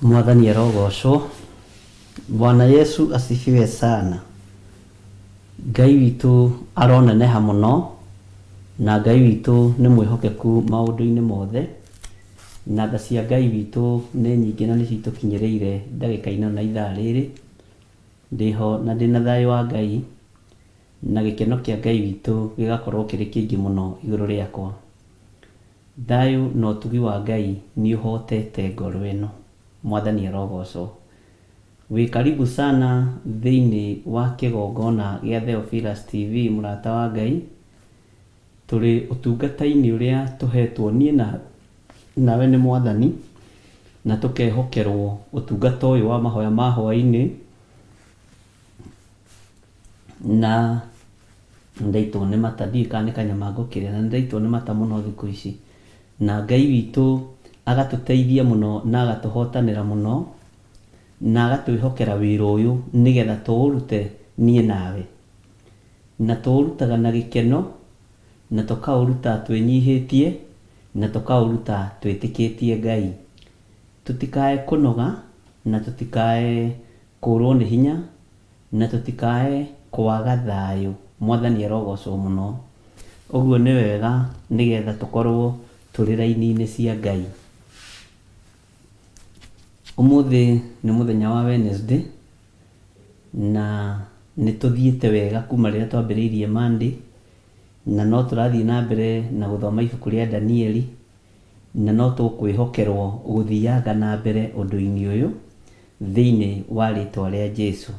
Mwathani arogocwo. Bwana Yesu asifiwe sana. Ngai witu aroneneha muno, na Ngai witu ni mwihokeku maundu-ini mothe, na tha cia Ngai witu ni nyingi na nicitukinyireire ndagika-ini na ithaa riri. Ndiho na ndina thayu wa Ngai, na gikeno kia Ngai witu gigakorwo kiri kiingi muno iguru riakwa. Thayu na utugi wa Ngai ni uhotete ngoro ino. Mwathani arogocwo. Wi karibu sana thiini wa kigongona gia Theophilus TV murata wa Ngai. Turi utungata-ini uria tuhetwo nie nawe ni Mwathani, na tukehokerwo utungata uyu wa mahoya ma hwaini, na ndaitwo ni mata ndikane kanyama ngukiria, na ndaitwo ni mata muno thiku ici, na Ngai witu agatuteithia muno na agatuhotanira muno na agatwihokera wira uyu nigetha tuurute nie nawe, na tuurutaga na gikeno, na tukauruta twinyihitie, na tukauruta twitikitie Ngai. Tutikae kunoga, na tutikae kurwo ni hinya, na tutikae kwaga thayu. Mwathani arogocwo muno. Uguo ni wega nigetha tukorwo turi raini-ini cia Ngai. Umuthi ni muthenya wa Wednesday, na nituthiite wega kuma riria twambiriirie Monday, na no turathie na mbere na guthoma ibuku ria Danieli, na no tukwihokerwo guthiaga na mbere undu-ini uyu thiini wa ritwa ria Jesu.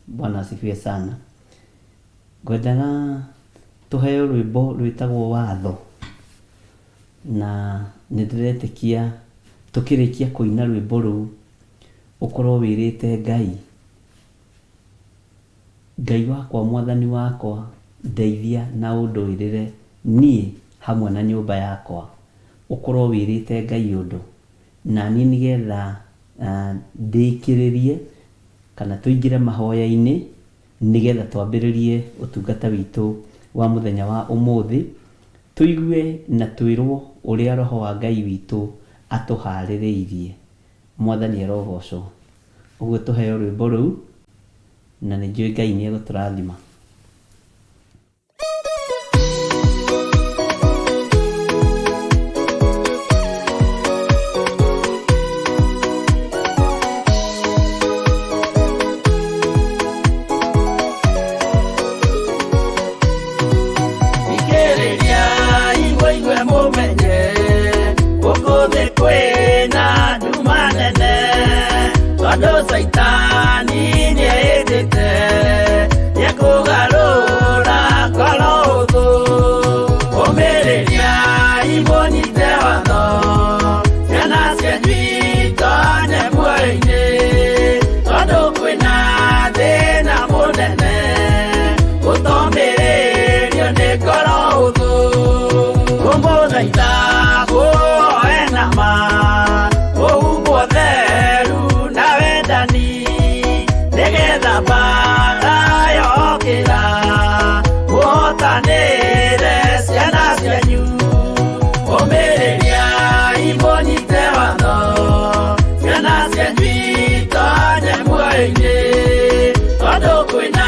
Bwana asifiwe sana. Ngwendaga tuheo rwimbo rwitagwo Watho, na nindiretikia tukirikia kuina rwimbo ruu ukorwo wirite Ngai: Ngai wakwa, Mwathani wakwa, ndeithia na undwirire nie hamwe na nyumba yakwa. Ukorwo wirite Ngai undu na nie nigetha ndikiririe kana tuingire mahoya-ini nigetha twambiririe utungata witu wa muthenya wa umuthi, tuigue na twirwo uria roho wa Ngai witu atuhaririirie. Mwathani arogocwo. Uguo tuheo rwimbo ruu, na ni njui Ngai ni eguturathima. Ando Saitani niedete yakugarura kalogo omereria ibonite watho yana sejita ne mwaine ando kwena thina munene utombererio ni kalogo kumbo Saita go enama oubo theru nigetha mbara yokira muhotanire ciana cianyu umiriria imbonyite watho ciana cianyu itonye muoyo-ini tondu kwina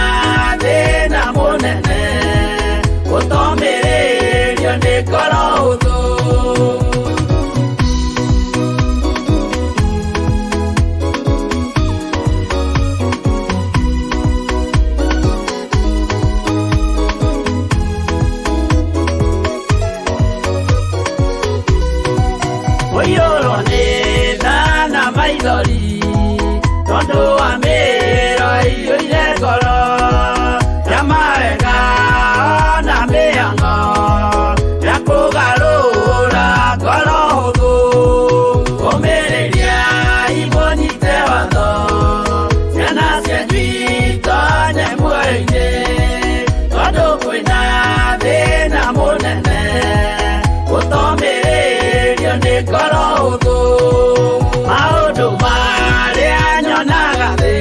thina munene utomiririo ni ngoro huthu. Oyoro ni thana maithori tondu wa miro iyoire ngoro ya mawega ona miango ya kugarura ngoro huthu umiriria ibonyite watho ciana cianyu itonye muoyo-ini tondu kwina thina munene utomiririo ni ngoro huthu. Maundu maria nyonaga thi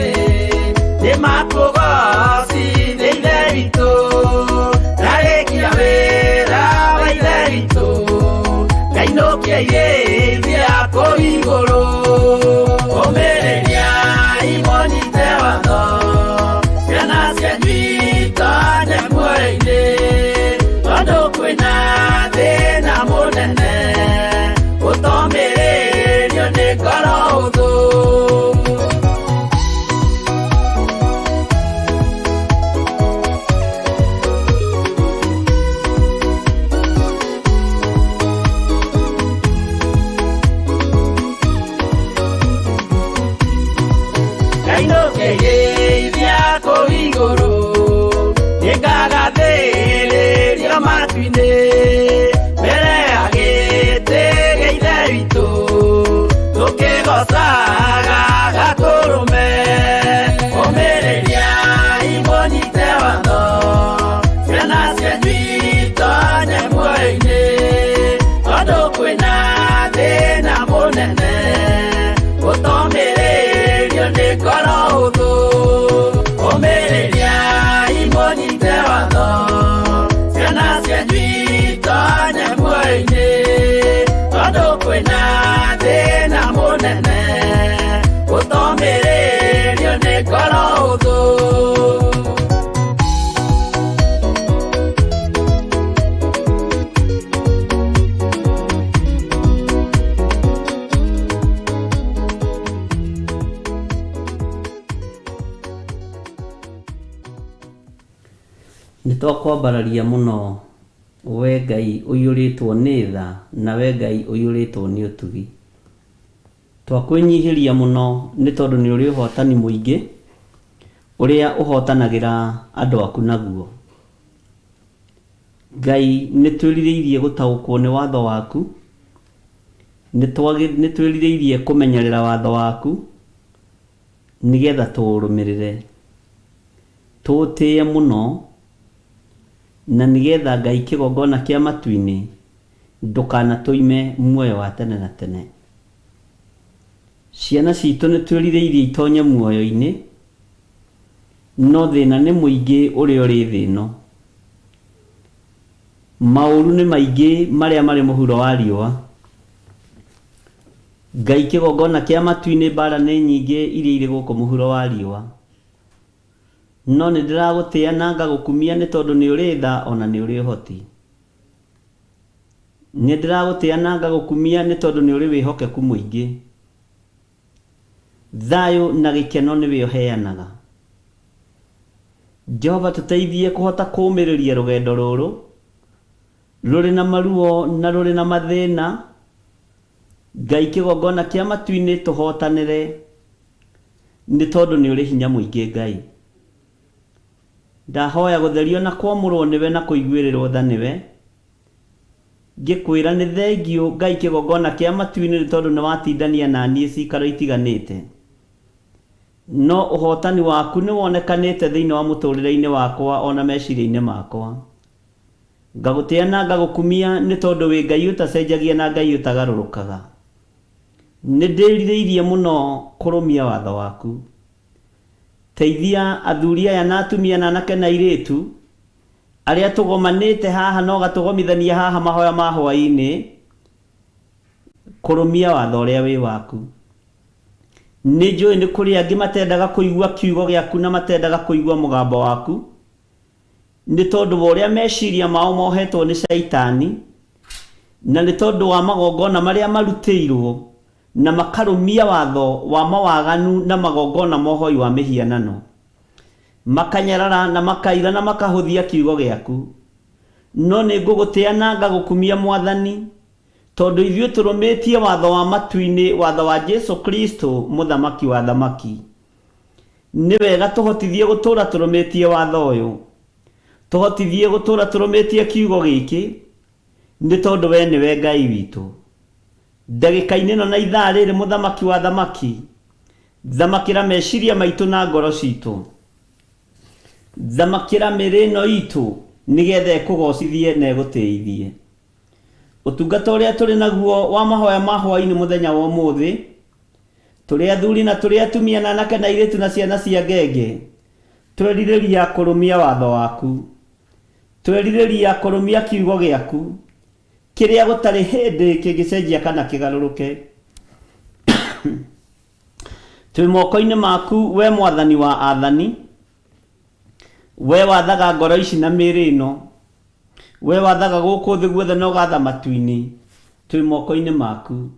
ni makugocithia ithe witu, ndarikia wira wa ithe witu, ngainukia irithia kuu iguru. Twakwambararia muno we Ngai uyuritwo ni tha na we Ngai uyuritwo ni utugi. Twakwinyihiria muno ni tondu ni uri uhotani muingi uria uhotanagira andu aku naguo. Ngai ni twiririirie gutaukwo ni watho waku, ni twiririirie kumenyerera watho waku nigetha tuurumirire, tuutie muno, na nigetha Ngai kigongona kia matu-ini ndukana tuime muoyo wa tene na tene. Ciana citu ni twiririirie itonye muoyo-ini, no thina ni muingi uri uri thino. Mauru ni maingi maria mari muhuro wa riua. Ngai kigongona kia matu-ini bara ni nyingi iria iri guku muhuro wa riua. No ni ndiragutia na ngagukumia ni tondu ni uri tha ona ni uri uhoti. Ni ndiragutia na ngagukumia ni tondu ni uri wihokeku muingi. Thayu na gikeno ni we uheanaga. Jehova tuteithie kuhota kumiriria rugendo ruru ruri na maruo na ruri na mathina. Ngai kigongona kia matu-ini tuhotanire ni tondu ni uri hinya muingi. Ngai ndahoya gutherio na kwamurwo niwe na kuiguirirwo tha niwe, ngikwira ni thengio Ngai kigongona kia matu-ini ni tondu ni watindania na niĩ cikaro itiganite. No uhotani waku ni wonekanite thiini wa muturire-ini wakwa ona meciria-ini makwa. Ngagutia na ngagukumia ni tondu wi Ngai utacenjagia na Ngai utagarurukaga. Ni ndiririirie muno kurumia watho waku. Teithia athuri aya na atumia na anake na airitu aria tugomanite haha no gatugomithania haha mahoya ma hwaini kurumia watho uria wi waku. Ni njui ni kuri angi matendaga kuigua kiugo giaku na matendaga kuigua mugambo waku, ni tondu wa uria meciria mao mohetwo ni Shaitani, na ni tondu wa magongona maria marutiirwo na makarumia watho wa mawaganu na magongona mohoi wa mihianano, makanyarara na makaira na makahuthia kiugo giaku. No ni ngugutia na ngagukumia Mwathani, tondu ithuĩ turumitie watho wa matu-ini, watho wa Jesu Kristo muthamaki wa thamaki. Ni wega tuhotithie gutura turumitie watho uyu, tuhotithie gutura turumitie kiugo giki, ni tondu we niwe Ngai witu. Ndagika-ini no na ithaa riri muthamaki wa thamaki, thamakira meciria maitu na ngoro citu, thamakira mĩĩrĩ ĩno itu nigetha ikugocithie na igutiithie. Utungata uria turi naguo wa mahoya ma hwaini muthenya wa umuthi, turi athuri na turi atumia na anake na airitu na ciana cia ngenge, twiririria kurumia watho waku, twiririria kurumia kiugo giaku kiria gutari hindi kingicenjia kana kigaruruke. Twi moko-ini maku we Mwathani wa athani, we wathaga ngoro ici na mĩĩrĩ ĩno, we wathaga guku thi guothe na ugatha matu-ini. Twi moko-ini maku.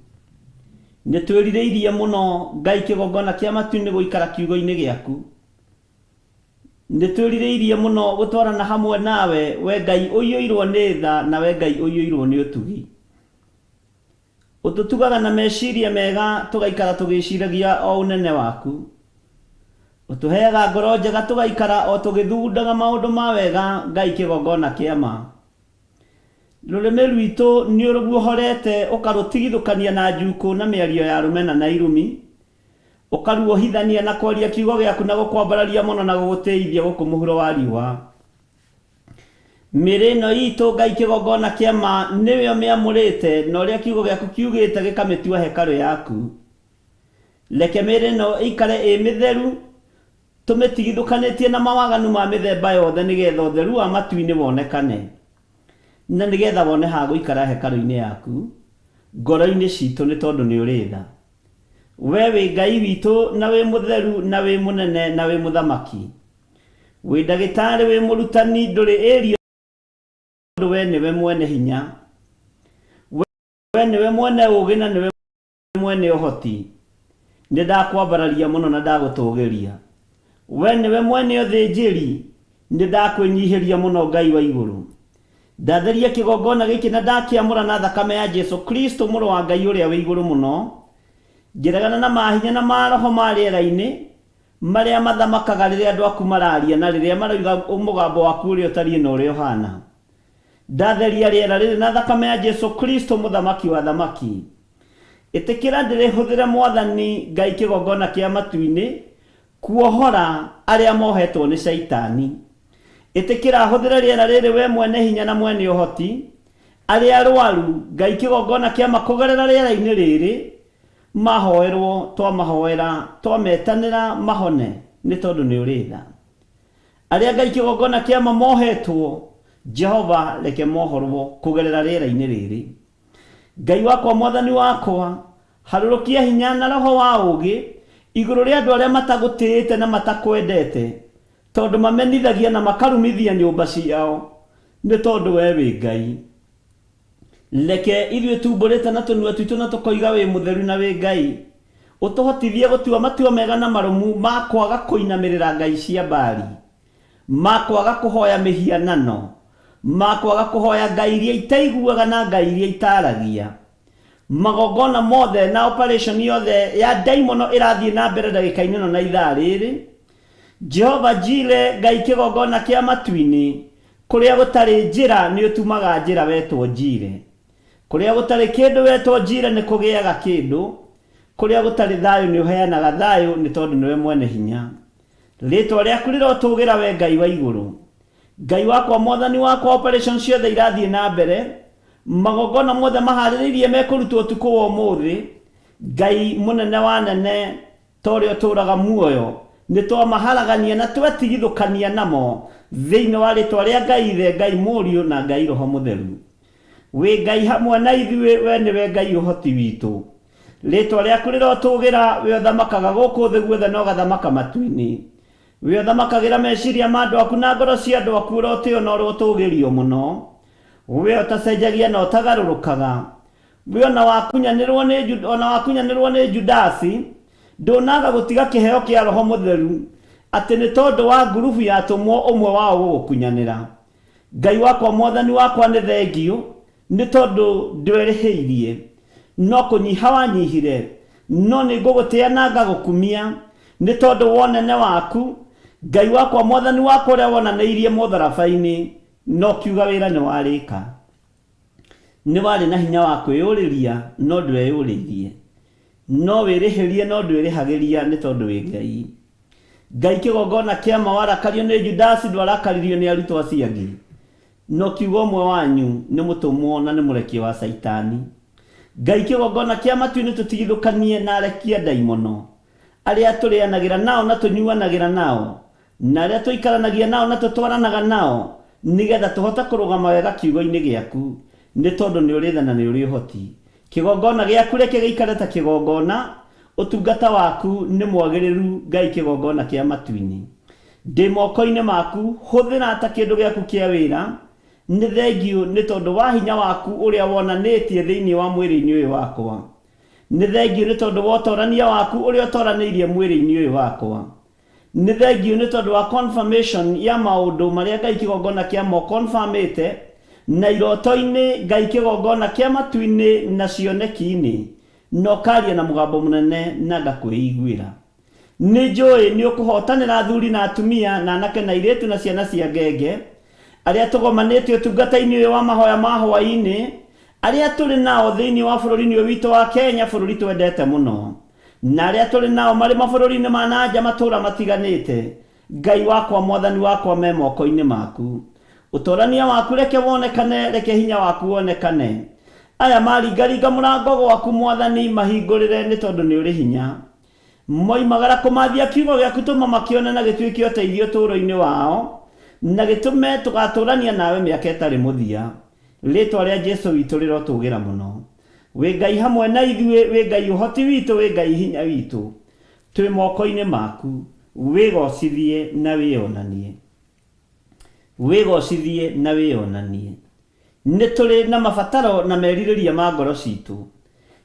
Ni twiririirie muno Ngai kigongona kia matu-ini guikara kiugo-ini giaku. Ni twiririirie muno gutwarana hamwe nawe we Ngai uiyuirwo ni tha na we Ngai uiyuirwo ni utugi. Ututugaga na meciria mega tugaikara tugiciragia o unene waku. Utuheaga ngoro njega tugaikara o tugithundaga maundu ma wega Ngai kigongona kia ma. Rurimi rwitu ni uruguohorete ukarutigithukania na njuku na miario ya rumena na irumi, ukaruohithania na kwaria kiugo giaku na gukwambararia muno na gugutiithia guku muhuro wa riua. Mĩĩrĩ ĩno itu Ngai kigongona kia ma niwe umiamurite na uria kiugo giaku kiugite gikamitua hekalu yaku. Leke mĩĩrĩ ĩno ikare mitheru, tumitigithukanitie na mawaganu ma mithemba yothe nigetha utheru wa matu-ini wonekane, na nigetha wone ha guikara hekalu-ini yaku ngoro-ini citu ni tondu ni uri tha. We wi Ngai witu na wi mutheru na wi munene na wi muthamaki, wi ndagitari wi murutani nduri ĩrio, tondu we niwe mwene hinya, we niwe mwene ugi na niwe mwene uhoti. Ni ndakwambararia muno na ndagutugiria. We niwe mwene uthinjiri, ndakwenyihiria muno Ngai wa iguru ndatheria kigongona giki na ndakiamura na thakame ya Jesu Kristo muru wa Ngai uria wa iguru muno ngiregana na mahinya na maroho mariera-ini maria mathamakaga riria andu aku mararia na riria marauga umugambo waku uria utari na uria uhana ndatheria riera riri na thakame ya Jesu Kristo muthamaki wa thamaki itikira ndirihuthire Mwathani Ngai kigongona kia matu-ini kuohora aria mohetwo ni Shaitani itikira huthire riera riri we mwene hinya na mwene uhoti aria arwaru Ngai kigongona kia makugerera riera-ini riri mahoerwo twamahoera twametanira mahone ni tondu ni uritha aria Ngai kigongona kia mohetwo Jehova reke mohorwo kugerera riera-ini riri Ngai wakwa Mwathani wakwa harurukia hinya na roho wa ugi iguru ria andu aria matagutiite na matakwendete tondu mamenithagia na makarumithia nyumba ciao ni tondu we wi Ngai leke ithuĩ tumburĩte na tũnua twitũ na tũkoiga wĩ mũtheru na wĩ Ngai ũtũhotithie gũtua matua mega na marũmu ma kwaga kũinamĩrĩra ngai cia Baali ma kwaga kũhoya mĩhianano ma kwaga kũhoya ngai iria itaiguaga na ngai iria itaragia magongona mothe na operation yothe ya daimono ĩrathiĩ na mbere ndagĩka-inĩ ĩno na ithaa rĩrĩ Jehova Jire Ngai kĩgongona kĩa matu-inĩ kũrĩa gũtarĩ njĩra nĩ ũtumaga njĩra wetwo Jire kuria gutari kindu wetwo Jire ni kugiaga kindu kuria gutari thayo ni uheanaga thayo ni tondu niwe mwene hinya ritwa riaku rirotugira we Ngai wa iguru Ngai wakwa Mwathani wakwa operation ciothe irathie na mbere magongona mothe mahariririe mekurutwo tuku wa umuthi Ngai munene wa nene torio turaga muoyo ni twamaharagania na twetigithukania namo thiini wa ritwa ria Ngai the Ngai Mũriũ na Ngai Roho Mũtheru we Ngai hamwe na ithuĩ we niwe Ngai ũhoti witũ ritwa riaku rirotugira we uthamakaga gũkũ thĩ guothe no gathamaka matu-inĩ we uthamakagira meciria ma andũ aku na ngoro cia andũ aku ũrotĩo na ũrotũgĩrio mũno we ũtacenjagia na ũtagarũrũkaga we ona wakunyanĩrwo nĩ Judasi ndũnaga gũtiga kĩheo kĩa Roho Mũtheru atĩ nĩ tondũ wa ngurubu ya atũmwo ũmwe wao gũgũkunyanĩra Ngai wakwa Mwathani wakwa nĩ thengio nĩ tondũ ndwerĩhĩirie no kũnyiha wanyihire no nĩ ngũgũtĩa na ngagũkumia nĩ tondũ wonene waku Ngai wakwa Mwathani wakwa ũrĩa wonanĩirie mũtharaba-inĩ no kiuga wĩra nĩ warĩka nĩ warĩ na hinya wa kwĩyũrĩria no ndweyũrĩirie no wĩrĩhĩrie no ndwĩrĩhagĩria nĩ tondũ wĩ Ngai Ngai kĩgongona kĩa ma warakario nĩ Judasi ndwarakaririo nĩ arutwo acio angĩ no kiugo ũmwe wanyu nĩ mũtũmwo na nĩ mũrekia wa Shaitani Ngai kĩgongona kĩa matu-inĩ tũtigithũkanie na arekia ndaimono arĩa tũrĩanagĩra nao na tũnyuanagĩra nao na arĩa tũikaranagia nao na tũtwaranaga nao nigetha tũhote kũrũgama wega kiugo-inĩ gĩaku nĩ tondũ nĩ ũrĩ tha na nĩ ũrĩ ũhoti kĩgongona gĩaku reke gĩikare ta kĩgongona ũtungata waku nĩ mwagĩrĩru Ngai kĩgongona kĩa matu-inĩ ndĩ moko-inĩ maku hũthĩra ta kĩndũ gĩaku kĩa wĩra nĩ thengio nĩ tondũ wa hinya waku ũrĩa wonanĩtie thĩinĩ wa mwĩrĩ-inĩ ũyũ wakwa nĩ thengio nĩ tondũ wa ũtorania waku ũrĩa ũtoranĩirie mwĩrĩ-inĩ ũyũ wakwa nĩ thengio nĩ tondũ wa confirmation ya maũndũ marĩa Ngai kĩgongona kĩa mo confirmĩte na iroto-inĩ Ngai kĩgongona kĩa matu-inĩ na cioneki-inĩ no karia na mũgambo mũnene na ngakwĩiguĩra nĩ njũĩ nĩ ũkũhotanĩra athuri na atumia na anake na airĩtu na ciana cia ngenge arĩa tũgomanĩte ũtungata-inĩ ũyũ wa mahoya ma hwaĩ-inĩ arĩa tũrĩ nao thĩinĩ wa bũrũri-inĩ ũyũ witũ wa Kenya bũrũri twendete mũno na arĩa tũrĩ nao marĩ mabũrũri-inĩ ma nanja matũũra matiganĩte Ngai wakwa Mwathani wakwa me moko-inĩ maku ũtorania waku reke wonekane reke hinya waku wonekane aya maringaringa mũrango gwaku Mwathani mahingũrĩre nĩ tondũ nĩ ũrĩ hinya moimagara kũmathia kiugo gĩaku tũma makĩone na gĩtuĩke ũteithio ũtũũro-inĩ wao na gĩtũme tũgatũũrania nawe mĩaka ĩtarĩ mũthia rĩtwa rĩa Jesu witũ rĩrotũgĩra mũno wĩ Ngai hamwe na ithuĩ wĩ Ngai ũhoti witũ wĩ Ngai hinya witũ twĩ moko-inĩ maku wĩgocithie na wĩonanie wĩgocithie na wĩonanie nĩ tũrĩ na mabataro na merirĩria ma ngoro citũ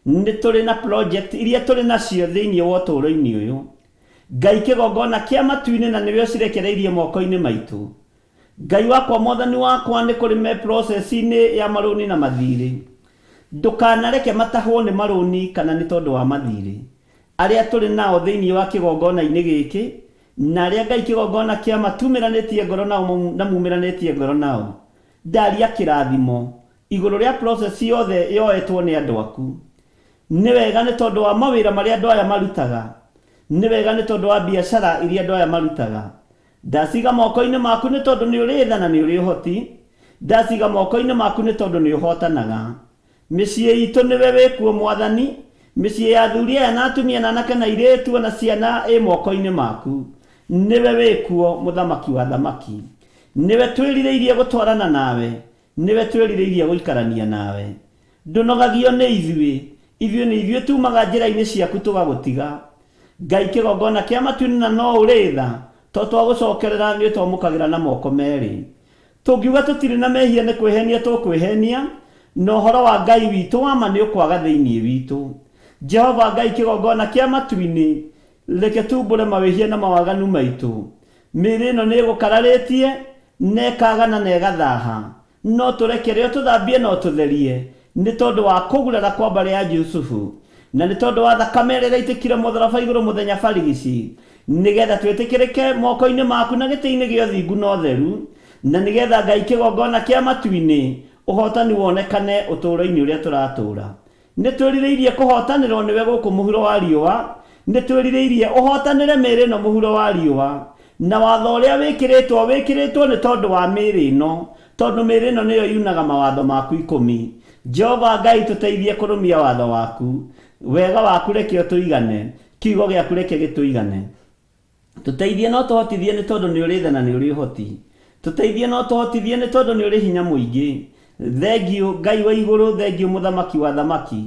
nĩ tũrĩ na project iria tũrĩ nacio thĩinĩ wa ũtũũro-inĩ ũyũ Ngai kĩgongona kĩa matu-inĩ na nĩwe ũcirekereirie moko-inĩ maitũ Ngai wakwa mwathani wakwa nĩ kũrĩ me process-inĩ ya marũni na mathirĩ. Ndũkanareke matahwo nĩ marũni kana nĩ tondũ wa mathirĩ. Arĩa tũrĩ nao thĩinĩ wa kĩgongona-inĩ gĩkĩ na arĩa Ngai kĩgongona kĩa matumĩranĩtie ngoro nao na mumĩranĩtie ngoro nao. Ndaria kĩrathimo igũrũ rĩa process yothe yoetwo nĩ andũ aku. Nĩ wega nĩ tondũ wa mawĩra marĩa andũ aya marutaga. Nĩ wega nĩ tondũ wa biacara iria andũ aya marutaga. Ndasiga moko-inĩ maku nĩ tondũ nĩ ũrĩ tha na nĩ ũrĩ ũhoti. Ndasiga moko-inĩ maku nĩ tondũ nĩ ũhotanaga. Mĩciĩ itũ nĩwe wĩkuo Mwathani. Mĩciĩ ya athuri aya na atumia na anake na airĩtu na ciana ĩ moko-inĩ maku. Nĩwe wĩkuo mũthamaki wa thamaki. Nĩwe twĩrirĩirie gũtwarana nawe. Nĩwe twĩrirĩirie gũikarania nawe. Ndũnogagio nĩ ithuĩ nĩ ithuĩ tumaga njĩra-inĩ ciaku tũgagũtiga. Ngai kĩgongona kĩa matu-inĩ na no ũrĩ tha to twagũcokerera nĩ twamũkagĩra na moko merĩ. Tũngiuga tũtirĩ na mehia nĩ kwĩhenia tũkwĩhenia, na ũhoro wa Ngai witũ wa ma nĩ ũkwaga thĩinĩ witũ. Jehova Ngai kĩgongona kĩa matu-inĩ, reke tumbũre mawĩhia na mawaganu maitũ. Mĩĩrĩ ĩno nĩ ĩgũkararĩtie na ĩkagana na ĩgathaha, no tũrekere tũthambie no tũtherie nĩ tondũ wa kũgurara kwa mbarĩ ya Jusufu, na nĩ tondũ wa thakame ĩrĩa ĩitĩkire mũtharaba igũrũ mũthenya barigici, nĩgetha twĩtĩkĩrĩke moko-inĩ maku na gĩtĩ-inĩ gĩa ũthingu na ũtheru, na nĩgetha Ngai kĩgongona kĩa matu-inĩ ũhotani wonekane ũtũũro-inĩ ũrĩa tũratũũra. Nĩ twĩrirĩirie kũhotanĩrwo nĩwe gũkũ mũhuro wa riũa, nĩ twĩrirĩirie ũhotanĩre mĩĩrĩ ĩno mũhuro wa riũa, na watho ũrĩa wĩkĩrĩtwo nĩ tondũ wa mĩĩrĩ ĩno, tondũ mĩĩrĩ ĩno nĩyo yunaga mawatho maku 10. Jehova Ngai tũteithie kũrũmia watho waku. Wega waku reke ũtũigane, kiugo gĩaku reke gĩtũigane. Tũteithie no tũhotithie nĩ tondũ nĩ ũrĩ tha na nĩ ũrĩ ũhoti. Tũteithie no tũhotithie nĩ tondũ nĩ ũrĩ hinya mũingĩ. Thengiũ Ngai wa igũrũ, thengiũ mũthamaki wa thamaki.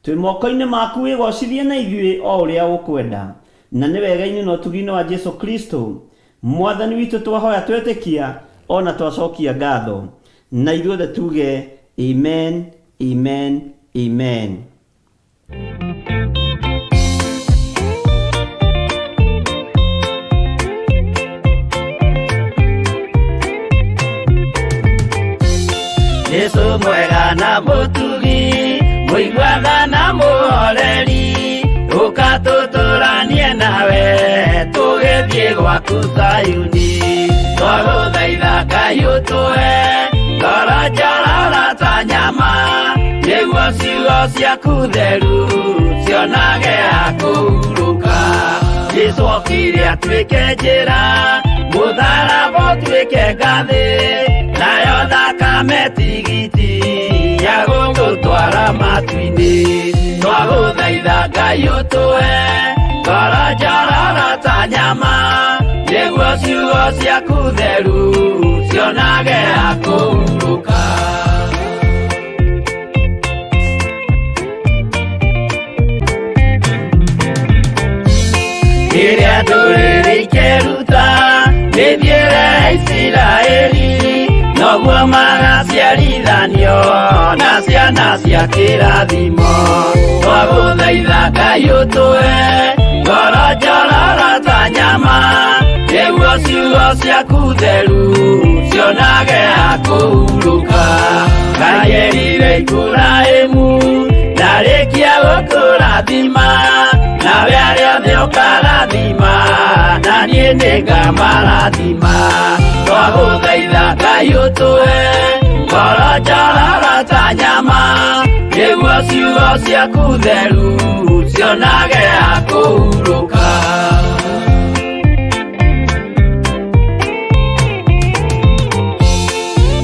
Twĩ moko-inĩ maku wĩgocithie na ithuĩ o ũrĩa ũkwenda. Na nĩ wega-inĩ na ũtugi-inĩ wa Jesu Kristo Mwathani witũ twahoya twetĩkia ona twacokia ngatho. Na ithuothe tuge amen, amen, amen. Yesu mwega na mũtugi, mũiguaga na mũhoreri, ũkatũtũranie nawe tũgĩthiĩ gwaku Zayuni. Twagũthaitha Ngai ũtũhe ngoro njororo ta nyama, nĩguo ciugo ciaku theru cionage ha kũhurũka. Jesũ okire atuĩke njĩra, mũtharaba ũtuĩke ngathĩ, nayo thakame tigiti ya gũgũtwara matu-inĩ. Twagũthaitha Ngai ũtũhe ngoro njororo ta nyama, nĩguo ciugo ciaku theru cionage ha kũhurũka. Rĩrĩa ndũrĩrĩ ikeruta mĩthiĩre ya Isiraeli, noguo magaciarithanio na ciana cia kĩrathimo. Twagũthaitha Ngai ũtũhe ngoro njororo ta nyama, nĩguo ciugo ciaku theru cionage ha kũhurũka. Ngai erire Iburahĩmu ndarĩkia gũkũrathima, nawe arĩa othe ũkarathima na niĩ nĩngamarathima. Twagũthaitha Ngai ũtũhe ngoro njororo ta nyama, nĩguo ciugo ciaku theru cionage ha kũhurũka.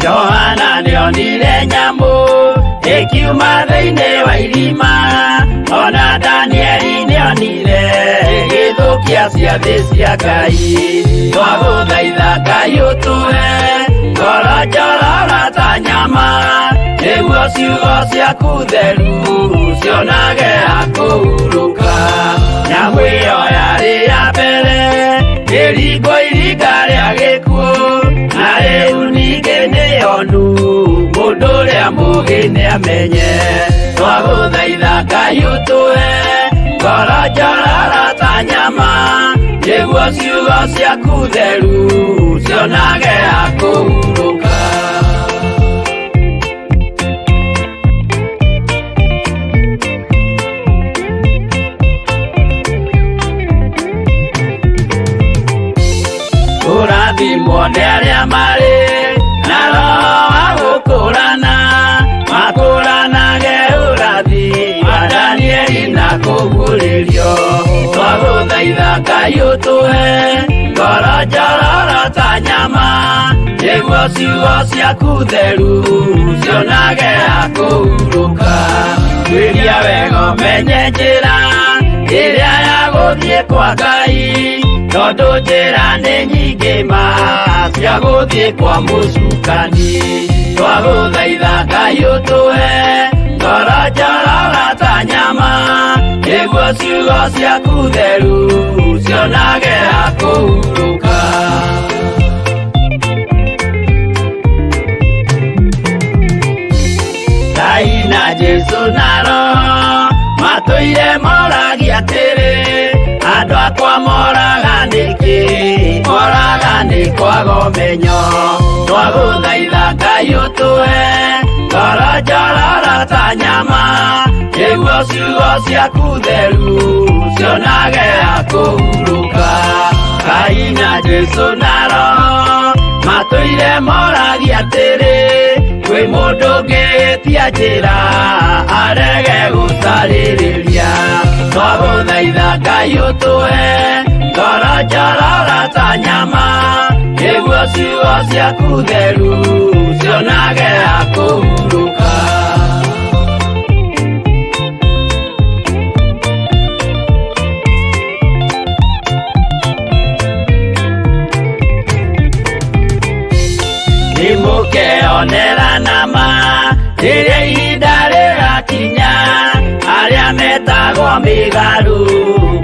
Johana nĩonire nyamũ ĩkiuma thĩinĩ wa irima, ona Danieli nĩonire gĩthũkia ciathĩ cia Ngai. Twagũthaitha Ngai ũtũhe ngoro njororo ta nyama, nĩguo ciugo ciaku theru cionage ha kũhurũka. Nyamũ ĩyo yarĩ ya mbere ĩringwo iringa rĩa gĩkuũ, na rĩu ningĩ nĩyonu mũndũ ũrĩa mũũgĩ nĩamenye. Twagũthaitha Ngai ũtũhe ngoro njororo ta nyama, nĩguo ciugo ciaku theru cionage akũhurũka. Ũrathimwo nĩ arĩa marĩ na roho wa gũkũrana, makũranage ũrathi wa Danieli na kũguũrĩrio. Twagũthaitha Ngai ũtũhe ngoro njororo ta nyama, nĩguo ciugo ciaku theru cionage akũhurũka. Twĩria wega ũmenye njĩra ĩrĩa ya gũthiĩ kwa Ngai, tondũ njĩra nĩ nyingĩ ma cia gũthiĩ kwa mũcukani. Twagũthaitha Ngai ũtũhe ngoro njororo ta nyama, nĩguo ciugo ciaku theru cionage akũhurũka. Ngai na Jesũ na Roho matũire moragia atĩrĩ, andũ akwa moraga nĩkĩ, moraga nĩ kwaga ũmenyo. Twagũthaitha Ngai ũtũhe ngoro njororo ta nyama, nĩguo ciugo ciaku theru cionage akũhurũka. Ngai na Jesũ na Roho matũire moragia atĩrĩ, kwĩ mũndũ ũngĩtia njĩra arege gũcarĩrĩria. Twagũthaitha Ngai ũtũhe ngoro njororo ta nyama, nĩguo ciugo ciaku theru cionage akũhurũka. Nĩmũkeonera nama rĩrĩa ihinda rĩgakinya, arĩa metagwo mĩgarũ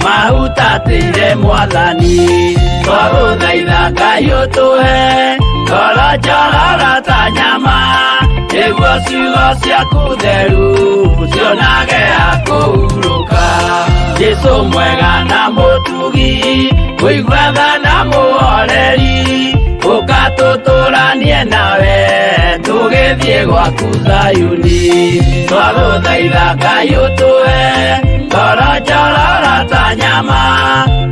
mahutatĩire Mwathani. Twagũthaitha Ngai ũtũhe ngoro njororo ta nyama, nĩguo ciugo ciaku theru cionage akũhurũka. Jesũ mwega na mũtugi, mũigua tha na mũhoreri, ũka tũtũranie nawe tũgĩthiĩ gwaku Zayuni. Twagũthaitha Ngai ũtũhe ngoro njororo ta nyama,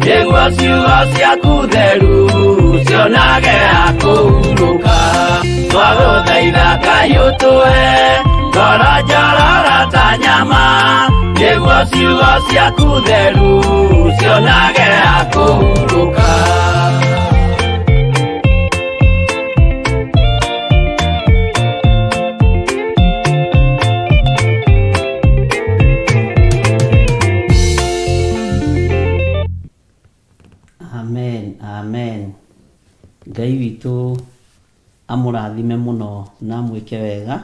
nĩguo ciugo ciaku theru cionage akũhurũka. Twagũthaitha Ngai ũtũhe ngoro njororo ta nyama, nĩguo ciugo ciaku theru cionage akũhurũka. Amen, amen. Ngai witũ amũrathime mũno na mwĩke wega,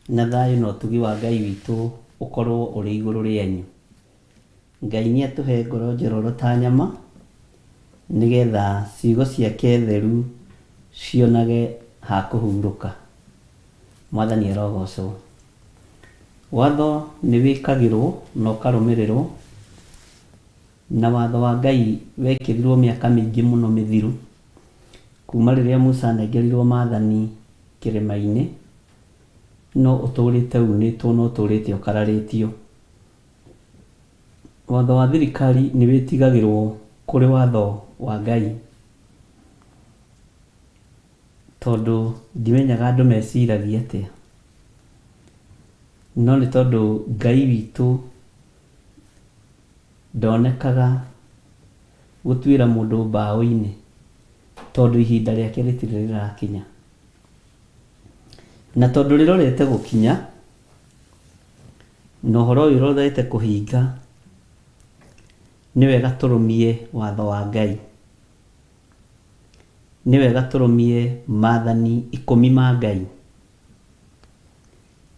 na thayũ na ũtugi wa Ngai witũ ũkorwo ũrĩ igũrũ rĩanyu. Ngai nĩ atũhe ngoro njororo ta nyama, nĩgetha ciugo ciake theru cionage ha kũhurũka. Mwathani arogocwo. Watho nĩ wĩkagĩrwo na ũkarũmĩrĩrwo, na watho wa Ngai wekĩrirwo mĩaka mĩingĩ mũno mĩthiru, kuma rĩrĩa Musa anengerirwo maathani kĩrĩma-inĩ, no ũtũrĩte unĩtwo no ũtũrĩte ũkararĩtio. Watho wa thirikari nĩ wĩtigagĩrwo kũrĩ watho wa Ngai, tondũ ndimenyaga andũ meciragia atĩa, no nĩ tondũ Ngai witũ ndonekaga gũtuĩra mũndũ mbaũ-inĩ, tondũ ihinda rĩake rĩtirĩ rĩrakinya. Na tondũ rĩrorete gũkinya, na ũhoro ũyũ ũrorete kũhinga, nĩ wega tũrũmie watho wa Ngai. Nĩ wega tũrũmie maathani 10 ma Ngai,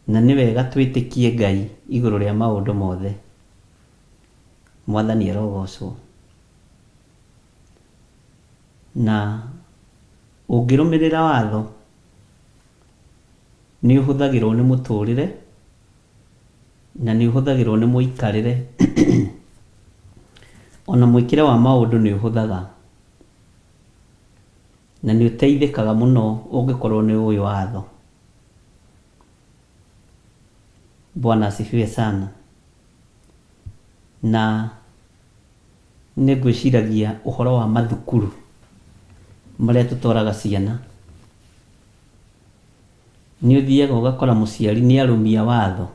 na nĩ wega twĩtĩkie Ngai igũrũ rĩa maũndũ mothe. Mwathani arogocwo. Na ũngĩrũmĩrĩra watho nĩ ũhũthagĩrwo nĩ mũtũrĩre, na nĩ ũhũthagĩrwo nĩ mũikarĩre ona mwĩkĩre wa maũndũ nĩ ũhũthaga na nĩ ũteithĩkaga mũno ũngĩkorwo nĩ ũĩ watho. Bwana asifiwe sana. Na nĩ ngwĩciragia ũhoro wa mathukuru marĩa tũtwaraga ciana, nĩ ũthiaga ũgakora mũciari nĩ arũmia watho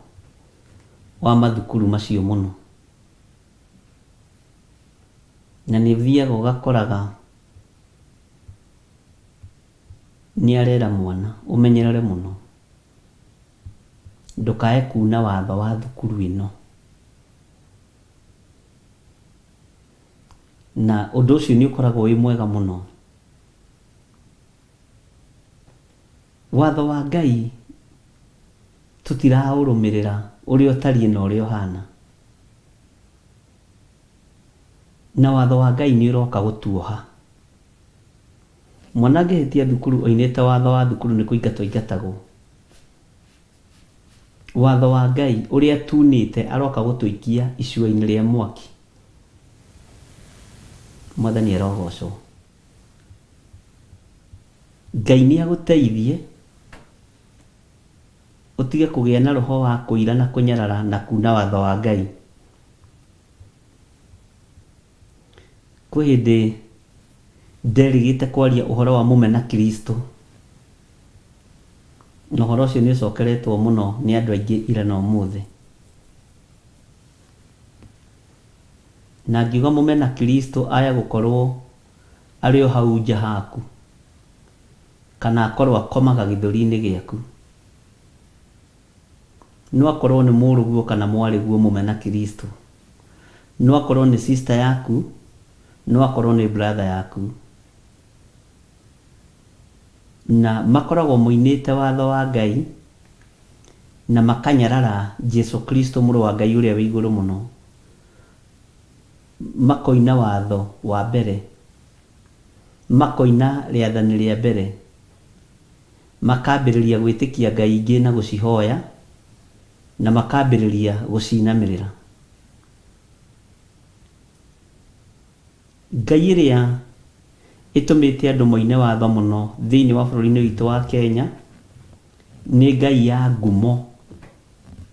wa mathukuru macio mũno, na nĩ ũthiaga ũgakoraga nĩ arera mwana ũmenyerere mũno ndũkae kuna watho wa thukuru ĩno. Na ũndũ ũcio nĩ ũkoragwo wĩ mwega mũno. Watho wa Ngai tũtiraũrũmĩrĩra ũrĩa ũtariĩ na ũrĩa ũhana, na watho wa Ngai nĩ ũroka gũtuoha. Mwana angĩhĩtia thukuru oinĩte watho wa thukuru nĩ kũingatwo aingatagwo. Watho wa Ngai ũrĩa tunĩte aroka gũtũikia icua-inĩ rĩa mwaki. Mwathani arogocwo. Ngai nĩ agũteithie ũtige kũgĩa na roho wa kũira na kũnyarara na kuna watho wa Ngai. Kwĩ hĩndĩ nderĩgĩte kwaria ũhoro wa mũmena Kristo, na ũhoro ũcio nĩ ũcokeretwo mũno nĩ andũ aingĩ ira na ũmũthĩ. Na ngiuga mũmena Kristo aya gũkorwo arĩ o hau nja haku, kana akorwo akomaga gĩthũri-inĩ gĩaku, no akorwo nĩ mũrũguo kana mwarĩguo mũmena Kristo, no akorwo nĩ sister yaku, no akorwo nĩ brother yaku, na makoragwo moinĩte watho wa Ngai na makanyarara Jesu Kristo mũrũ wa Ngai ũrĩa wĩ igũrũ mũno, makoina watho wa mbere, makoina rĩathani rĩa mbere, makambĩrĩria gwĩtĩkia ngai ingĩ na gũcihoya, na makambĩrĩria gũcinamĩrĩra. Ngai ĩrĩa ĩtũmĩte andũ moine watho mũno thĩinĩ wa bũrũri-inĩ witũ wa Kenya nĩ Ngai ya ngumo,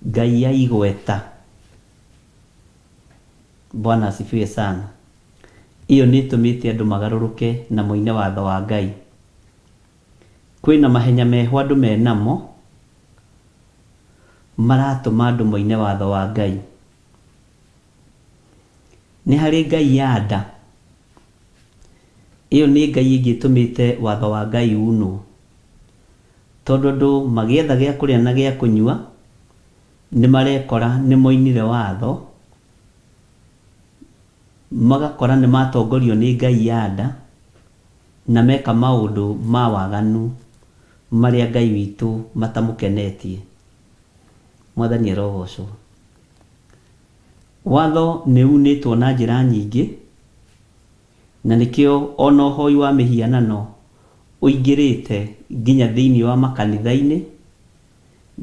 Ngai ya igweta. Bwana asifiwe sana. Iyo nĩ ĩtũmĩte andũ magarũrũke na moine watho wa Ngai. Kwĩna mahenya meho andũ menamo maratũma andũ moine watho wa Ngai. Nĩ harĩ Ngai ya nda. Iyo nĩ Ngai ĩngĩ ĩtũmĩte watho wa Ngai unwo, tondũ andũ magĩetha gĩa kũrĩa na gĩa kũnyua nĩ marekora nĩ moinire watho, magakora nĩ matongorio nĩ Ngai ya nda na meka maũndũ ma waganu marĩa Ngai witũ matamũkenetie. Mwathani arogocwo. Watho nĩ unĩtwo na njĩra nyingĩ, na nĩkĩo ona ũhoi wa mĩhianano ũingĩrĩte nginya thĩinĩ wa makanitha-inĩ,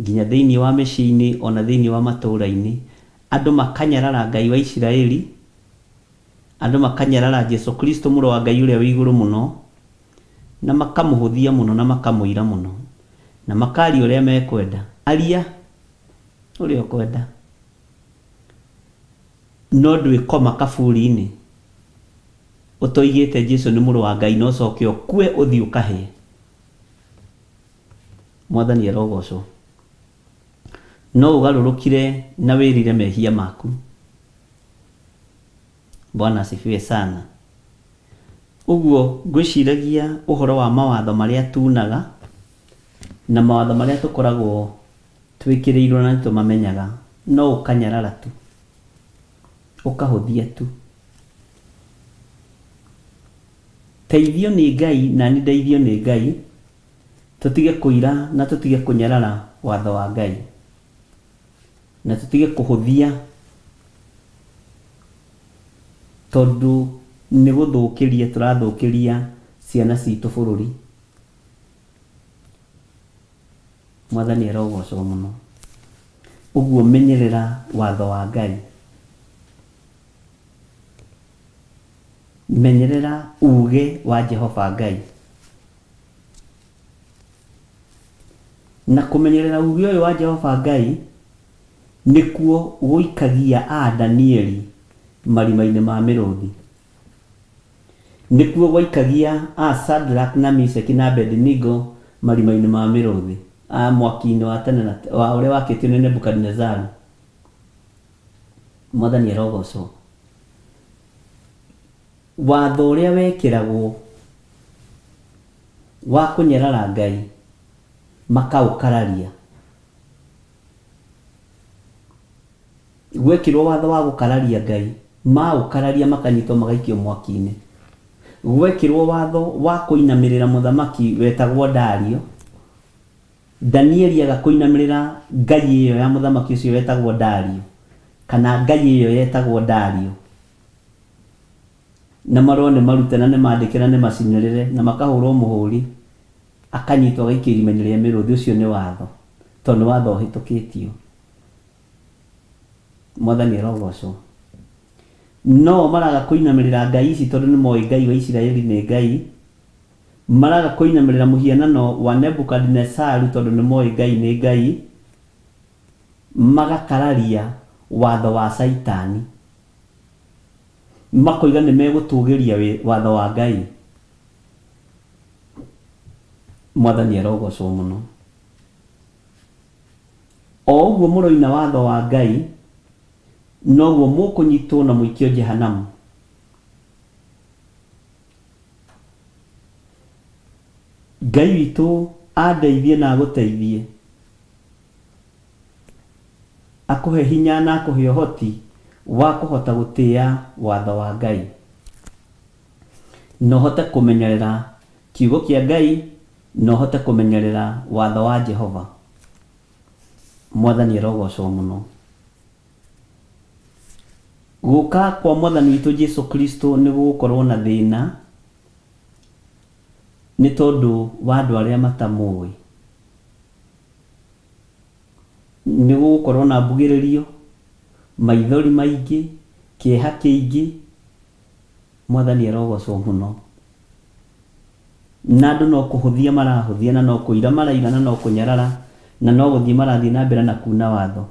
nginya thĩinĩ wa mĩciĩ-inĩ, ona thĩinĩ wa matũũra-inĩ. Andũ makanyarara Ngai wa Isiraeli, andũ makanyarara Jesu Kristo mũrũ wa Ngai ũrĩa wĩ igũrũ mũno, na makamũhũthia mũno na makamũira mũno, na makaria ũrĩa mekwenda. Aria ũrĩa ũkwenda, no ndwĩkoma kaburi-inĩ ũtoigĩte Jesu nĩ mũrũ wa Ngai na ũcoke ũkue ũthiĩ ũkahĩe. Mwathani arogocwo. No ũgarũrũkire na wĩrire mehia maku. Bwana asifiwe sana. Ũguo ngwĩciragia ũhoro wa mawatho marĩa tunaga na mawatho marĩa tũkoragwo twĩkĩrĩirwo na nĩtũmamenyaga, no ũkanyarara tu, ũkahũthia tu. Teithio nĩ Ngai na nĩ ndeithio nĩ Ngai, tũtige kũira na tũtige kũnyarara watho wa Ngai, na tũtige kũhũthia, tondũ nĩ gũthũkĩria tũrathũkĩria ciana citũ bũrũri. Mwathani arogocwo mũno. Ũguo menyerera watho wa Ngai. menyerera uge wa Jehova Ngai. Na kumenyerera uge ũyũ wa Jehova Ngai nĩkuo gũikagia Danieli marima-inĩ ma mĩrũthi. Nĩkuo gwaikagia Shadrach na Meshach na Abednego marima-inĩ ma mĩrũthi, mwaki-inĩ wa tene wa ũrĩa wakĩtio nĩ Nebukadnezar. Mwathani arogocwo. Watho ũrĩa wekĩragwo wa kũnyarara Ngai makaũkararia. Gwekĩrwo watho wa gũkararia Ngai, maũkararia makanyitwo magaikio mwaki-inĩ. Gwekĩrwo watho wa kũinamĩrĩra mũthamaki wetagwo Dario, Danieli agakũinamĩrĩra Ngai ĩyo ya mũthamaki ũcio wetagwo Dario, kana Ngai ĩyo yetagwo Dario. Na marone marute na nĩmandĩke na nĩmacinĩrĩre na makahũrwo mũhũri, akanyitwo agaikio irima-inĩ rĩa mĩrũthi. Ũcio nĩ watho, tondũ nĩ watho ũhĩtũkĩtio. Mwathani arogocwo. No maraga kũinamĩrĩra ngai ici tondũ nĩ moĩ Ngai wa Isiraeli nĩ Ngai. Maraga kũinamĩrĩra mũhianano wa Nebukadnezar tondũ nĩ moĩ Ngai nĩ Ngai. Magakararia watho wa Saitani. Makoiga nĩ megũtũgĩria watho wa Ngai. Mwathani arogocwo mũno. O ũguo mũroina watho wa Ngai, noguo mũkũnyitwo na mũikio Jehanamu. Ngai witũ andeithie na agũteithie, akũhe hinya na akũhe ũhoti wa kũhota gũtĩĩa watho wa Ngai, na ũhote kũmenyerera kiugo kĩa Ngai, na ũhote kũmenyerera watho wa Jehova. Mwathani arogocwo mũno. Gũka kwa Mwathani witũ Jesu Kristo nĩ gũgũkorwo na thĩna nĩ tondũ wa andũ arĩa matamũĩ. Nĩ gũgũkorwo na mbugĩrĩrio, maithori maingĩ, kĩeha kĩingĩ. Mwathani arogocwo mũno. Na andũ no kũhũthia marahũthia, na no kũira maraira, na no kũnyarara, na no gũthiĩ marathiĩ na mbere na kuna watho.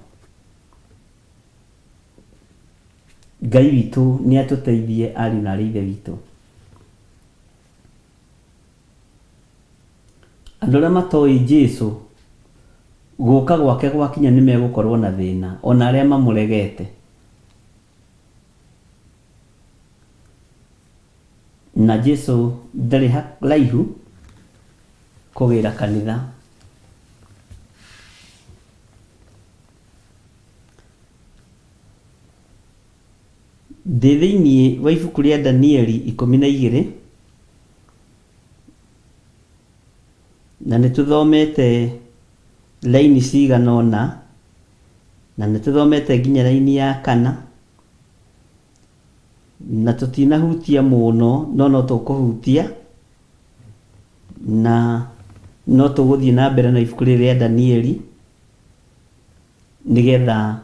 Ngai witũ nĩ atũteithie, ariũ na ithe witũ. Andũ arĩa matoĩ Jesu, gũka gwake gwakinya nĩ megũkorwo na thĩna, ona arĩa mamũregete. Na Jesu ndarĩ haraihu kũgĩra kanitha. Ndĩ thĩinĩ wa ibuku rĩa Danieli 12, na nĩ tũthomete laini cigana ũna, na nĩ tũthomete nginya laini ya 4, na tũtinahutia mũno, no tũkũhutia, na no tũgũthiĩ na mbere na ibuku rĩa Danieli nĩgetha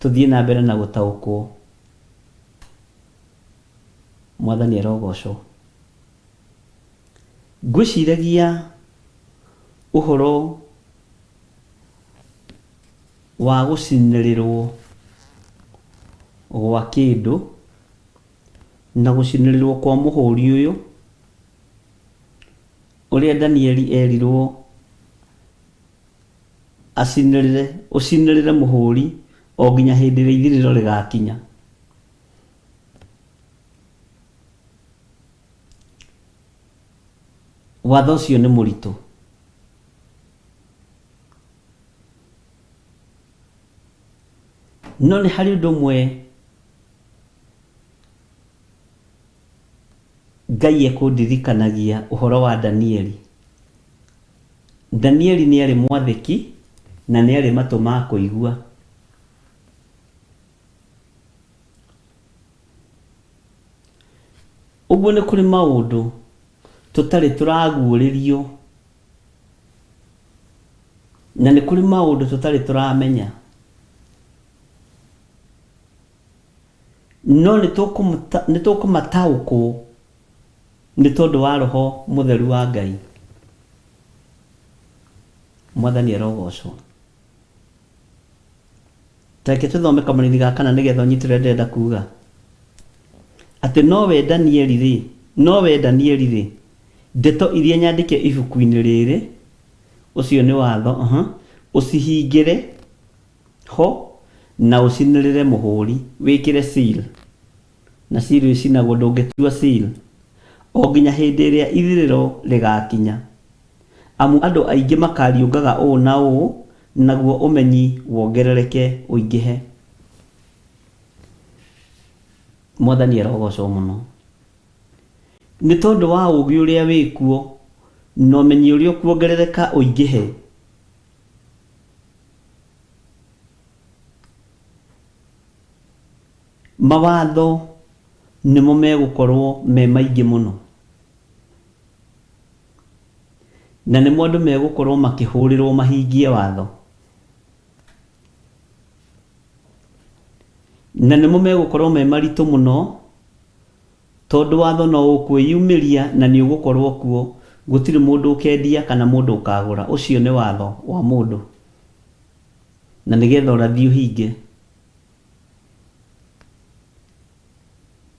tũthiĩ na mbere na gũtaũkwo. Mwathani arogocwo. Ngwĩciragia ũhoro wa gũcinĩrĩrwo gwa kĩndũ na gũcinĩrĩrwo kwa mũhũri ũyũ, ũrĩa Danieli erirwo ũcinĩrĩre mũhũri o nginya hĩndĩ ĩrĩa ithirĩro rĩgakinya. Watho ũcio nĩ mũritũ. No nĩ harĩ ũndũ ũmwe Ngai ekũndirikanagia ũhoro wa Danieli. Danieli nĩ arĩ mwathĩki na nĩ arĩ matũ ma kũigua. Ũguo nĩ kũrĩ maũndũ tũtarĩ tũraguũrĩrio, na nĩ kũrĩ maũndũ tũtarĩ tũramenya. no nĩ tũkũmataũkwo nĩ tondũ wa Roho Mũtheru wa Ngai. Mwathani arogocwo. Reke tũthome kamũrĩthi ga kana nĩgetha ũnyitĩrĩre ndĩrenda kuga atĩ nowe Danieli rĩ ndeto iria nyandĩke ibuku-inĩ rĩrĩ, ũcio nĩ watho, ũcihingĩre ho na ũcinĩrĩre mũhũri, wĩkĩre seal, na seal icinagwo ndũngĩtua seal o nginya hĩndĩ ĩrĩa ithirĩro rĩgakinya, amu andũ aingĩ makariũngaga ũũ na ũũ, naguo ũmenyi wongerereke ũingĩhe. Mwathani arogocwo mũno. Nĩ tondũ wa ũũgĩ ũrĩa wĩkuo na ũmenyi ũrĩa ũkuongerereka ũingĩhe, mawatho nĩmo megũkorwo me maingĩ mũno, na nĩmo andũ megũkorwo makĩhũrĩrwo mahingie watho, na nĩmo megũkorwo me maritũ mũno, tondũ watho no ũkwĩyumĩria na nĩ ũgũkorwo kuo, gũtirĩ mũndũ ũkendia kana mũndũ ũkagũra. Ũcio nĩ watho wa mũndũ, na nĩgetha ũrathi ũhinge,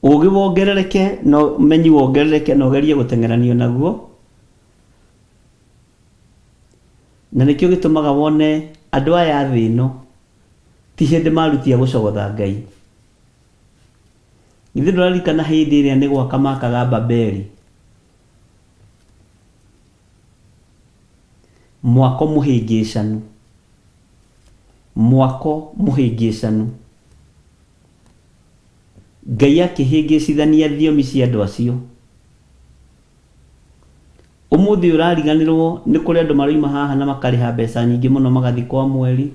ũũgĩ wongerereke na ũmenyi wongerereke na ũgerie gũteng'eranio naguo, na nĩkĩo gĩtũmaga wone andũ aya thĩ ĩno ti hĩndĩ marutia gũcogotha Ngai. Githĩ ndũraririkana hĩndĩ ĩrĩa nĩ gwaka makaga Babeli, mwako mũhĩngĩcanu, Ngai akĩhĩngĩcithania thiomi cia andũ acio. Ũmũthĩ ũrariganĩrwo nĩ kũrĩ andũ maroima haha na makarĩha mbeca nyingĩ mũno magathi kwa mweri,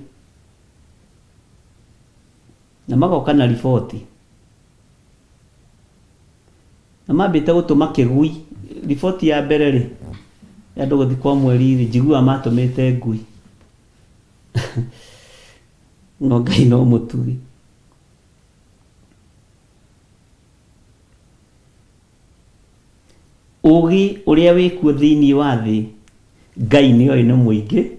na magoka na riboti, na mambĩte gũtũma kĩgui. Riboti ya mbere rĩ ya andũ gũthi kwa mweri rĩ, njiguaga matũmĩte ngui. No Ngai no mũtugi. Ũũgĩ ũrĩa wĩkuo thĩinĩ wa thĩ, Ngai nĩoĩ nĩ mũingĩ,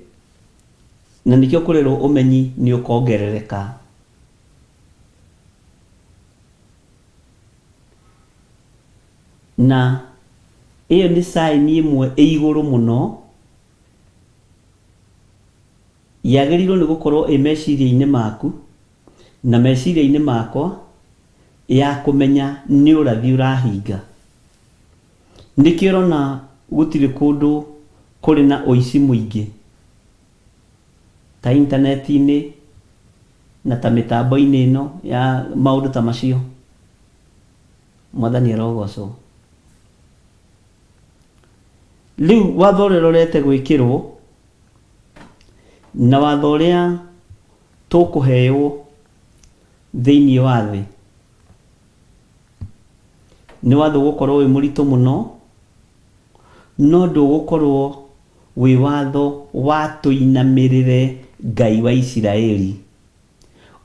na nĩkĩo kũrerwo ũmenyi nĩ ũkongerereka. Na ĩyo nĩ saini ĩmwe igũrũ mũno yagĩrĩirwo nĩ gũkorwo meciria-inĩ maku na meciria-inĩ makwa, ya kũmenya nĩ ũrathi ũrahinga. Nĩkĩo ũrona gũtirĩ kũndũ kũrĩ na ũici mũingĩ ta intaneti-inĩ na ta mĩtambo-inĩ ĩno ya maũndũ ta macio. Mwathani arogocwo. Rĩu watho ũrĩa ũrorete gwĩkĩrwo na watho ũrĩa tũkũheo thĩinĩ wa thĩ nĩ watho gũkorwo wĩ mũritũ mũno, no ndũgũkorwo wĩ watho wa tũinamĩrĩre Ngai wa Isiraeli.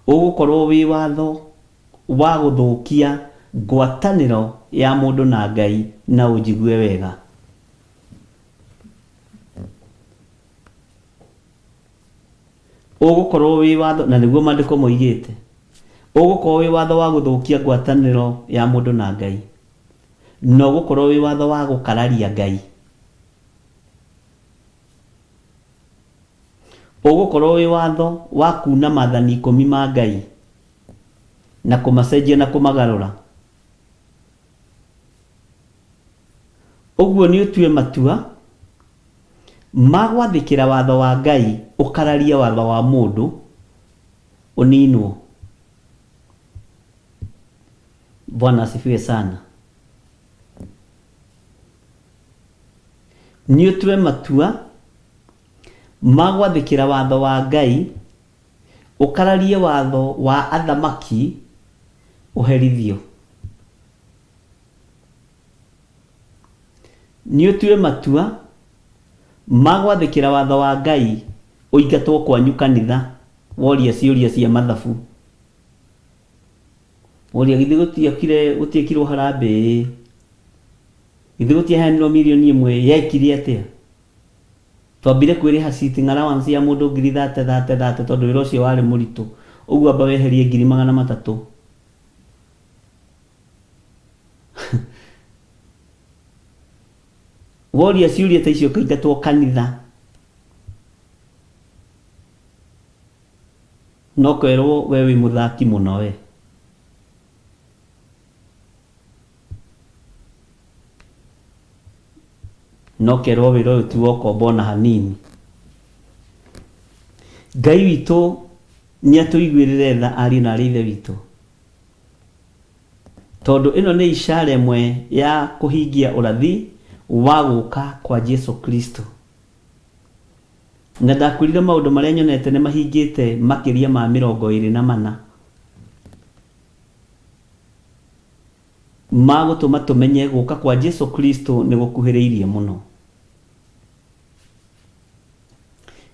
Ũgũkorwo wĩ watho wa gũthũkia ngwatanĩro ya mũndũ na Ngai, na ũnjigue wega. Ũgũkorwo wĩ watho, na nĩguo maandĩko moigĩte, ũgũkorwo wĩ watho wa gũthũkia ngwatanĩro ya mũndũ na Ngai, na ũgũkorwo wĩ watho wa gũkararia Ngai. Ũgũkorwo wĩ watho wa kuna maathani 10 ma Ngai na kũmacenjia na kũmagarũra. Ũguo nĩ ũtue matua magwathĩkĩra watho wa Ngai, ũkararia watho wa mũndũ, ũninwo. Bwana asifiwe sana. Nĩ ũtue matua magwathĩkĩra watho wa Ngai, ũkararie watho wa athamaki, ũherithio. Nĩ ũtue matua magwathĩkĩra watho wa Ngai, ũingatwo kwanyu kanitha, woria ciũria cia mathabu. Oria githĩ gũtiekirwo harambĩ, githĩ gũtiaheanirwo mirioni ĩmwe, yekire atĩa? Twambire kwĩrĩha sitting allowance ya mũndũ 30,30 tondũ wĩra ũcio warĩ mũritũ, ũguo amba weherie 300,000. Woria ciũria ta icio kaingatwo kanitha, no kwerwo we wĩ mũthaki mũno we. No kerwo wĩra ũyũ ti wokomba ona hanini. Ngai witũ nĩatũiguĩrĩre tha ariũ na aarĩ a Ithe witũ, tondũ ĩno nĩ ishara ĩmwe ya kũhingia ũrathi wa gũka kwa Jesu Kristo. Na ndakwĩrire maũndũ marĩa nyonete nĩ mahingĩte makĩria ma 24 ma gũtũma tũmenye gũka kwa Jesu Kristo nĩ gũkuhĩrĩirie mũno.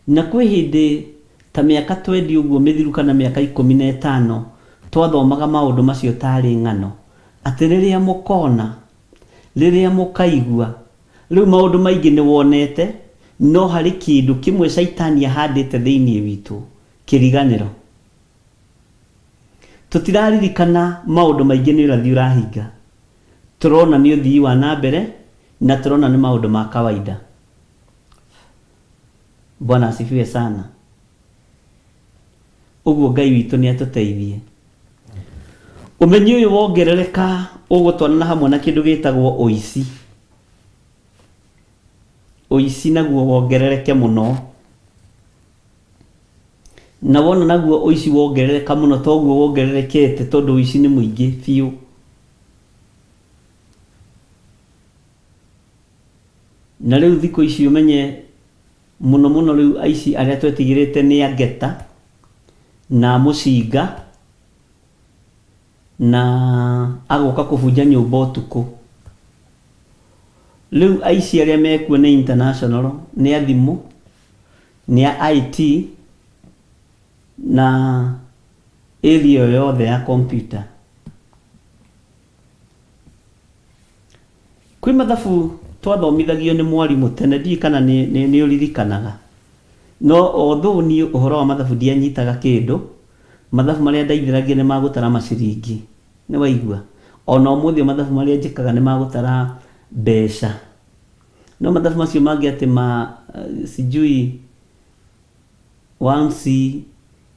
Na kwĩ hĩndĩ ta mĩaka 20 ũguo mĩthiru kana mĩaka 15 twathomaga maũndũ macio tarĩ ng'ano, atĩ rĩrĩa mũkona, rĩrĩa mũkaigua, rĩu maũndũ maingĩ nĩ wonete, no harĩ kĩndũ kĩmwe Saitani ahandĩte thĩinĩ witũ, kĩriganĩro. Tũtiraririkana maũndũ maingĩ nĩ ũrathi ũrahinga, tũrona nĩ ũthii wa na mbere na tũrona nĩ maũndũ ma kawaida. Bwana asifiwe sana. Ũguo Ngai witũ nĩ atũteithie. Ũmenyi ũyũ wongerereka ũgũtwarana hamwe na kĩndũ gĩtagwo ũici. Ũici naguo wongerereke mũno. Na wona naguo ũici wongerereka mũno toguo wongererekete tondũ ũici nĩ mũingĩ biũ. Na rĩu thikũ ici ũmenye mũno mũno rĩu aici arĩa twetigĩrĩte nĩ angeta na mũcinga na agoka kũbunja nyũmba ũtukũ. Rĩu aici arĩa mekuo nĩ international, nĩ a thimũ, nĩ a IT na area yothe ya computer. Kwĩ mathabu twathomithagio nĩ mwarimũ tene, ndiĩ kana nĩ ũririkanaga. No although niĩ ũhoro wa mathabu ndianyitaga kĩndũ, mathabu marĩa ndaithĩragia nĩ magũtara maciringi, nĩ waigua. Ona ũmũthĩ mathabu marĩa njĩkaga nĩ magũtara mbeca. No mathabu macio mangĩ atĩ sijui 1C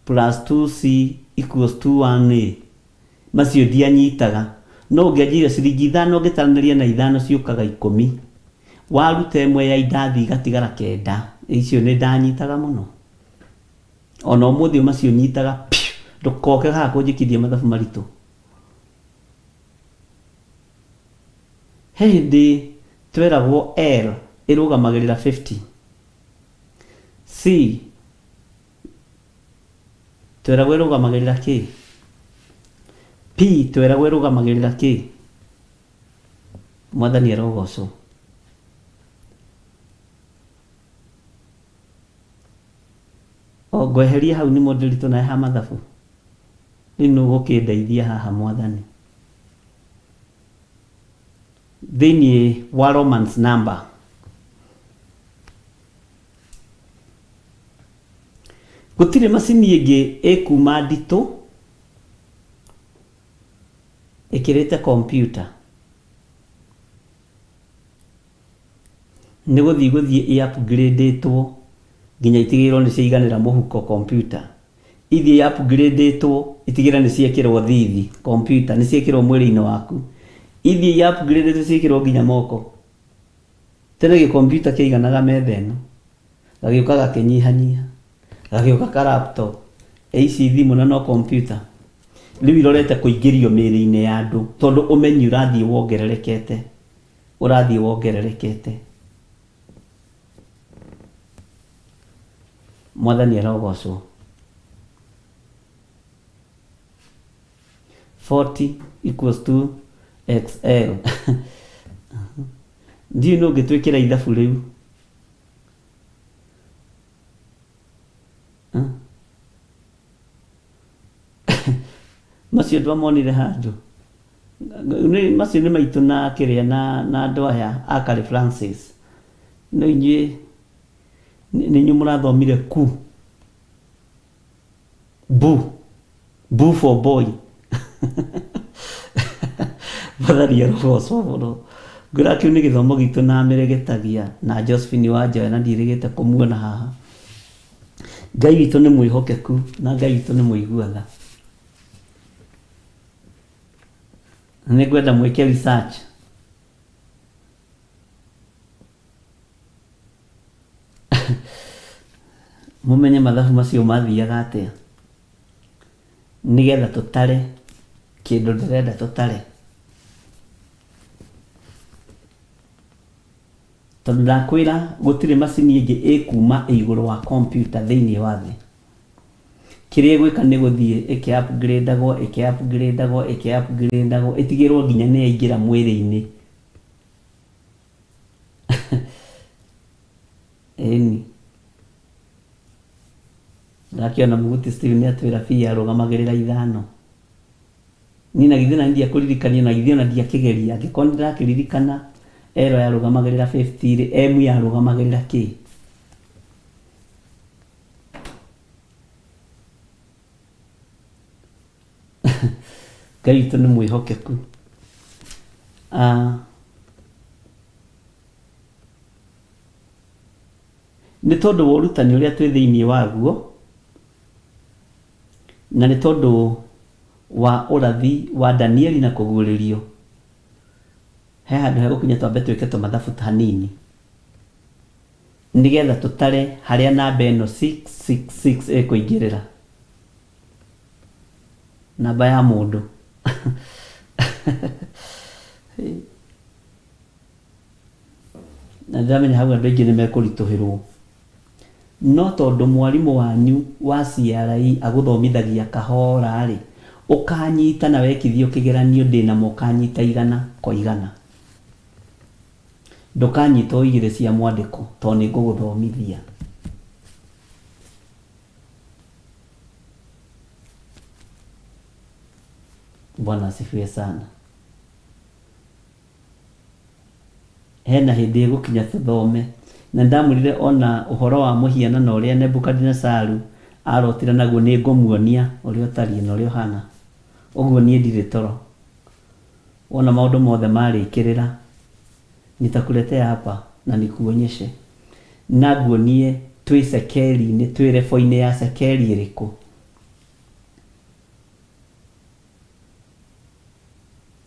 plus 2C equals 2 macio ndianyitaga. No ũngĩanjĩra ciringi 5 ũngĩtaranĩria na 5 ciũkaga 10. Waruta ĩmwe ya indathi igatigara 9. Icio nĩ ndanyitaga mũno. Ona ũmũthĩ macio nyitaga, ndũkoke haha kũnjĩkithia mathabu maritũ. He hĩndĩ tweragwo L ĩrũgamagĩrĩra 50. C tweragwo ĩrũgamagĩrĩra kĩ? P tweragwo ĩrũgamagĩrĩra kĩ? Mwathani arogocwo. O ngweheria hau nĩ mũndũ ritũ nae ha mathabu. Rĩu nĩ ũgũkĩndeithia haha Mwathani. Thĩinĩ wa Romans number gũtirĩ macini ĩngĩ ĩkuma nditũ ĩkĩrĩte computer. Nĩ gũthiĩ i-upgradeĩtwo nginya itigĩrĩrwo nĩ ciaiganĩra mũhuko computer. Ithiĩ i-upgradeĩtwo itigĩrĩrwo nĩ ciekĩrwo thithi computer, nĩ ciekĩrwo mwĩrĩ-inĩ waku. Ithiĩ i-upgradeĩtwo ciekĩrwo nginya moko. Tene computer kĩaiganaga metha ĩno, gagĩũka gakĩnyihanyiha, gagĩũka ka laptop, ici thimũ na no computer. Rĩu irorete kũingĩrio mĩĩrĩ-inĩ ya andũ tondũ ũmenyi ũrathiĩ wongererekete. Mwathani arogocwo. 40 equals to XL. Ndiũ no ngĩtwĩkĩra ithabu rĩu. macio ndwamonire handu ni macio ni maitu na kiria na andu aya akari Francis no inye ni nyumurathomire ku bu for boy batharia roho muno ngura kiu ni githomo gitu na meregetagia na Josephine Wanja na ndirigite kumuona haha. Ngai witũ nĩ mwĩhokeku na Ngai witũ nĩ mũiguaga. Nĩ ngwenda mwĩke research mumenye mathabu macio mathiaga atĩa nĩgetha tũtare kĩndũ ndĩrenda tũtare, tondũ ndakwĩra gũtirĩ macini ĩngĩ ĩkuma igũrũ wa computer thĩinĩ wa thĩ. Kĩrĩa gwĩka nĩ gũthiĩ ĩkĩ-upgradeagwo ĩtigĩrwo nginya nĩ yaingĩra mwĩrĩ-inĩ. Ĩni ndakĩona Mũguti Steve nĩ atwĩra pia arũgamagĩrĩra ithano. Niĩ na githĩ na ndiakũririkania na githĩ ona ndiakĩgeria, angĩkorwo ndĩrakĩririkana ero yarũgamagĩrĩra 50 M yarũgamagĩrĩra kĩ? Ngai witũ nĩ mwĩhokeku. Nĩ tondũ wa ũrutani ũrĩa twĩ thĩinĩ waguo na nĩ tondũ wa ũrathi wa Danieli na kũguũrĩrio, he handũ hegũkinya twambe twĩke tũmathabu hanini nĩgetha tũtare harĩa namba ĩno 666 ĩkũingĩrĩra, namba ya mũndũ. Na ndĩramenya hau andũ aingĩ nĩ mekũritũhĩrwo, no tondũ mwarimũ wanyu wa CRE agũthomithagia kahora rĩ, ũkanyita na wekithio kĩgeranio ndĩnamo ũkanyita 100%. Ndũkanyita igĩrĩ cia mwandĩko tondũ nĩ ngũgũthomithia. Bwana asifiwe sana. Hena hĩndĩ ĩgũkinya tũthome, na ndamwĩrire ona ũhoro wa mũhianano ũrĩa Nebukadnezaru arotira naguo nĩ ngũmuonia ũrĩa ũtariĩ na ũrĩa ũhana. Ũguo niĩ ndirĩ toro, ona maũndũ mothe marĩkĩrĩra nitakuletea hapa na nikuonyeshe, na nguonie twĩ sekeli-inĩ, twĩ rebo-inĩ ya sekeli ĩrĩkũ.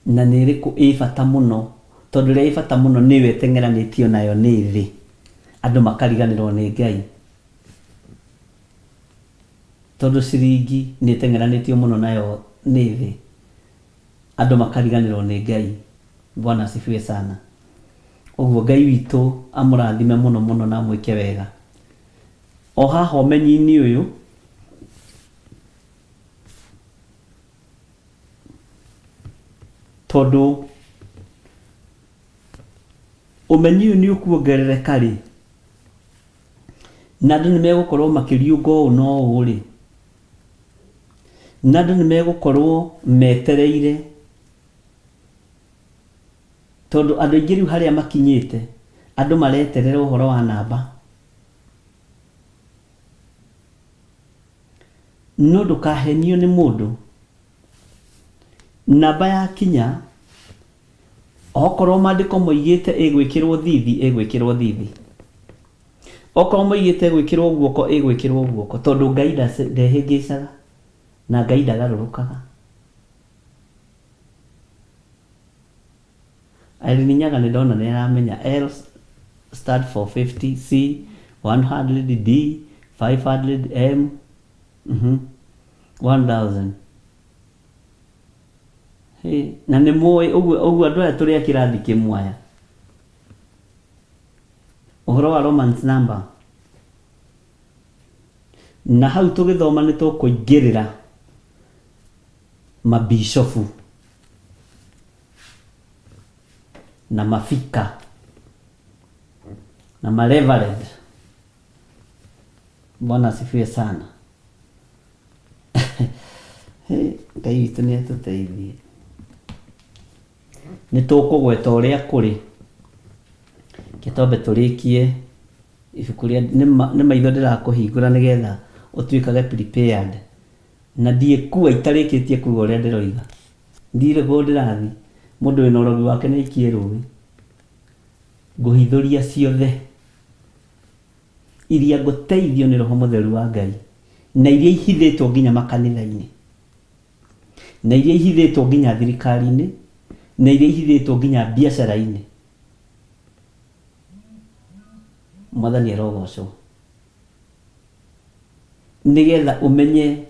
Na nĩ ĩrĩkũ ĩ bata mũno, tondũ rĩrĩa ĩ bata mũno nĩyo ĩteng'eranĩtio nayo nĩ thĩ, andũ makariganĩrwo nĩ Ngai. Tondũ ciringi nĩ ĩteng'eranĩtio mũno nayo nĩ thĩ, andũ makariganĩrwo nĩ Ngai. Bwana asifiwe sana. Ũguo Ngai witũ amũrathime mũno mũno na mwĩke wega. O haha ũmenyi-inĩ ũyũ tondũ ũmenyi ũyũ nĩ ũkuongerereka rĩ, na andũ nĩ megũkorwo makĩriũnga ũũ na ũũ rĩ, na andũ nĩ megũkorwo metereire, tondũ andũ aingĩ rĩu harĩa makinyĩte andũ mareterera ũhoro wa namba. No ndũkahenio nĩ mũndũ, namba ya kinya okorwo maandĩko moigĩte ĩgwĩkĩrwo thithi, okorwo moigĩte ĩgwĩkĩrwo guoko ĩgwĩkĩrwo guoko, tondũ Ngai ndehĩngĩcaga na Ngai ndagarũrũkaga. Irene Nyaga nĩ ndona nĩ aramenya L stand for 50, C 100, D 500, M 1000. Na nĩ mũĩ ũguo andũ aya tũrĩ a kĩrathi kĩmwe aya, ũhoro wa Romans number, na hau tũgĩthoma nĩ tũkũingĩrĩra mabishofu na mafika na mareverend. Bwana asifiwe sana. Ngai witũ nĩ atũteithie. Nĩ tũkũgweta ũrĩa kũrĩ. Kĩtombe tũrĩkie ibuku rĩa nĩ maitho ndĩrakũhingũra nĩgetha ũtuĩkage prepared. Na ndiĩkua itarĩkĩtie kuga ũrĩa ndĩroiga. Ndirĩ kũ ndĩrathiĩ. Mũndũ wĩna ũrogi wake nĩ aikie rũĩ. Ngũhithũria ciothe iria ngũteithio nĩ Roho Mũtheru wa Ngai, na iria ihithĩtwo nginya makanitha-inĩ, na iria ihithĩtwo nginya thirikari-inĩ, na iria ihithĩtwo nginya biacara-inĩ. Mwathani arogocwo. Nigetha umenye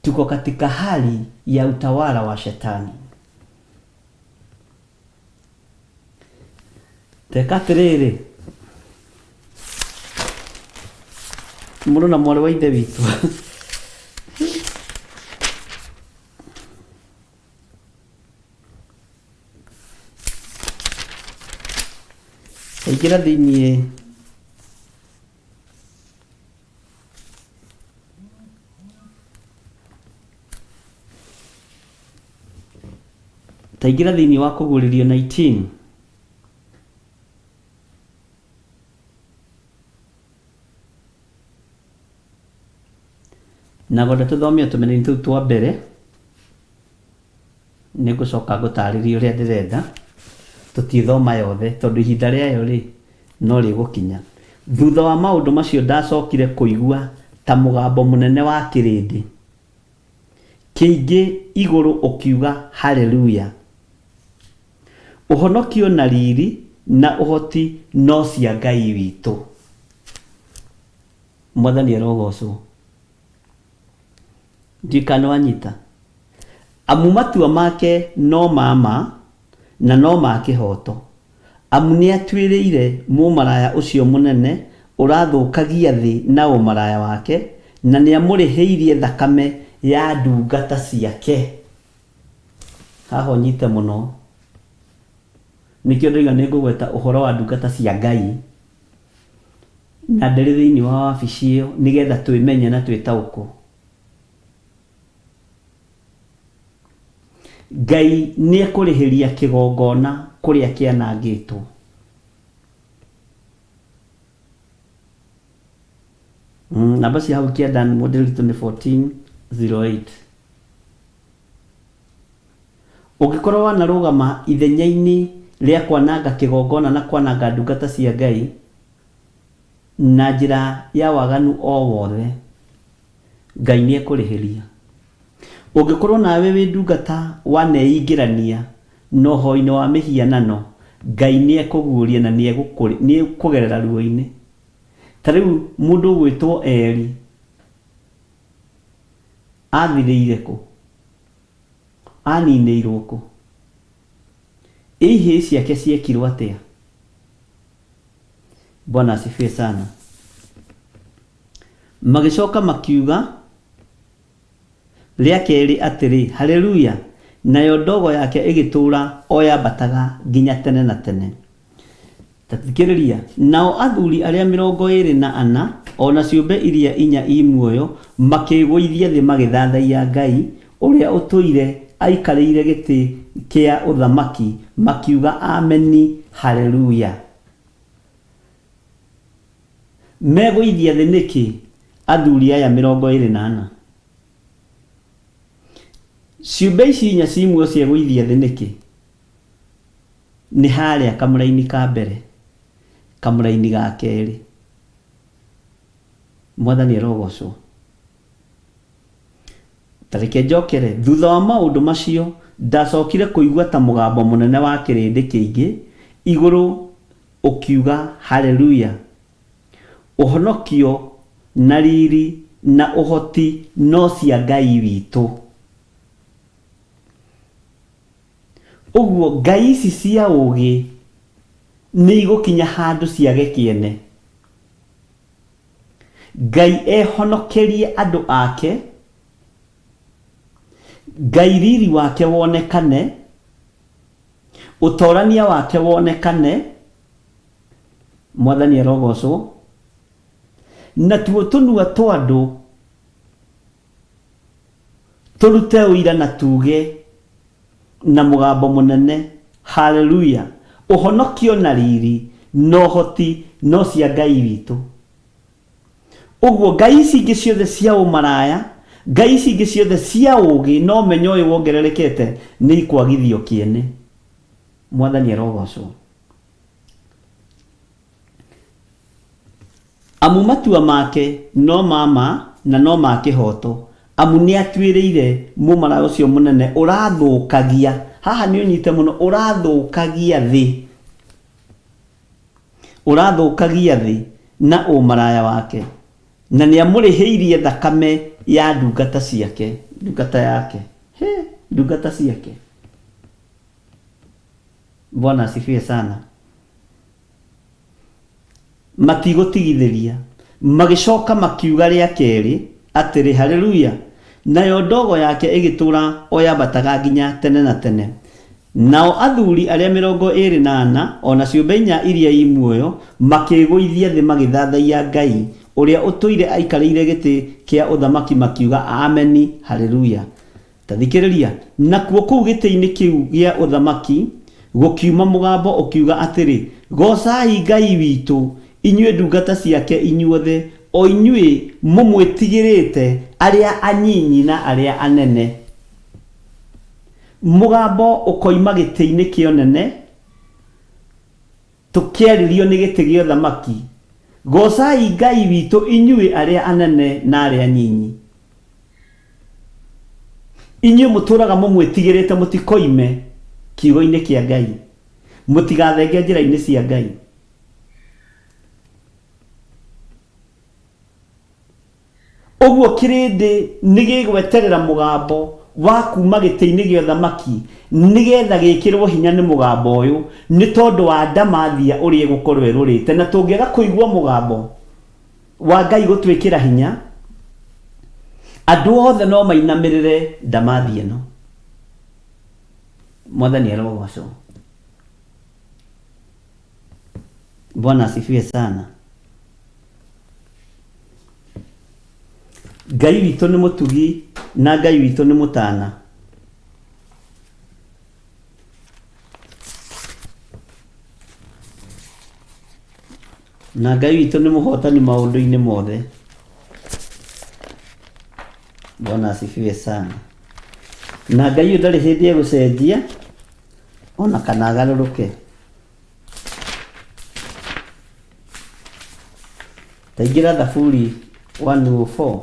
tuko katika hali ya utawala wa shetani. Teka atĩrĩrĩ, mũndũ na mwarĩ wa ithe witũ ingĩra thĩiniĩ taingĩra thĩiniĩ wa Kũguũrĩrio 19 na gwenda tũthomie tũmene tũu twa mbere. Nĩ ngũcoka ngũtarĩrie ũrĩa ndĩrenda, tũtithoma yothe tondũ ihinda rĩayo rĩ no rĩgũkinya. Thutha wa maũndũ macio ndacokire kũigua ta mũgambo mũnene wa kĩrĩndĩ kĩingĩ igũrũ ũkiuga haleluya. Ũhonokio na riri na ũhoti no cia Ngai witũ. Mwathani arogocwo. Ndikano wanyita. Amu matua make no mama na no ma kĩhoto. Amu nĩ atuĩrĩire mũmaraya ũcio mũnene ũrathũkagia thĩ na ũmaraya wake, na nĩ amũrĩhĩirie thakame ya ndungata ciake. Haha nyite mũno. Nĩkĩo ndoiga nĩ ngũgweta ũhoro wa ndungata cia Ngai, na ndĩrĩ thĩinĩ wa wabici ĩyo nĩgetha twĩmenye na twĩtaũkwo. Ngai nĩ ekũrĩhĩria kĩgongona kũrĩa kĩanangĩtwo. Namba cia hau kĩanda model ritũ nĩ 1408. Ũngĩkorwo wanarũgama ithenya-inĩ rĩa kwananga kĩgongona na kwananga ndungata cia Ngai na njĩra ya waganu o wothe, Ngai nĩ ekũrĩhĩria. Ũngĩkorwo nawe wĩ ndungata waneingĩrania na ũhoi-inĩ wa mĩhianano, Ngai nĩ ekũguũria na nĩ ekũgerera ruo-inĩ. Ta rĩu mũndũ ũgwĩtwo Eli athirĩire kũ? Aninĩirwo kũ? Ihĩ ciake ciekirwo atĩa? Bwana asifiwe sana. Magĩcoka makiuga rĩa kerĩ atĩrĩ haleluya, nayo ndogo yake ĩgĩtũũra o yambataga nginya tene na tene. Tathikĩrĩria, nao athuri arĩa 24 ona ciũmbe iria 4 i muoyo makĩgũithia thĩ magĩthathaiya Ngai ũrĩa ũtũire aikarĩire gĩtĩ kĩa ũthamaki, makiuga ameni haleluya. Megũithia thĩ nĩkĩ athuri aya 24? Ciũmbe ici 4 ci muoyo ciegũithia thĩ nĩkĩ? Nĩ harĩa kamũra-inĩ ka mbere, kamũra-inĩ ga kerĩ. Mwathani arogocwo. Tareke njokere, thutha wa maũndũ macio ndacokire kũigua ta mũgambo mũnene wa kĩrĩndĩ kĩingĩ igũrũ ũkiuga haleluya. Ũhonokio na riri na ũhoti no cia Ngai witũ. Ũguo ngai ici cia ũgĩ nĩ igũkinya handũ ciage kĩene. Ngai ehonokerie andũ ake, Ngai riri wake wonekane, ũtorania wake wonekane. Mwathani arogocwo. Na tuo tũnua twa andũ turute uira na tuge na mugambo munene, haleluya, uhonokio na riri no hoti no cia Ngai witu. Uguo Ngai ici ingĩ ciothe cia umaraya, Ngai ici ingĩ ciothe cia ugi no menyo uyu wongererekete ni ikwagithio kiene. Mwathani arogocwo. Amu matua make no mama na no ma kihoto, amu ni atuĩrĩire mũmaraya ũcio mũnene ũrathũkagia. Haha nĩ ũnyite mũno, ũrathũkagia thĩ, ũrathũkagia thĩ na ũmaraya wake, na nĩ amũrĩhĩirie thakame ya ndungata ciake, ndungata yake, ndungata ciake. Bwana asifiwe sana. Matigũtigithĩria, magĩcoka makiuga rĩa kerĩ atĩrĩ, haleluya, nayo ndogo yake ĩgĩtũra oyambataga nginya tene na tene. Nao athuri arĩa 24 ona ciũmbe inya iria imuoyo makĩgũithia thĩ magĩthathaia Ngai ũrĩa ũtũire aikarĩire gĩtĩ kĩa ũthamaki makiuga ameni, haleluya. Tathikĩrĩria, nakuo kũu gĩtĩ-inĩ kĩu gĩa ũthamaki gũkiuma mũgambo ũkiuga atĩrĩ, gocai Ngai witũ inyuĩ ndungata ciake inyuothe, o inyuĩ mũmwĩtigĩrĩte arĩa anyinyi na arĩa anene. Mũgambo ũkoima gĩtĩ-inĩ kĩonene, tũkĩarĩrio nĩ gĩtĩ gĩa ũthamaki, gocai Ngai witũ inyuĩ arĩa anene na arĩa anyinyi. Inyuĩ mũtũraga mũmwĩtigĩrĩte mũtikoime kiugo-inĩ kĩa Ngai, mũtigathenge njĩra-inĩ cia Ngai. Ũguo kĩrĩndĩ nĩ gĩgweterera mũgambo wa kuma gĩtĩ-inĩ gĩa ũthamaki nĩgetha gĩkĩrwo hinya nĩ mũgambo ũyũ, nĩ tondũ wa ndamathia ũrĩa gũkorwo ĩrũrĩte. Na tũngĩaga kũigua mũgambo wa Ngai gũtwĩkĩra hinya, andũ othe no mainamĩrĩre ndamathia ĩno. Mwathani arogocwo. Bwana asifiwe sana. Ngai witũ nĩ mũtugi na Ngai witũ nĩ mũtana. Na Ngai witũ nĩ mũhotani maũndũ-inĩ mothe. Bwana asifiwe sana. Na Ngai ndarĩ hĩndĩ egũcenjia ona kana agarũrũke. Taingĩra Thaburi 104.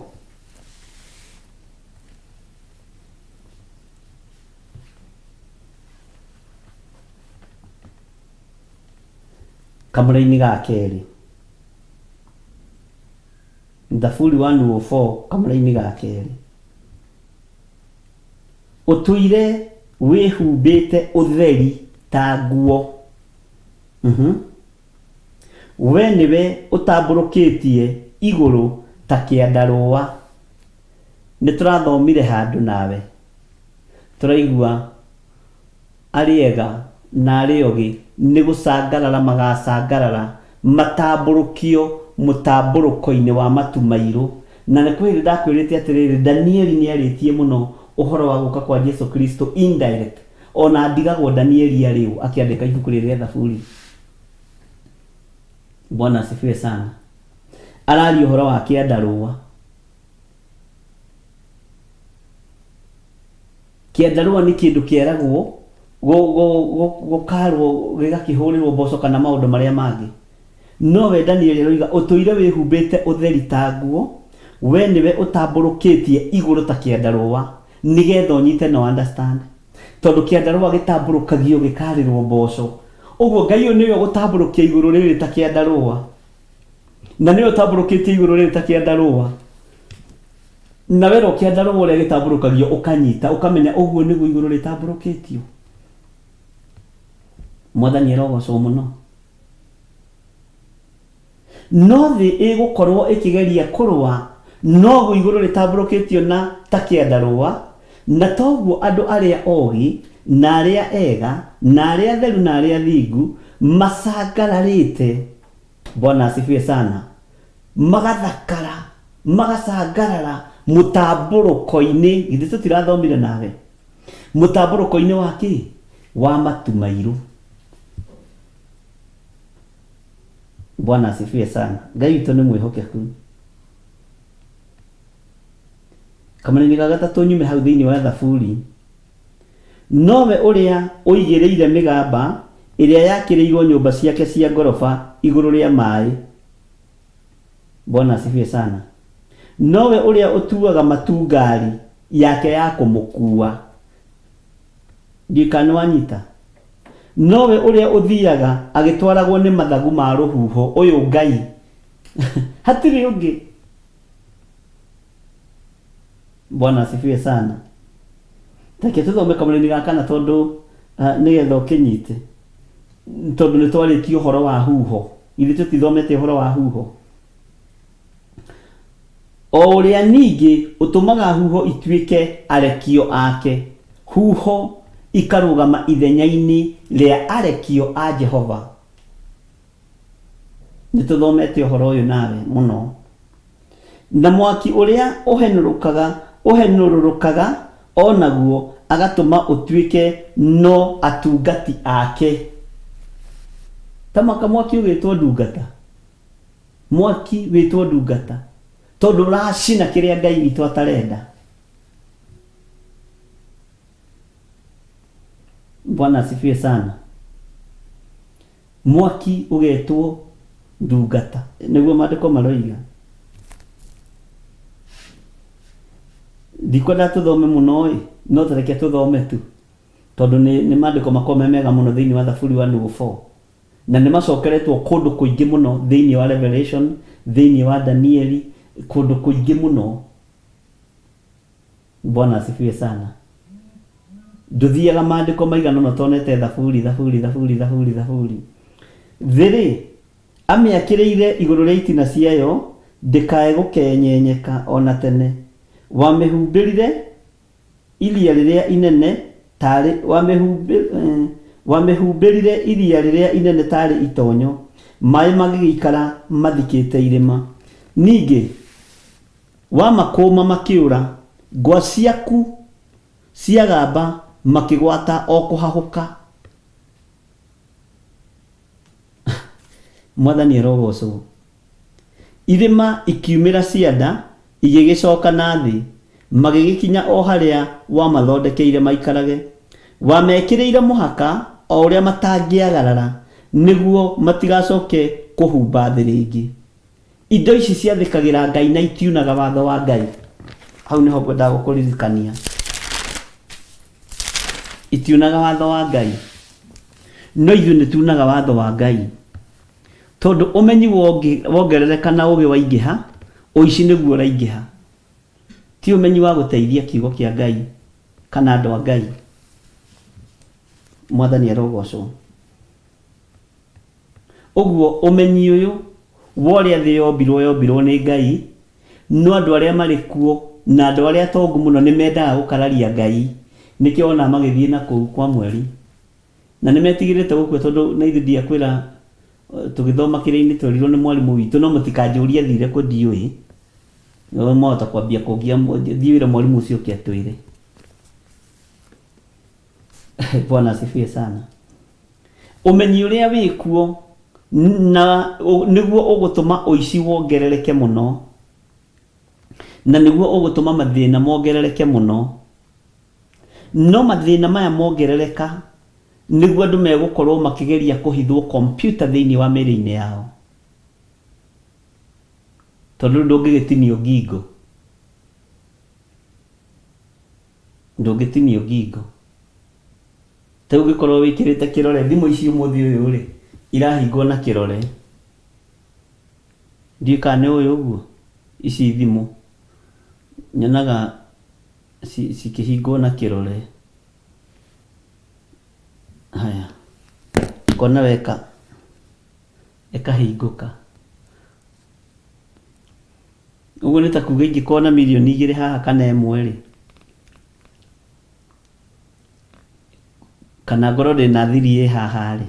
Kamũra-inĩ ga kerĩ. Thaburi 104 kamũra-inĩ ga kerĩ. Ũtũire wĩhumbĩte ũtheri ta nguo. We nĩwe ũtambũrũkĩtie igũrũ ta kĩandarũa. Nĩ tũrathomire handũ nawe, tũraigua arĩega na arĩ ogĩ nĩ gũcangarara magacangarara matambũrũkio mũtambũrũko-inĩ wa matu mairũ. Na nĩ kwĩrĩ ndakwĩrĩte atĩrĩrĩ, Danieli nĩ arĩtie mũno ũhoro wa gũka kwa Jesu Kristo indirect, ona ndigagwo Danieli arĩo akĩandĩka ibuku rĩrĩa Thaburi. Bwana asifiwe sana. Araria ũhoro wa kĩandarũa. Kĩandarũa nĩ kĩndũ kĩeragwo gũkarwo gĩgakĩhũrĩrwo mboco kana maũndũ marĩa mangĩ. No we Danieli aroiga ũtũire wĩhumbĩte ũtheri ta nguo, we nĩwe ũtambũrũkĩtie igũrũ ta kĩandarũa, nĩgetha ũnyite no understand. Tondũ kĩandarũa gĩtambũrũkagio gĩkarĩrwo mboco. Ũguo Ngai ũyũ nĩwe gũtambũrũkia igũrũ rĩrĩ ta kĩandarũa, na nĩwe ũtambũrũkĩtie igũrũ rĩrĩ ta kĩandarũa. Na wero kĩandarũa ũrĩa gĩtambũrũkagio ũkanyita ũkamenya ũguo nĩguo igũrũ rĩtambũrũkĩtio. Mwathani arogocwo mũno. No thĩ ĩgũkorwo ĩkĩgeria kũrũa noguo igũrũ rĩtambũrũkĩtio na ta kĩandarũa, na toguo andũ arĩa ogĩ na arĩa ega na arĩa atheru na arĩa athingu macangararĩte. Bwana asifiwe sana. Magathakara, magacangarara, mutamburuko-ini githĩ tutirathomire nawe mutamburuko-ini wa ki wa matu mairu. Bwana asifiwe sana. Ngai witũ nĩ mwĩhokeku. Kamũira ga gatatũ nyume hau thĩinĩ wa Thaburi, nowe ũrĩa ũigĩrĩire mĩgamba ĩrĩa yakĩrĩirwo nyũmba ciake cia ngoroba igũrũ rĩa maĩ. Bwana asifiwe sana. Nowe ũrĩa ũtuaga matungari yake ya kũmũkua. Ndikana wanyita. Nowe ũrĩa ũthiaga agĩtwaragwo nĩ mathagu ma rũhuho. Ũyũ Ngai hatirĩ ũngĩ. Bwana asifiwe sana. Take tuthome kamũira ga kana tondũ nĩgetha ũkĩnyite, tondũ nĩ twarĩtie ũhoro wa huho. Ithuĩ tũtithomete ũhoro wa huho. O ũrĩa ningĩ ũtũmaga huho ituĩke arekio ake, huho ikarũgama ithenya-inĩ rĩa arekio a Jehova. Nĩ tũthomete ũhoro ũyũ nawe mũno. Na mwaki ũrĩa ũhenũrũrũkaga o naguo agatũma ũtuĩke no atungati ake. Tamaka mwaki ũgĩtwo ndungata. Mwaki wĩtwo ndungata tondũ ũracina kĩrĩa Ngai witũ atarenda. Bwana asifiwe sana. Mwaki ũgetwo ndungata nĩguo maandĩko maroiga. Ndikwenda tũthome mũno no tũreke tũthome tu tondũ nĩ maandĩko makome mega mũno thĩinĩ wa Thaburi 104 na nĩ macokeretwo kũndũ kũingĩ mũno thĩinĩ wa Revelation, thĩinĩ wa Danieli, kũndũ kũingĩ mũno. Bwana asifiwe sana. Ndũthiaga maandĩko maigana no tonete Thaburi. Thĩrĩ amĩakĩrĩire igũrũ rĩa itina ciayo ndĩkae gũkenyenyeka ona tene. Wamĩhumbĩrire iria rĩrĩa inene tarĩ wamĩhumbĩrire iria rĩrĩa inene tarĩ itonyo, maĩ magĩgĩikara mathikĩte irĩma. Ningĩ wamakũma makĩũra, ngwa ciaku ciagamba makĩgwata o kũhahũka. Mwathani arogocwo. Irĩma ikiumĩra cianda igĩgĩcoka na thĩ, magĩgĩkinya o harĩa wamathondekeire maikarage. Wamekĩrĩire mũhaka o ũrĩa matangĩagarara nĩguo matigacoke kũhumba thĩ rĩngĩ. Indo ici ciathĩkagĩra Ngai na itiunaga watho wa Ngai. Hau nĩho ngwendaga gũkũririkania. Itiunaga watho wa Ngai. No ithuĩ nĩtuunaga watho wa Ngai. Tondũ ũmenyi wongerereka na ũgĩ waingĩha, ũici nĩguo ũraingĩha. Ti ũmenyi wa gũteithia kiugo kĩa Ngai kana andũ a Ngai. Mwathani arogocwo. Ũguo ũmenyi ũyũ wa ũrĩa thĩ yombirwo nĩ Ngai, no andũ arĩa marĩ kuo na andũ arĩa atongu mũno nĩ mendaga gũkararia Ngai. Nĩkĩo ona magĩthiĩ na kũu kwa mweri. Na nĩ metigĩrĩte gũkua tondũ na ithuĩ ndiakwĩra tũgĩthoma kĩrĩa-inĩ twerirwo nĩ mwarimũ witũ, no mũtikanjũrie thire kũ ndiũĩ. No mwahota kwambia kũngia thiĩ wĩra mwarimũ ũcio ũke atwĩre. Bwana asifiwe sana. Ũmenyi ũrĩa wĩ kuo na nĩguo ũgũtũma ũici wongerereke mũno, na nĩguo ũgũtũma mathĩna mongerereke mũno. No mathĩna maya mongerereka nĩguo andũ megũkorwo makĩgeria kũhithwo kompyuta thĩinĩ wa mĩĩrĩ-inĩ yao. Tondũ ndũngĩgĩtinio ngingo. Ndũngĩtinio ngingo. Ta ũngĩkorwo wĩkĩrĩte kĩrore, thimũ ici ũmũthĩ ũyũ rĩ irahingwo na kĩrore. Ndiũka nĩ ũyũ ũguo. Ici thimũ nyonaga cikĩhingwo na kĩrore. Haya. Kona weka hingũka. Ũguo nĩ ta kuga ingĩkorwo na milioni 2 haha kana 1 rĩ, kana ngoro ndĩna thiri haha rĩ,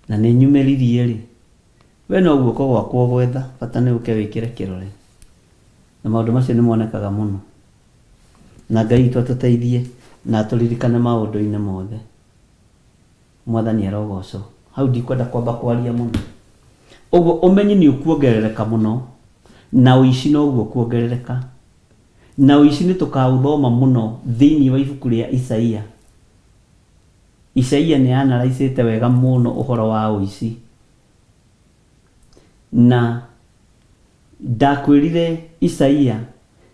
na nĩ nyumĩririe rĩ, we no guoko gwakwo gwetha bata nĩ ũke wĩkĩre kĩrore na maũndũ macio nĩ monekaga mũno na Ngai witũ atũteithie na tũririkane maũndũ-inĩ mothe. Mwathani arogocwo. Hau ndikwenda kwamba kwaria mũno. Ũguo ũmenyi nĩ ũkuongerereka mũno na ũici noguo kuongerereka na ũici nĩ tũkaũthoma mũno thĩinĩ wa ibuku rĩa Isaia. Isaia nĩ anaraicĩte wega mũno ũhoro wa ũici na ndakwĩrire Isaia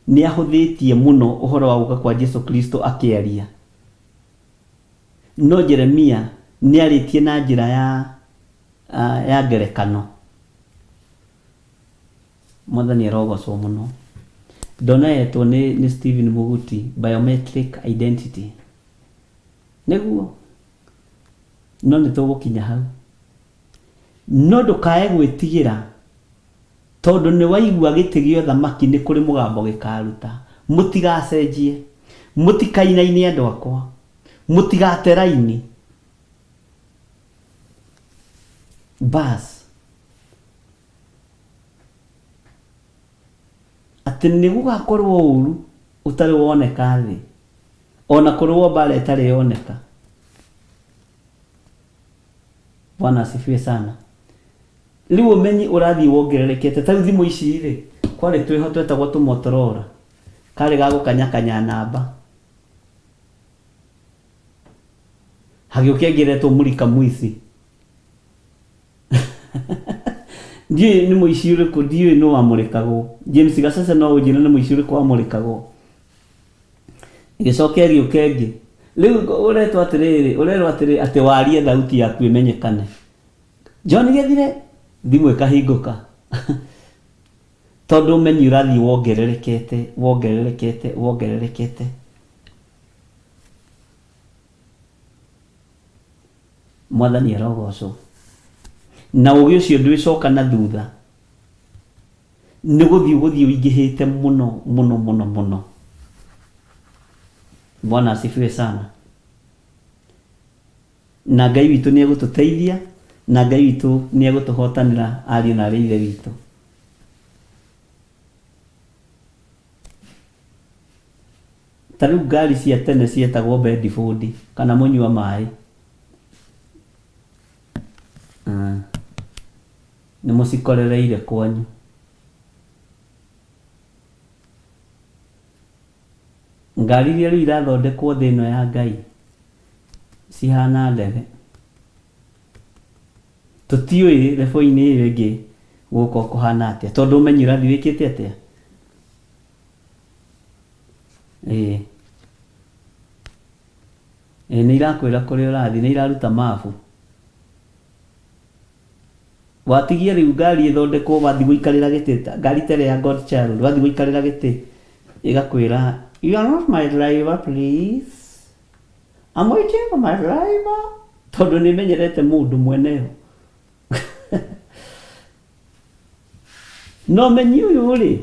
nĩ ahũthĩtie mũno ũhoro wa gũka kwa Jesu Kristo akĩaria, no Jeremia nĩ arĩtie na njĩra ya ngerekano. Mwathani arogocwo mũno. Ndona yetwo nĩ Stephen Muguti, biometric identity. Nĩguo no nĩ tũgũkinya hau, no ndũkae gwĩtigĩra tondũ nĩ waigua gĩtĩ gĩa ũthamaki nĩ kũrĩ mũgambo gĩkaruta. Mũtigacenjie, mũtikainaine andũ akwa, mũtigate raini. Bas atĩ nĩ gũgakorwo ũru ũtarĩ woneka thĩ, ona kũrũo mbara ĩtarĩ yoneka. Bwana asifiwe sana. Rĩu ũmenyi ũrathiĩ wongererekete. Ta thimũ ici rĩ, kwarĩ twĩho twetagwo tũmotorola, karĩ ga gũkanyakanya namba, hagĩũkia ngeretwo mũrika mwici. Ndiũĩ nĩ mũici ũrĩkũ, ndiũĩ nũ wamũrĩkagwo. James Gacece no ũnjĩre nĩ mũici ũrĩkũ wamũrĩkagwo. Gĩcoke gĩũke ngĩ. Rĩu ũretwo atĩrĩrĩ atĩ warie thauti yaku ĩmenyekane. John Gĩthire thimũ ĩkahingũka. Tondũ ũmenyi ũrathiĩ wongererekete. Mwathani arogocwo. Na ũgĩ ũcio ndwĩcoka na thutha, nĩ gũthiĩ ũingĩhĩte mũno. Bwana asifiwe sana. Na Ngai witũ nĩ egũtũteithia na Ngai witũ nĩ egũtũhotanĩra ariũ na arĩ ithe witũ. Ta rĩu ngari cia tene cietagwo bedboard kana mũnyua maĩ. Nĩ mũcikorereire kwanyu. Ngari iria rĩu irathondekwo thĩ ĩno ya Ngai cihana ndege. Tũtiũĩ lebo-inĩ ĩyo ĩngĩ gũkũ kũhana atĩa, tondũ ũmenyi ũrathiĩ wĩkĩte atĩa. Nĩ irakwĩra kũrĩa ũrathiĩ, nĩ iraruta mabu. Watigia rĩu ngari ĩthondekwo wathiĩ gũikarĩra gĩtĩ, ngari tere ya Godchild, wathiĩ gũikarĩra gĩtĩ ĩgakwĩra, you are not my driver please, I'm waiting for my driver. Tondũ nĩ menyerete mũndũ mweneo. No menyi ũyũ rĩ,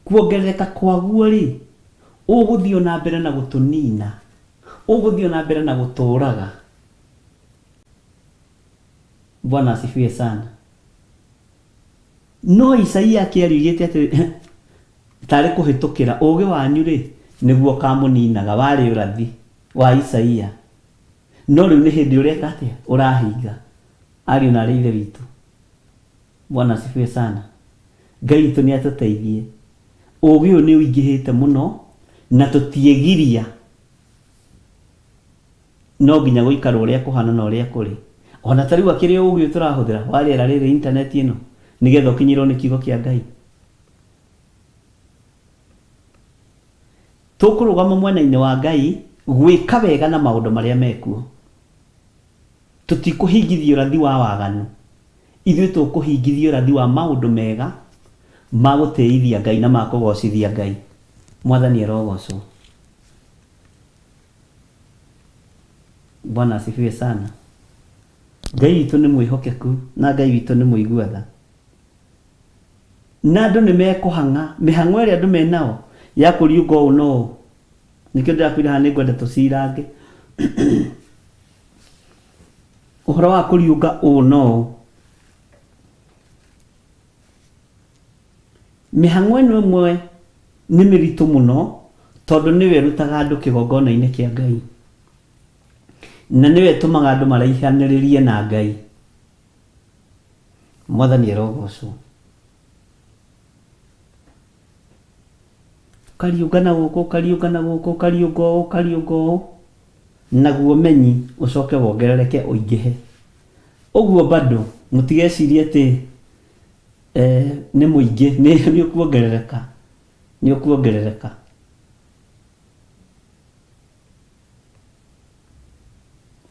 kuongerereka kwaguo rĩ, ũgũthiĩ na mbere na gũtũnina, ũgũthiĩ na mbere na gũtũraga. Bwana asifiwe sana. No Isaia akĩarĩgĩte atĩ tarĩ kũhĩtũkĩra ũgĩ wanyu rĩ, nĩguo kamũninaga, warĩ ũrathi wa Isaia. No rĩu nĩ hĩndĩ ũreka atĩa, ũrahinga ariũ na arĩ ithe witũ. Bwana asifiwe sana. Ngai witũ nĩ atũteithie. Ũgĩ ũyũ nĩ ũingĩhĩte mũno na tũtiĩgiria, no nginya gũikara ũrĩa kũhana na ũrĩa kũrĩ. Ona ta rĩu akĩrĩ ũgĩ ũyũ tũrahũthĩra wa rĩera rĩrĩ internet ĩno, nĩgetha ũkinyĩrwo nĩ kiugo kĩa Ngai. Tũkũrũgama mwena-inĩ wa Ngai gwĩka wega na maũndũ marĩa mekuo. Tũtikũhingithia ũrathi wa waganu, ithuĩ tũkũhingithia ũrathi wa maũndũ mega ma gũtĩithia Ngai na ma kũgocithia Ngai. Mwathani arogocwo. Bwana asifiwe sana. Ngai witũ nĩ mwĩhokeku na Ngai witũ nĩ mũigua tha. Na andũ nĩ mekũhang'a mĩhang'o ĩrĩa andũ menao ya kũriũnga ũũ no. Nĩkĩo ndĩrakwĩra haha nĩ ngwenda tũcirange. Uhoro wa kuriunga no mihang'o ĩno ĩmwe nĩ mĩritũ mũno tondũ nĩwe rutaga andũ kĩgongona-inĩ kĩa Ngai na nĩwe tũmaga andũ maraihanĩrĩrie na Ngai. Mwathani arogocwo. Kariunga na gũkũ naguo menyi ũcoke wongerereke ũingĩhe. Ũguo bado mũtigecirie atĩ nĩ mũingĩ nĩ ũkuongerereka.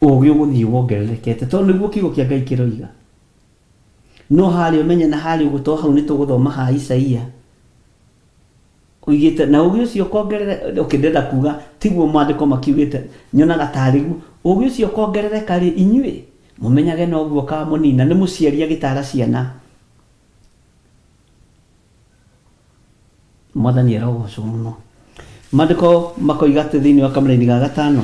Ũgĩ ũgũthiĩ wongererekete tondũ nĩguo kiugo kĩa Ngai kĩroiga. No harĩa ũmenye na harĩa ũgũtoo hau nĩ tũgũthoma ha Isaia. Uigĩte na ũgĩ ũcio kongerere ndenda kuga tiguo maandĩko makiugĩte nyonaga tarĩgu ũgĩ ũcio kongerereka rĩ inyuĩ mũmenyage no guo ka mũnina nĩ mũciari agĩtara ciana. Mwathani arogocwo mũno. Maandĩko makoiga atĩ thĩinĩ wa kamũra-inĩ ga 5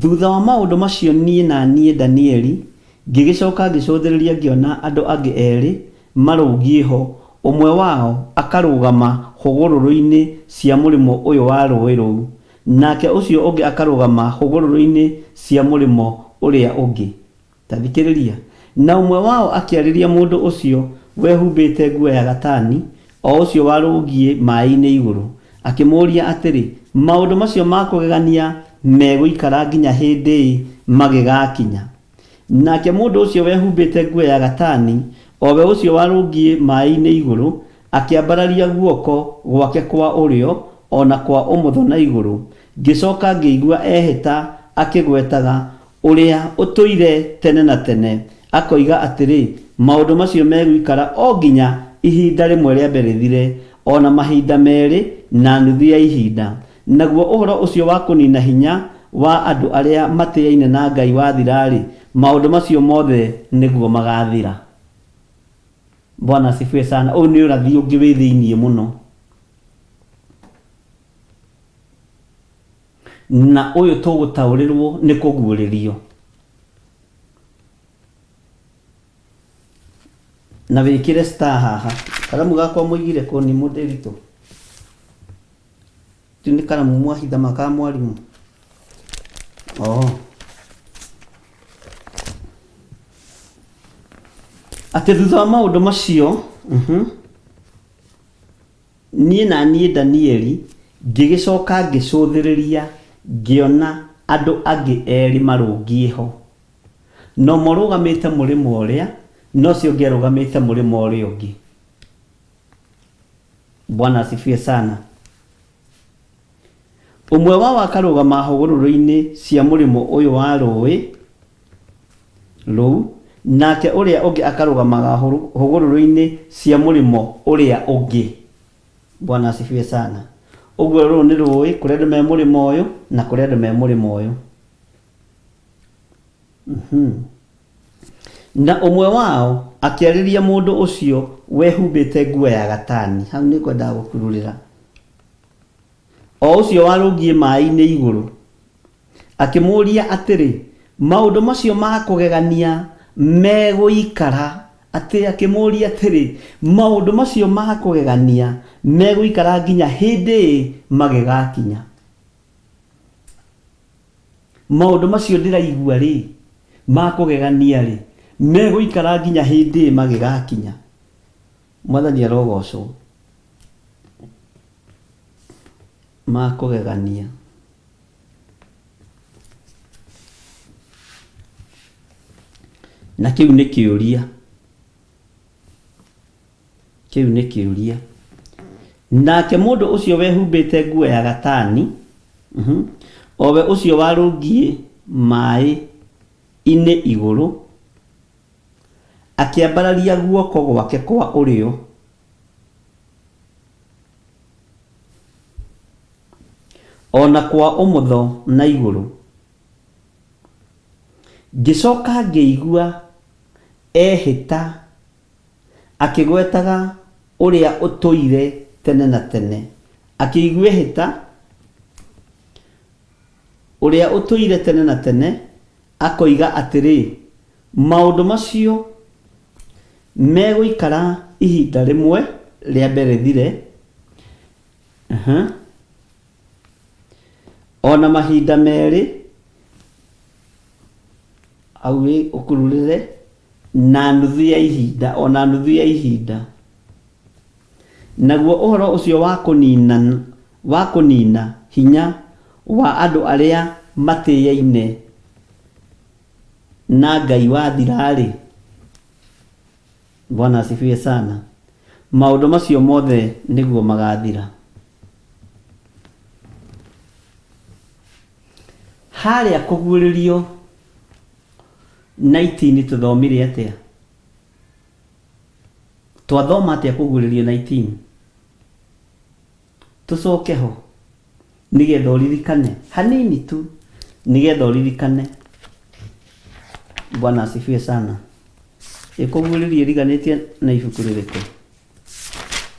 thutha wa maũndũ macio niĩ Danieli ngĩgĩcoka ngĩcũthĩrĩria ngĩona andũ angĩ erĩ marũgiĩ ho, ũmwe wao akarũgama hũgũrũrũ-inĩ cia mũrĩmo ũyũ wa rũĩ rũu, nake ũcio ũngĩ akarũgama hũgũrũrũ-inĩ cia mũrĩmo ũrĩa ũngĩ. Tathikĩrĩria. Na ũmwe wao akĩarĩria mũndũ ũcio wehumbĩte nguo ya gatani, o ũcio warũgiĩ maaĩ-inĩ igũrũ, akĩmũũria atĩrĩ, maũndũ macio ma kũgegania megũikara nginya hĩndĩ magĩgakinya? Nake mũndũ ũcio wehumbĩte nguo ya gatani, o we ũcio warũgiĩ maaĩ-inĩ igũrũ, akĩambararia guoko gwake kwa ũrĩo ona kwa ũmotho na igũrũ. Ngĩcoka ngĩigua ehĩta akĩgwetaga ũrĩa ũtũire tene na tene, akoiga atĩrĩ, maũndũ macio megũikara o nginya ihinda rĩmwe rĩa mbere rĩthire, ona mahinda merĩ na nuthu ya ihinda. Naguo ũhoro ũcio wa kũnina hinya wa andũ arĩa matĩaine na Ngai wathira-rĩ, maũndũ macio mothe nĩguo magathira. Bwana asifiwe sana. Ũyũ nĩ ũrathi ũngĩ wĩ thĩiniĩ mũno. Na ũyũ tũgũtaũrĩrwo nĩ kũguũrĩrio. Na wĩkĩre star haha. Karamu gakwa mũigire kũ nĩ mũndĩritũ. Tu nĩ karamu mwahitha maka mwarimũ. Atĩ thutha wa maũndũ macio niĩ Danieli ngĩgĩcoka ngĩcũthĩrĩria ngĩona andũ angĩ erĩ marũngiĩ ho, no marũgamĩte mũrĩmo ũrĩa, no cio ũngĩ arũgamĩte mũrĩmo ũrĩa ũngĩ. Bwana asifiwe sana. Ũmwe wao akarũgama hũgũrũrũ-inĩ cia mũrĩmo ũyũ wa rũĩ rũu, nake ũrĩa ũngĩ akarũgamaga hũgũrũrũ-inĩ cia mũrĩmo ũrĩa ũngĩ. Bwana asifiwe sana. Ũguo rũu nĩ rũĩ kũrĩa andũ me mũrĩmo ũyũ na kũrĩa andũ me mũrĩmo ũyũ. Na ũmwe wao akĩarĩria mũndũ ũcio wehumbĩte nguo ya gatani. Hau nĩ kwenda gũkururĩra. O ũcio warũgiĩ maaĩ-inĩ igũrũ, akĩmũũria atĩrĩ, maũndũ macio ma kũgegania megũikara atĩ? Akĩmũũria atĩrĩ, maũndũ macio ma kũgegania megũikara nginya hĩndĩ magĩgakinya? Maũndũ macio ndĩraigua rĩ ma kũgegania rĩ megũikara nginya hĩndĩ magĩgakinya? Mwathani arogocwo. Ma kũgegania. Na kĩu nĩ kĩũria. Nake mũndũ ũcio wehumbĩte nguo ya gatani, o we ũcio warũngiĩ maaĩ-inĩ igũrũ, akĩambararia guoko gwake kwa ũrĩo ona kwa ũmotho na igũrũ. Ngĩcoka ngĩigua ehĩta akĩgwetaga ũrĩa ũtũire tene na tene. Akĩigua ehĩta ũrĩa ũtũire tene na tene, akoiga atĩrĩ, maundu macio meguikara ihinda rimwe ria mbere thire ona mahinda meri awe ukururire na nuthu ya ihinda ona nuthu ya ihinda naguo uhoro ucio wa kunina hinya wa andu aria matiyaine na Ngai wathirari. Bwana asifiwe sana. Maundu macio mothe niguo magathira. Haria kuguririo 19 tuthomire atia? Twathoma atia kuguririo 19? Tucoke ho nigetha uririkane hanini tu, nigetha uririkane. Bwana asifiwe sana. Kuguririo riganitie na ibuku ririko?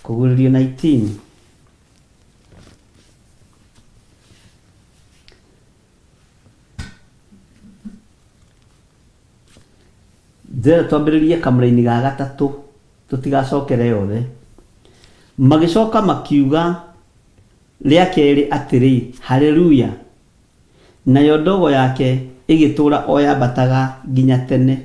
Kuguririo 19 Zera twambiririe kamuraini ga gatatu tutigacokere yothe. Magicoka makiuga ria keri atiri haleluya, nayo ndogo yake igitura oyambataga nginya tene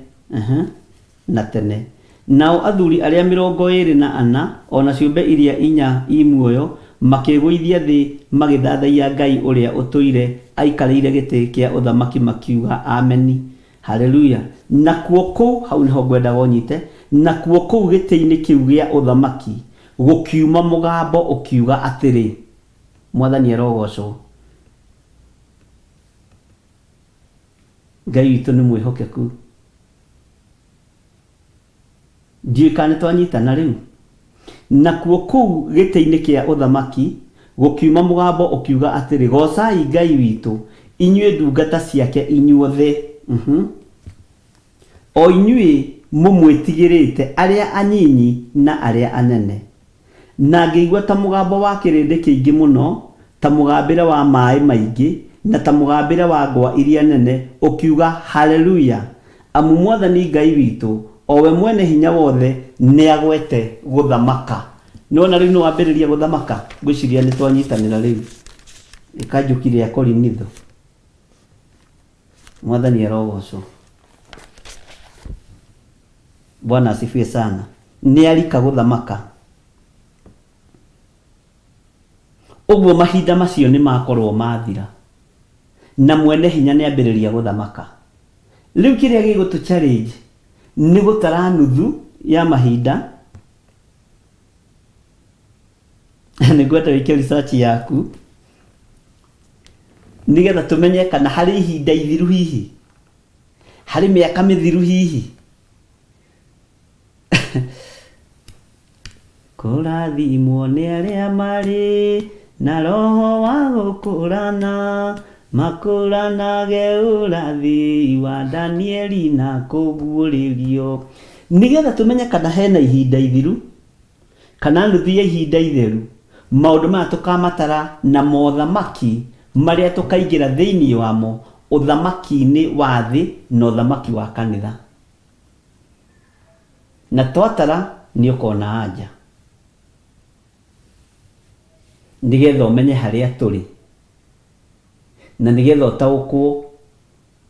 na tene. Nao athuri aria 24 ona ciumbe iria 4 imuoyo makigwithia thi magithathaia Ngai uria utuire aikarire giti kia uthamaki makiuga ameni haleluya. Nakuo kou hau niho ngwenda wonyite, nakuo kou giti-ini kiu gia uthamaki gukiuma mugambo ukiuga atiri Mwathani arogocwo. Ngai witu ni mwihokeku. Ndiikane twanyitana riu. Nakuo kou giti-ini kia uthamaki gukiuma mugambo ukiuga atiri gocai Ngai witu inyue ndungata ciake inyuothe. O inyue mumwitigirite aria anyinyi na aria anene. Na ngeigua ta mugambo wa kirindi kiingi muno, ta mugambire wa mai maingi na ta mugambire wa ngwa iria nene ukiuga haleluya. Amu Mwathani Ngai witu owe mwene hinya wothe niagwete guthamaka. Nona riu no wambiriria guthamaka. Ngwiciria ni twanyitanira riu. Ikanjukire ya Korinitho. Mwathani arogocwo. Bwana asifiwe sana. Ni alika guthamaka. Uguo mahinda macio ni makorwo mathira. Na mwene hinya ni ambiriria guthamaka. Riu kiria gigutu challenge ni gutara nuthu ya mahinda. Nigweta wike research yaku nigetha tumenye kana hari ihinda ithiru hihi, hari miaka mithiru hihi. Kurathimwo ni aria mari na roho wa gukurana, makuranage urathi wa Danieli na kuguuririo. Nigetha tumenye kana hena ihinda ithiru kana nuthu ya ihinda itheru, maundu maya tukamatara na mothamaki maria tukaingira thiini wamo, uthamaki-ini wa thi na uthamaki wa kanitha. Na twatara ni ukona anja nigetha umenye haria turi na nigetha utaukwo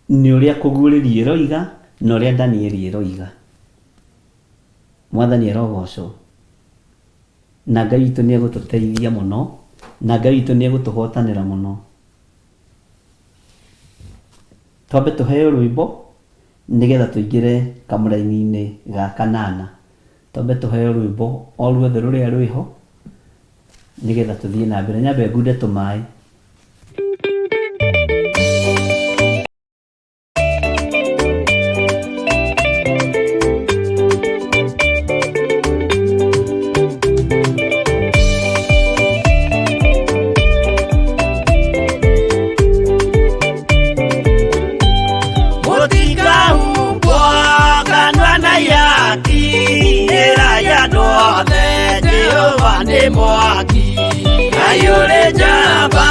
ni uria kuguririo roiga na uria Danieli roiga. Mwathani arogocwo. Na Ngai witu ni egututeithia muno, na Ngai witu ni egutuhotanira muno. Twambe tuheo rwimbo nigetha tuingire kamuraini-ini ga kanana. Twambe tuheo rwimbo o ruothe ruria rwiho nigetha tuthie na mbere. Nyambe ngunde tumai. Mwaki Ayure jamba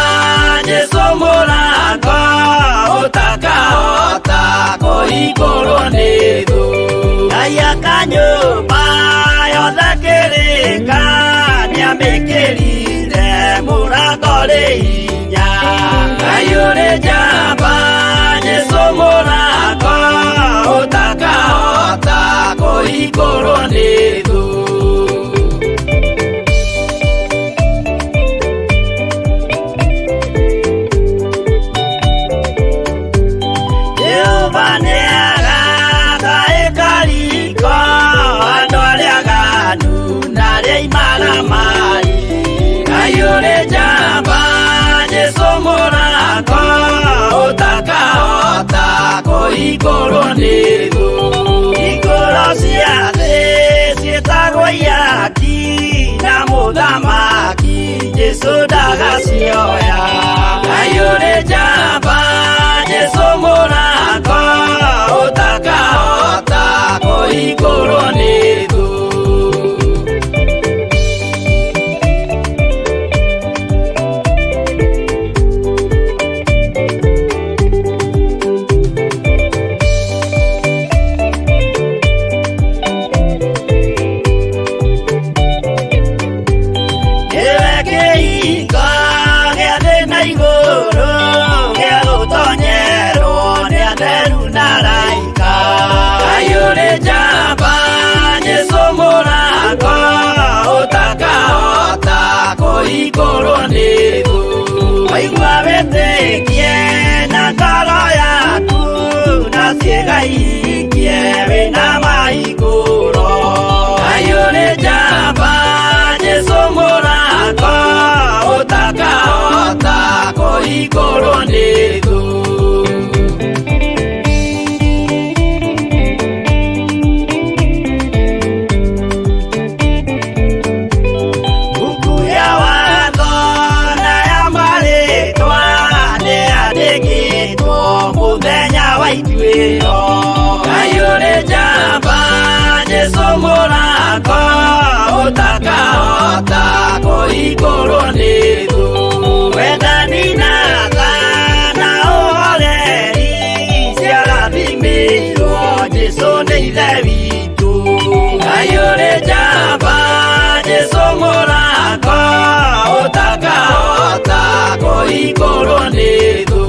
Jesu mũrango ũtakahota kũhingũrwo nĩ thũ. Ngai akanyũmba yothe kĩrĩka nĩamĩkĩrire mũrango rĩ hinya. Ayure jamba Jesu mũrango ũtakahota kũhingũrwo nĩ thũ. Ayure jamba Jesu mũrango ũtakahota kũhingũrwo nĩ thũ. Hingũro cia thĩ ciĩtagwo ihaki na mũthamaki Jesu ndagacioya. Ayure jamba Jesu mũrango ũtakahota kũhingũrwo nĩ thũ. Ayure jamba Jesu mũrango ũtakahota kũhingũrwo nĩ thũ. Waigua wĩtĩkie na ngoro yaku na ciĩga ihingie wĩna mahingũro. Ayure jamba Jesu mũrango ũtakahota kũhingũrwo nĩ thũ. Ayure jamba Jesu mũrango ũtakahota kũhingũrwo nĩ thũ. Wendani na tha na ũhoreri ciarathimĩirwo Jesu nĩ ithe witũ. Ayure jamba Jesu mũrango ũtakahota kũhingũrwo nĩ thũ.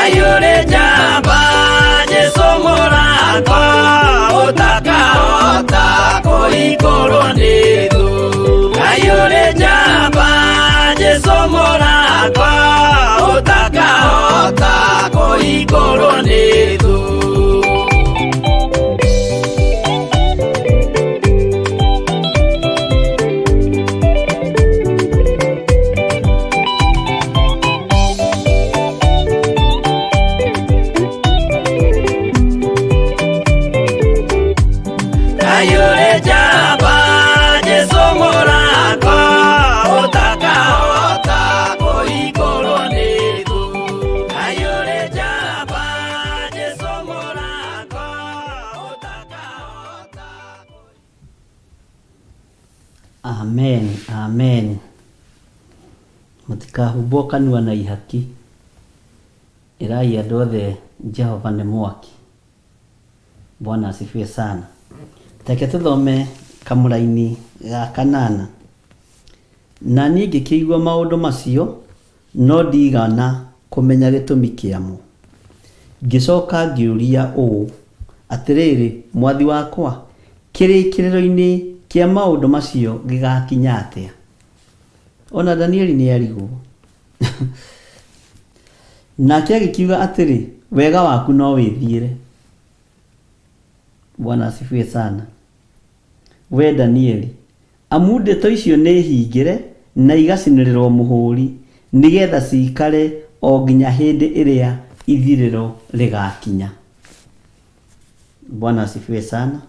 Ayure jamba Jesu mũrango ũtakahota kũhingũrwo nĩ thũ. Ayure jamba Jesu mũrango ũtakahota kũhingũrwo nĩ thũ. Ayure jamba Jesu mũrango ũtakahota kũhingũrwo nĩ thũ. Ayure jamba Jesu mũrango ũtakahota. Amen, amen. Mũtikahumbwo kanua na ihaki. Irai andũ othe Jehova nĩ mwaki. Bwana asifiwe sana. Reke tũthome kamũra-inĩ ga 8. Na niĩ ngĩkĩigua maũndũ macio no ndigana kũmenya gĩtũmi kĩamo. Ngĩcoka ngĩũria ũũ, atĩrĩrĩ mwathi wakwa, kĩrĩkĩrĩro-inĩ kĩa maũndũ macio gĩgakinya atĩa? Ona Danieli nĩ arigwo. Nake agĩkiuga atĩrĩ, wega waku no wĩthiĩre. Bwana asifiwe sana. We Danieli, amu ndeto icio nĩ hingĩre na igacinĩrĩrwo mũhũri, nigetha cikare o nginya hindi iria ithiriro rigakinya. Bwana asifiwe sana.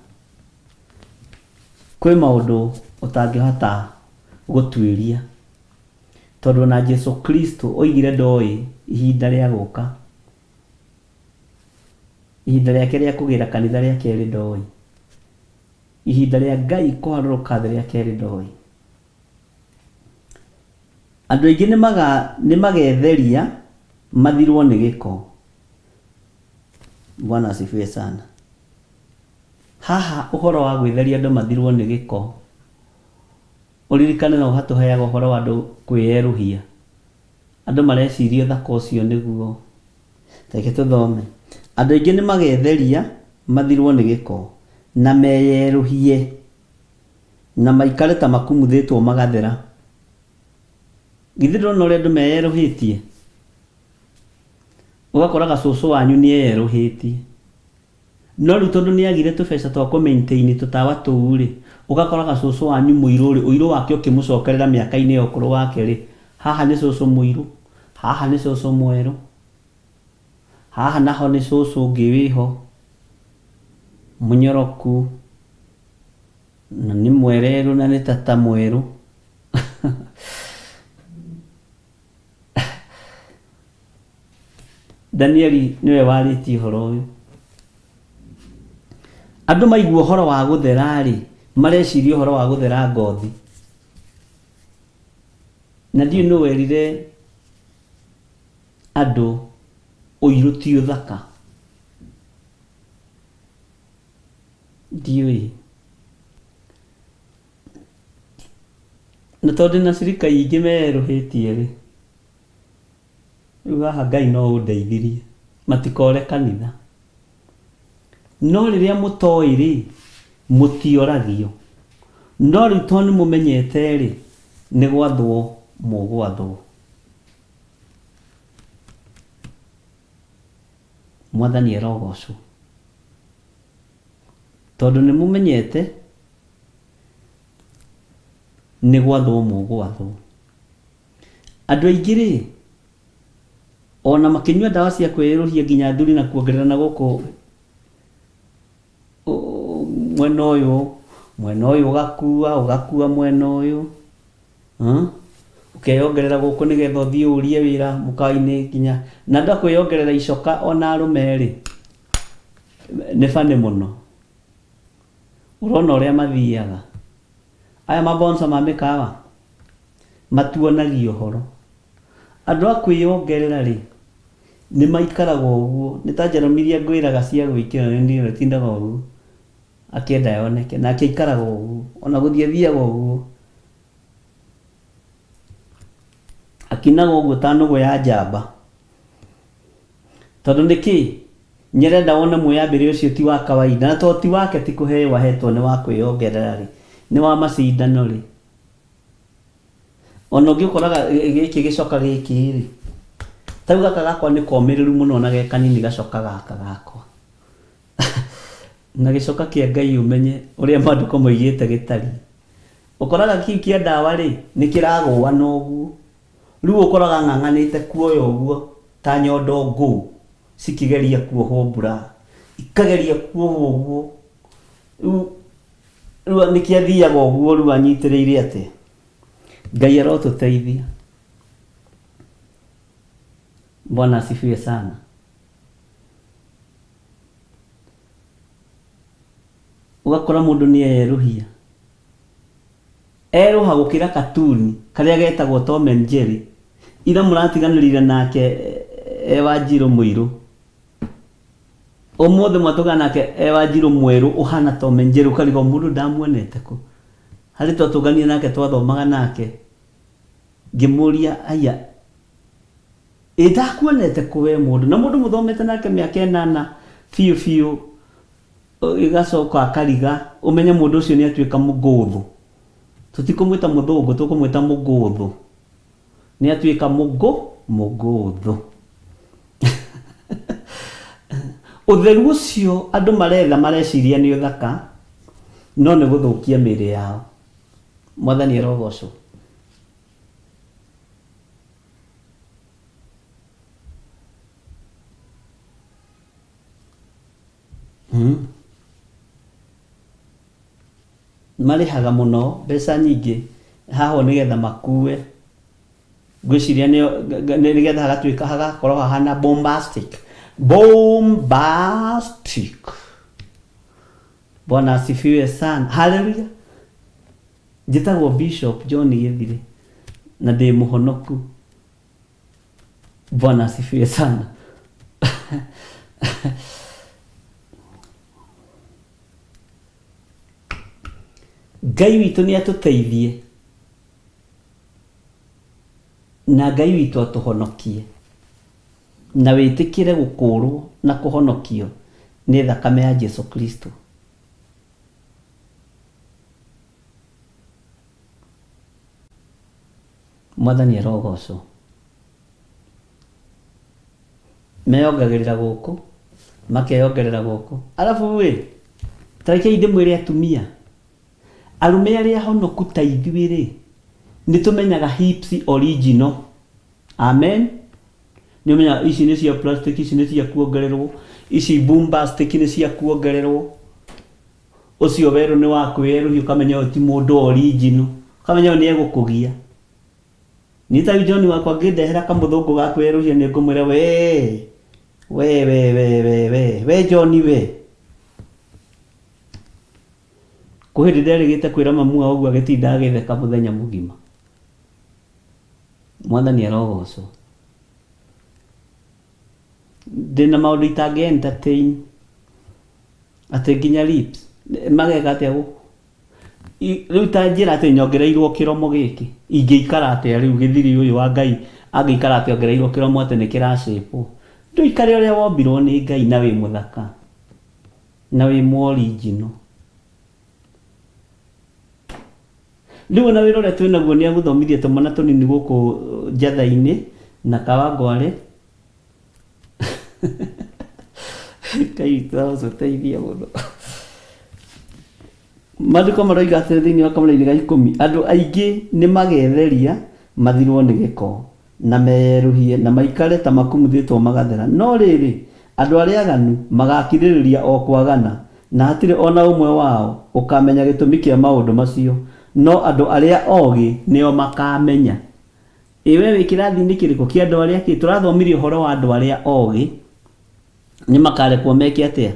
Kwĩ maũndũ ũtangĩhota gũtuĩria tondũ na Jesu Kristo oigire ndoĩ ihinda rĩa gũka, ihinda rĩake rĩa kũgĩra kanitha rĩa kerĩ ndoĩ, ihinda rĩa Ngai kũharũrũka thĩ rĩa kerĩ ndoĩ. Andũ aingĩ nĩ magetheria mathirwo nĩ gĩko. Bwana asifiwe sana. Haha ũhoro wa gwĩtheria andũ mathirwo nĩ gĩko, ũririkane no hatũheaga ũhoro wa andũ kwĩyeruhia. Andũ mareciria thaka ũcio nĩguo. Reke tũthome. Andũ aingĩ nĩ magetheria mathirwo nĩ gĩko na meyeruhie na maikare ta makumuthĩtwo magathera. Githĩ ndũrona ũrĩa andũ meyeruhĩtie? Ũgakoraga cũcũ wanyu nĩ eyerũhĩtie, no rĩu tondũ nĩ agire tũbeca twa kũ-maintain tũtawa tũu rĩ, ũgakoraga cũcũ wanyu mũirũ rĩ, ũirũ wake ũkĩmũcokerera mĩaka-inĩ ya ũkũrũ wake rĩ, haha nĩ cũcũ mũirũ, haha nĩ cũcũ mwerũ, haha naho nĩ cũcũ ũngĩ wĩho mũnyoroku, na nĩ mwererũ na nĩ tata mwerũ. Danieli niwe warĩtie ũhoro ũyũ. Andũ maigua ũhoro wa gũthera rĩ, mareciria ũhoro wa gũthera ngothi. Na ndiũ nũ werire andũ ũirũ ti ũthaka. Ndiũĩ. Na tondũ na cirika ingĩ meyerũhĩtie rĩ, rĩu haha Ngai no ũndeithirie matikore kanitha. No rĩrĩa mũtoĩ rĩ, mũtioragio. No rĩu tondũ nĩmũmenyete rĩ, nĩ gwathwo mũgwathwo. Mwathani erogocwo. Tondũ nĩmũmenyete nĩ gwathwo mũgwathwo. Andũ aingĩ rĩ, ona makĩnyua ndawa cia kwĩyeruhia nginya thuri na kuongerera na gũkũ mwena ũyũ ũgakua mwena ũyũ, ũkeyongerera gũkũ nĩgetha ũthiĩ ũrie wĩra mũkawa-inĩ nginya na andũ akwĩyongerera icoka ona arũme rĩ, nĩ bane mũno. Ũrona ũrĩa mathiaga aya mabonsa ma mĩkawa matuonagia ũhoro. Andũ a kwĩyongerera rĩ, nĩ maikaraga ũguo. Nĩ ta Jeromiria ngwĩraga cia gwĩkĩra nĩ tindaga ũguo akĩenda yoneke, na akĩikaraga ũguo, ona gũthiĩ thiaga ũguo, akinaga ũguo ta nũgũ ya njamba. Tondũ nĩkĩ nyerenda wone mwĩyambĩre ũcio ti wa kawaida, na to ti wake ti kũheo ahetwo, nĩ wa kwĩyongerera rĩ, nĩ wa macindano rĩ. Ona ũngĩ ũkoraga gĩkĩ gĩcoka gĩkĩ rĩ, tau gaka gakwa nĩ komĩrĩru mũno na ge kanini gacoka gaka gakwa. Na gĩcoka kĩa Ngai ũmenye ũrĩa maandĩko moigĩte gĩtariĩ. Ũkoraga kĩu kĩa ndawa rĩ, nĩ kĩragũa na ũguo. Rĩu ũkoraga ng'ang'anĩte kuoya ũguo ta nyondo ngũu cikĩgeria kuohwo mbura, ikageria kuohwo ũguo. Rĩu nĩkĩo athiaga ũguo rĩu anyitĩrĩire atĩ. Ngai arotũteithia. Bwana asifiwe sana. Ugakora mũndũ nĩ eyeruhia. Eruha gũkĩra katuni karĩa getagwo Tom and Jerry. Ira mũratiganĩrire nake Wanjirũ mũirũ. Ũmũthĩ mwatũgana nake Wanjirũ mwerũ ũhana Tom and Jerry, ũkarigwo mũndũ ndamuonete kũ. Harĩ twatũngania nake twathomaga nake, ngĩmũria aya, ndakuonete kũ we mũndũ? Na mũndũ mũthomete nake mĩaka 8 biũ biũ, igacoka akariga, ũmenye mũndũ ũcio nĩ atuĩka mũgũthũ. Tũtikũmwĩta mũthũngũ, tũkũmwĩta mũgũthũ. Nĩ atuĩka mũgũthũ. Ũtheru ũcio andũ maretha mareciria nĩ ũthaka, no nĩ gũthũkia mĩĩrĩ yao. Mwathani arogocwo. marihaga muno mbeca nyingĩ haho nigetha makue ngwĩciria nigetha hagatuĩka hagakorwo hahana bombastic. Bwana asifiwe sana. Haleluya. Njĩtagwo Bishop John Gĩthire na ndĩ mũhonoku. Bwana asifiwe sana. Ngai witũ nĩ atũteithie na Ngai witũ atũhonokie na wĩtĩkĩre gũkũrwo na kũhonokio nĩ thakame ya Jesu Kristo. Mwathani arogocwo. Meyongagĩrĩra gũkũ makeyongerera gũkũ. Alafu tareke ndĩmwĩre atumia arume arĩa ahonoku ta ithuĩ nĩ tũmenyaga hips original. Amen. Nĩ ũmenyaga ici nĩ cia plastic, ici nĩ cia kuongererwo, ici bombastic nĩ cia kuongererwo. Ũcio werũ nĩ wa kwĩyeruhia ũkamenya ũyũ ti mũndũ original, ũkamenya nĩ egũkũgia. Nĩ ta John wakwa ngĩndehera kamũthũngũ ga kwĩyeruhia nĩ ngũmwĩra we John we kuhindi nderĩgĩte kwĩra mamu wao ũguo agĩtinda agĩtheka mũthenya mũgima. Mwathani arogocwo. Ndĩna maũndũ itangĩ entertain atĩ nginya lips mageka atĩa gũkũ. Rĩu ta njĩra atĩ nyongereirwo kĩromo gĩkĩ ingĩikara atĩa rĩu Gĩthiri ũyũ wa Ngai angĩikara atĩ ongereirwo kĩromo atĩ nĩ kĩracĩpwo. Ndũikare ũrĩa wombirwo nĩ Ngai na wĩ mũthaka na wĩ original. Rĩu na wĩra ũrĩa twĩnaguo nĩ agũthomithia tũmwana tũnini gũkũ njatha-inĩ na Kawangware. Ngai tũteithie mũno. Maandĩko maroiga atĩ thĩinĩ wa Kamũra-inĩ ga 10 andũ aingĩ nĩ magetheria mathirwo nĩ gĩko na meyeruhie na maikare ta makumuthĩtwo magathera. No rĩrĩ andũ arĩa aganu magakirĩrĩria o kwagana na hatirĩ ona ũmwe wao ũkamenya gĩtũmi kĩa maũndũ macio. No andũ arĩa ogĩ nĩo makamenya. Iwe wĩ kĩrathi-inĩ kĩrĩkũ kĩa andũ arĩa kĩ? Tũrathomirie ũhoro wa andũ arĩa ogĩ nĩ makarekwo meke atĩa?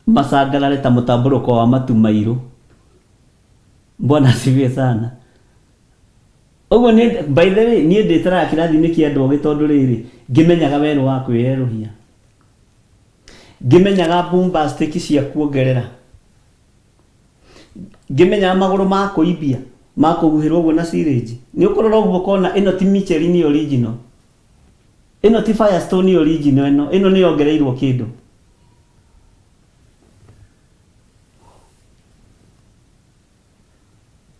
Macangarare ta mũtambũrũko wa matu mairũ. Bwana asifiwe sana. Ũguo nĩ by the way niĩ ndĩtaraga kĩrathi-inĩ kĩa andũ ogĩ tondũ rĩrĩ ngĩmenyaga werũ wa kwĩyeruhia, ngĩmenyaga bombastic cia kuongerera, ngĩmenyaga magũrũ ma kũimbia ma kũguhĩrwo ũguo na syringe. Nĩ ũkũrora ũguo kona ĩno ti Michelin original, ĩno ti Firestone original, ĩno nĩ yongereirwo kĩndũ.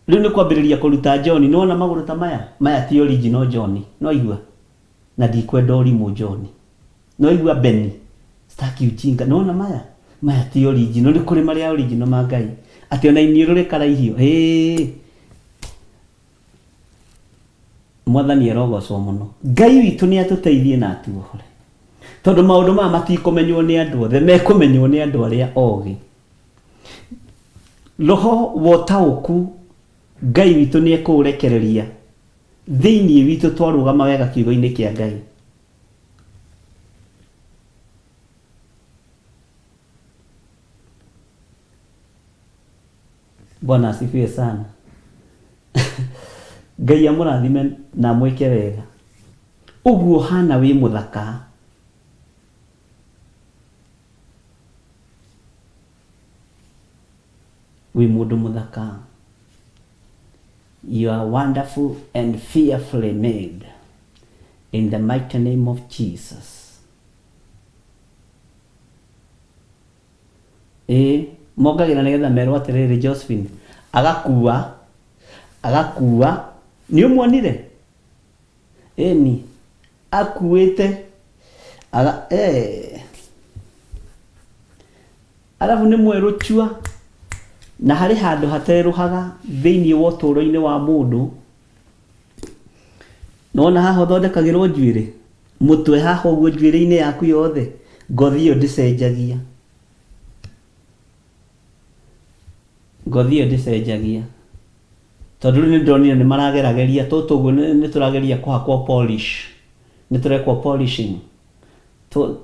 Rĩu nĩ kwambĩrĩria kũruta John. Nĩ wona magũrũ ta maya ti original John. No igua na ndikwenda ũrimũ John. No igua Benny staki ujinga. No wona maya ti original. Nĩ kũrĩ marĩa original ma Ngai. Atĩ ona iniũrũ rĩkaraihio. Mwathani arogocwo mũno. Ngai witũ nĩ atũteithie na atuohore. Tondũ maũndũ maya matikũmenywo nĩ andũ othe, mekũmenywo nĩ andũ arĩa ogĩ. Roho wotaũku Ngai witũ nĩ ekũũrekereria thĩinĩ witũ twarũgama wega kiugo-inĩ kĩa Ngai. Bwana asifiwe sana. Ngai amũrathime na mwĩke wega. Ũguo hana wĩ mũthaka. Wĩ mũndũ mũthaka. You are wonderful and fearfully made in the mighty name of Jesus. Mongagĩra nĩgetha merwo atĩrĩrĩ Josephine agakua nĩ ũmuonire ni akuĩte alafu nĩ mwerũ chua na harĩ handũ haterũhaga thĩinĩ wa ũtũũro-inĩ wa mũndũ. Nona haha ũthondekagĩrwo njuĩrĩ mũtwe haha ũguo njuĩrĩ-inĩ yaku yothe, ngothi ĩyo ndĩcenjagia. ngothi ĩyo ndĩcenjagia tondũ rĩu nĩndonire nĩmaragerageria tũguo nĩtũrageria kũhakwo polish, nĩtũrekwo polishing.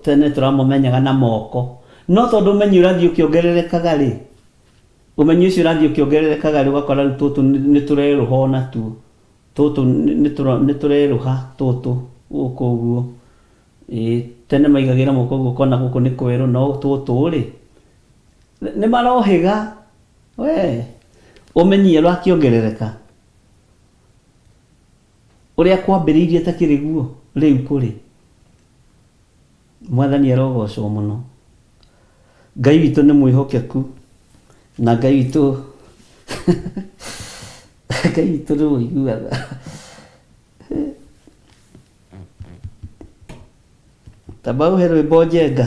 Tene tũramũmenyaga na moko, no tondũ ũmenyi ũrathiĩ ũkĩongererekaga rĩ, ũmenyi ũcio ũrathiĩ ũkĩongererekaga rĩ, ũgakora rĩu tũtũ nĩtũrerũha onatuo, tũtũ nĩtũrerũha tũtũ gũkũ ũguo. Tene maigagĩra moko ũguo ũkona gũkũ nĩ kwerũ, no tũtũ rĩ nĩmarohĩga we. Ũmenyi ũrakĩongerereka ũrĩa kwambĩrĩirie takĩrĩ guo rĩu kũrĩ. Mwathani arogocwo mũno. Ngai witũ nĩ mwĩhokeku na Ngai witũ Ngai witũ nĩ mũiguaga. Tamba ũhe rwĩmbo njenga.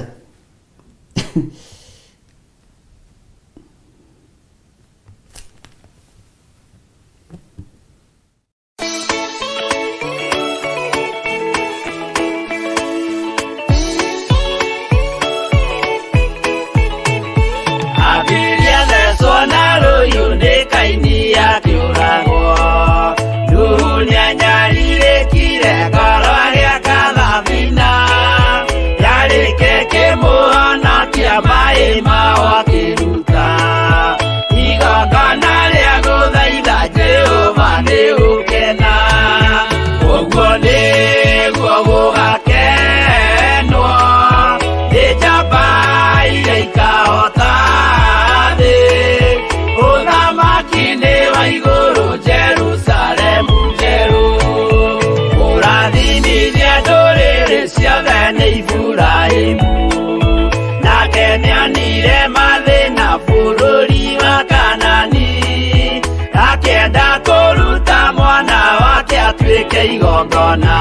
igongona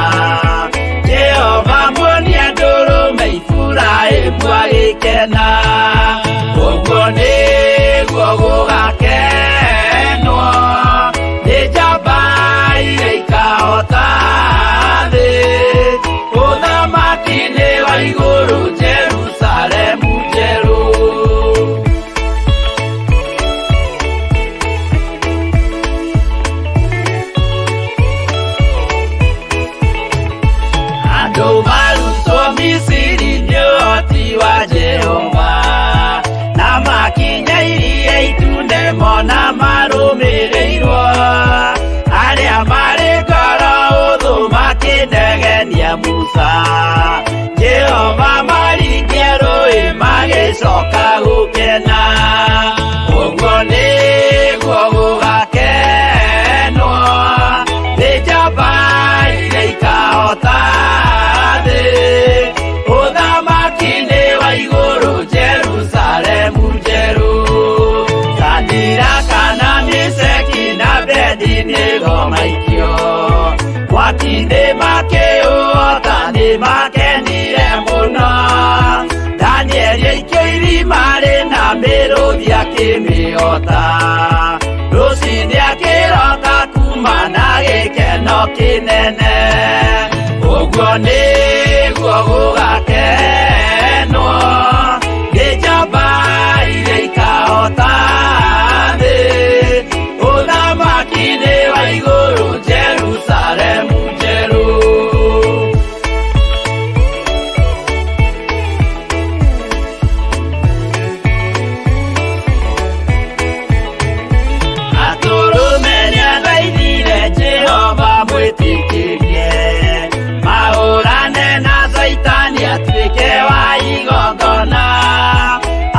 Jehova muonia ndũrũme Iburahĩmu agĩkena ũguo nĩguo gũgakenwo nĩ njamba iria ikahota thĩ ũthamaki-inĩ wa igũrũ Jerusalemu njerũ. Mona marũmĩrĩirwo arĩa marĩ ngoro ũthũ makĩnegenia Musa Jehova maringie rũĩ magĩcoka gũkena ũguo nĩguo gũgakenwo nĩ njamba iria ikahota thĩ ũthamaki-inĩ wa igũrũ Jerusalemu njerũ. Kana Meshaki na Abedinego maikio mwaki-inĩ makĩũhota nĩ makenire mũno Danieli aikio irima rĩna mĩrũthi akĩmĩhota rũciinĩ akĩroka kuma na gĩkeno kĩnene ũguo nĩguo gũgakenwo nĩ njamba iria ikahota ũthamaki-inĩ wa igũrũ Jerusalemu njerũ. Atũrũme nĩathaithire Jehova mwĩtĩkĩrie mahũrane na Saitani atuĩke wa igongona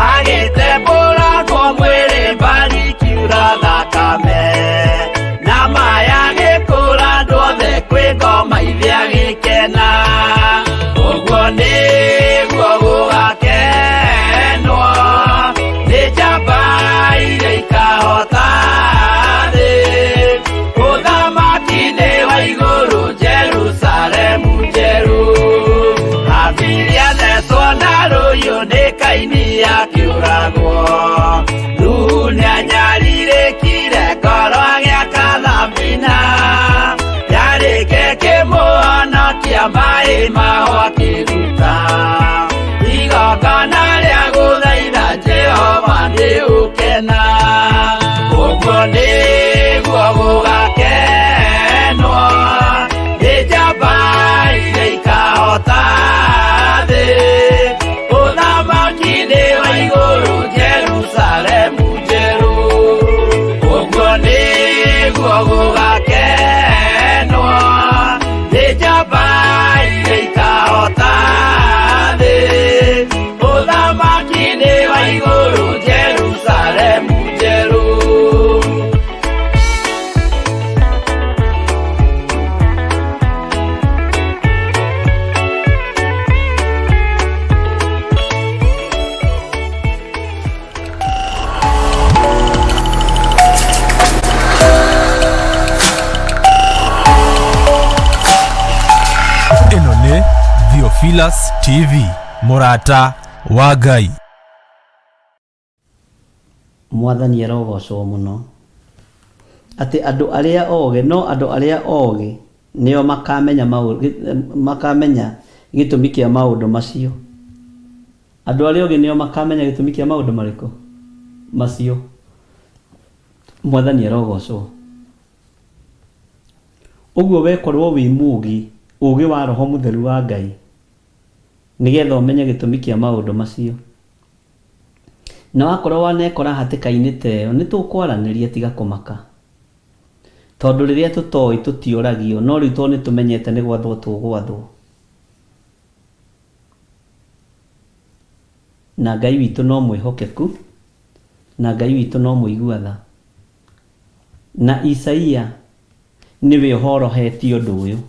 agĩtembũragwo mwĩrĩ mbari kiura thakame na maya gĩkũra andũ othe kwĩ ngoma ithe agĩkena ũguo nĩguo gũgakenwo nĩ njamba iria ikahota thĩ ũthamaki-inĩ wa igũrũ Jerusalemu njerũ. Habiri athecwo na rũhiũ nĩ Kaini akĩũragwo Nuhu nĩanyarirĩkire ngoro agĩaka thabina yarĩke kĩmũhonokia maĩ maho akĩruta igongona rĩa gũthaitha Jehova nĩ ũkena Theophilus TV, Murata wa Ngai. Mwathani arogocwo muno. Ati andu aria oge no andu aria oge nio makamenya gitumi kia maundu macio. Andu aria oge nio makamenya gitumi kia maundu mariko macio. Mwathani arogocwo. Uguo wekorwo wi mugi ugi wa roho mutheru wa Ngai nigetha umenye gitumi kia maundu macio. Na wakorwo wanekora hatikaini teo nitukwaraniria tiga kumaka. Tondu riria tutoi tutioragio no riu ni tumenyete ni gwathwo tugwathwo. Na Ngai witu no mwihokeku na Ngai witu no muiguatha. Na Isaia niwe uhorohetie undu uyu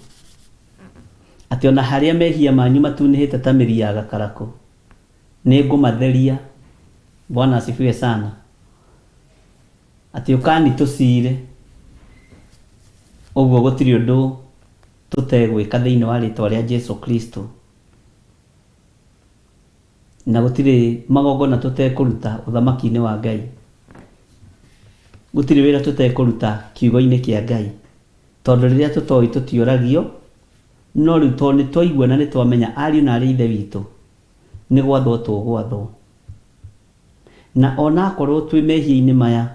ati ona haria mehia manyu matunihite ta miri ya gakarako ni ngumatheria. Bwana asifiwe sana. Ati ukani tusire uguo gutiri undu tutegwika thiini wa ritwa ria Jesu Kristo, na gutiri magongona tutekuruta uthamaki-ini wa Ngai, gutiri wira tutekuruta kiugo-ini kia Ngai, tondu riria tutoi tutioragio no riu to ni twaigua na ni twamenya ariu na ari ithe witu ni gwathwo tugwathwo. Na ona korwo twi mehia-ini maya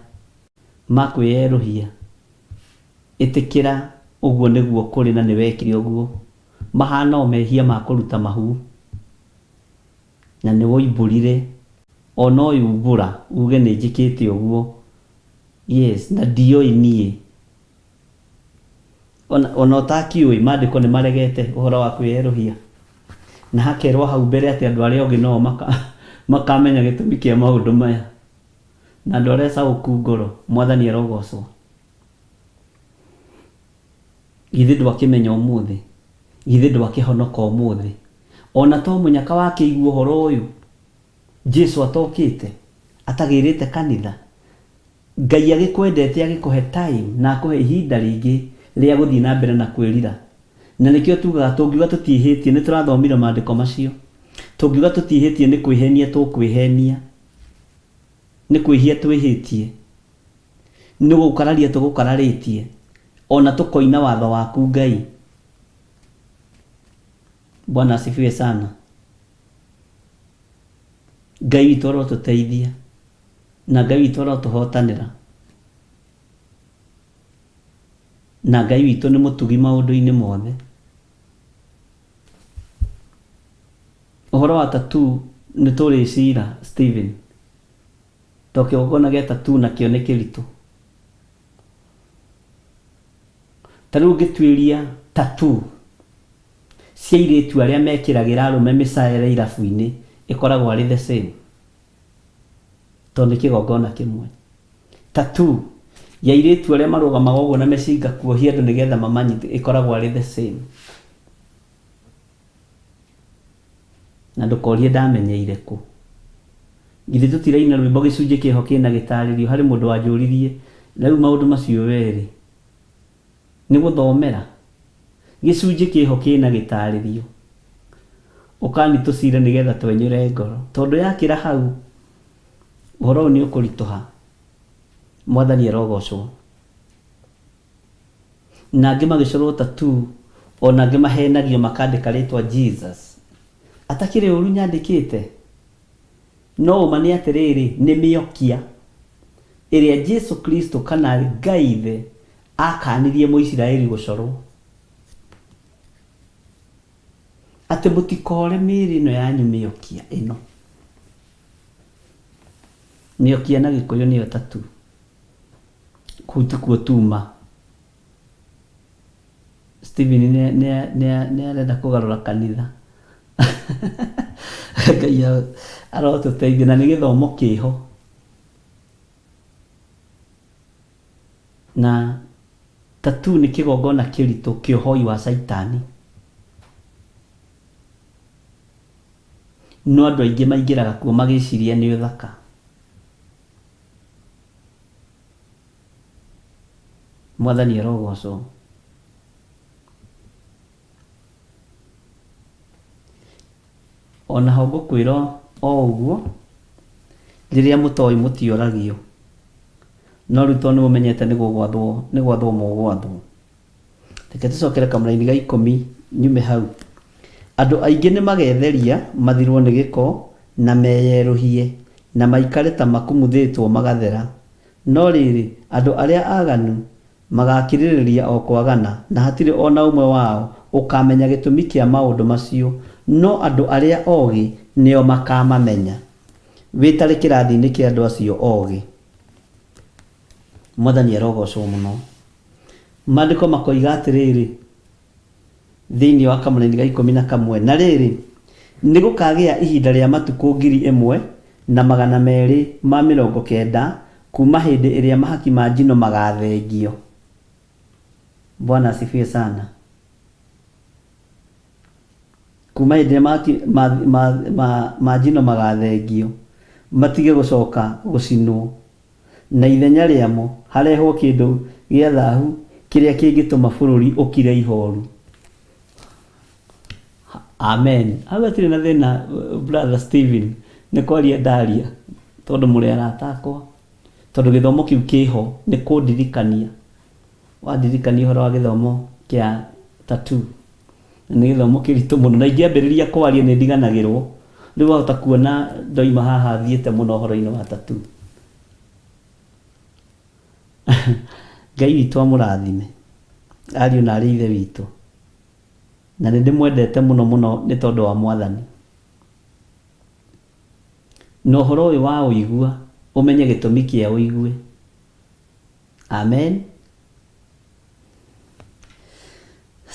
ma kwiyeruhia itikira uguo niguo kuri na ni wekire uguo mahana o mehia ma kuruta mahu na ni woiburire ona uyubura uge ni njikite uguo. Yes, na dio inie ona utakiui maandiko ni maregete uhoro wa kwiyeruhia na hakerwo hau mbere ati andu aria ongi no makamenya gitumi kia maundu maya na andu aria sauku ngoro. Mwathani arogocwo. Githi ndwakimenya umuthi, githi ndwakihonoka umuthi, ona to munyaka wakiigua uhoro uyu Jesu atokite atagirite kanitha. Ngai agikwendete agikuhe time na akuhe ihinda ringi ria guthii na mbere na kwirira. Na nikio tugaga tungiuga tutihitie ni turathomira maandiko macio. Tungiuga tutihitie ni kwihenia tukwihenia, ni kwihia twihitie, ni gukararia tugukararitie, ona tukoina watho waku Ngai. Bwana asifiwe sana. Ngai witu arotuteithia na Ngai witu arotuhotanira, na Ngai witu ni mutugi maundu-ini mothe. Uhoro wa tatu ni turicira Stephen tokigona gia tatu na kio ni kiritu. Taru gitwiria tatu cia iritu aria mekiragira arume micaere irabu-ini ikoragwo ari the same, tondu kigongona kimwe. Tatu ya iritu aria marugamaga uguo na mecinga kuohia andu nigetha mamanyite ikoragwo ari the same. Na ndukorie ndamenyeire ku. Githi tutiraina rwimbo gicunji kiho kina gitaririo hari mundu wanjuririe riu maundu macio weri ni guthomera gicunji kiho kina gitaririo ukani tusire nigetha twenyure ngoro tondu yakira hau uhoro ni ukurituha. Mwathani arogocwo. Na angi magicorwo tatu ona angi mahenagio makandika ritwa Jesus atakire uru nyandikite. No mani atiriri ni miokia iria Jesu Kristo kana Ngai ithe akanirie Muisiraeli gucorwo ati mutikore miri no yanyu miokia ino. Miokia na Gikuyu niyo tatu kutukuo tuma. Stephen ne arenda kugarura kanitha. Ngai arotuteithia na ni githomo kiho. Na tatu ni kigongona kiritu kiohoi wa Saitani. No andu aingi maingiraga kuo magiciria ni uthaka. Mwathani arogocwo. ona ho ngũkwĩra o ũguo rĩrĩa mũtoĩ mũtioragio, no rĩu tondũ nĩmũmenyete nĩ gwathwo mũgwathwo. Reke tũcokere kamũra-inĩ ga 10 nyume hau. Andũ aingĩ nĩmagetheria mathirwo nĩ gĩko na meyerũhie na maikare ta makumuthĩtwo magathera, no rĩrĩ andũ arĩa aganu magakirĩrĩria o kwagana, na hatirĩ ona ũmwe wao ũkamenya gĩtũmi kĩa maũndũ macio, no andũ arĩa ogĩ nĩo makamamenya. Wĩtarĩ kĩrathi-inĩ kĩa andũ acio ogĩ. Mwathani arogocwo mũno. Maandĩko makoiga atĩrĩrĩ thĩinĩ wa kamũra-inĩ ga 11, na rĩrĩ nĩgũkagĩa ihinda rĩa matukũ 1290 kuma hĩndĩ ĩrĩa mahaki ma njino magathengio. Bwana asifiwe sana. Kuma hĩndĩ ĩrĩa mahaki ma njino magathengio, matige gũcoka gũcinwo, na ithenya rĩamo harehwo kĩndũ gĩa thahu kĩrĩa kĩngĩtũma bũrũri ũkire ihoru. Amen. Hau hatirĩ na thĩna brother Stephen, nĩ kwaria ndaria tondũ mũrĩ arata akwa, tondũ gĩthomo kĩu kĩho nĩ kũndirikania. Wandirikania ũhoro wa gĩthomo kĩa tattoo. Nĩ gĩthomo kĩritũ mũno, na ingĩambĩrĩria kwaria nĩ ndiganagĩrwo. Rĩu wahota kuona ndoima haha thiĩte mũno ũhoro-inĩ wa tattoo. Ngai witũ amũrathime, ariũ na arĩ ithe witũ, na nĩ ndĩmwendete mũno mũno nĩ tondũ wa Mwathani. Na ũhoro ũyũ wa ũigua ũmenye gĩtũmi kĩa ũigue. Amen.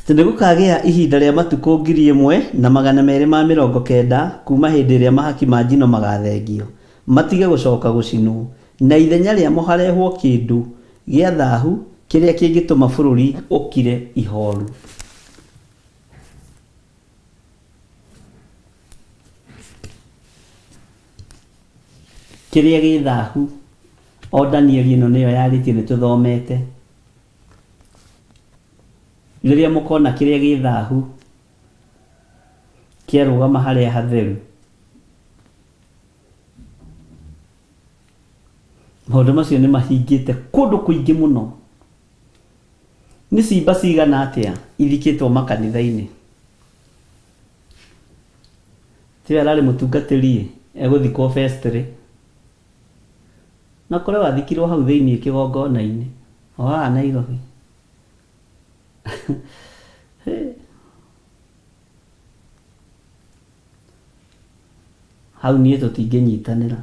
Nĩgũkagĩa ihinda rĩa matukũ 1290 kuma hĩndĩ ĩrĩa mahaki ma njino magathengio, matige gũcoka gũcinwo, na ithenya rĩamo harehwo kĩndũ gĩa thahu kĩrĩa kĩngĩtũma bũrũri ũkire ihoru. Kĩrĩa gĩ thahu, o Danieli ĩno nĩyo yarĩtie nĩ tũthomete. Rĩrĩa mũkona kĩrĩa gĩ thahu kĩarũgama harĩa hatheru, maũndũ macio nĩ mahingĩte kũndũ kũingĩ mũno. Nĩ cimba cigana atĩa ithikĩtwo makanitha-inĩ. Tiwe ararĩ mũtungatĩri egũthikwo festry, na kũrĩa wathikirwo hau thĩinĩ kĩgongona-inĩ o haha Nairobi. Hau niĩ tũtingĩnyitanĩra.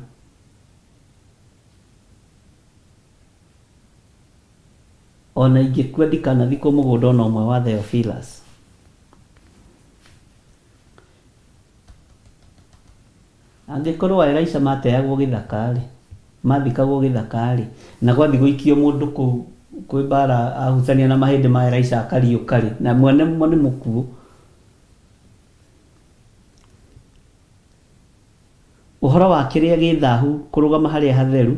Ona ingĩkua ndikanathikwo mũgũnda ona ũmwe wa Theophilus. Angĩkorwo Elisha mateagwo gĩthaka-rĩ, mathikagwo gĩthaka-rĩ, na gwathi gũikio mũndũ kũu kwĩ mbara ahutania na mahĩndĩ ma Elisha akariũka-rĩ, na mwene nĩ mũkuũ. Ũhoro wa kĩrĩa gĩ thahu kũrũgama harĩa hatheru,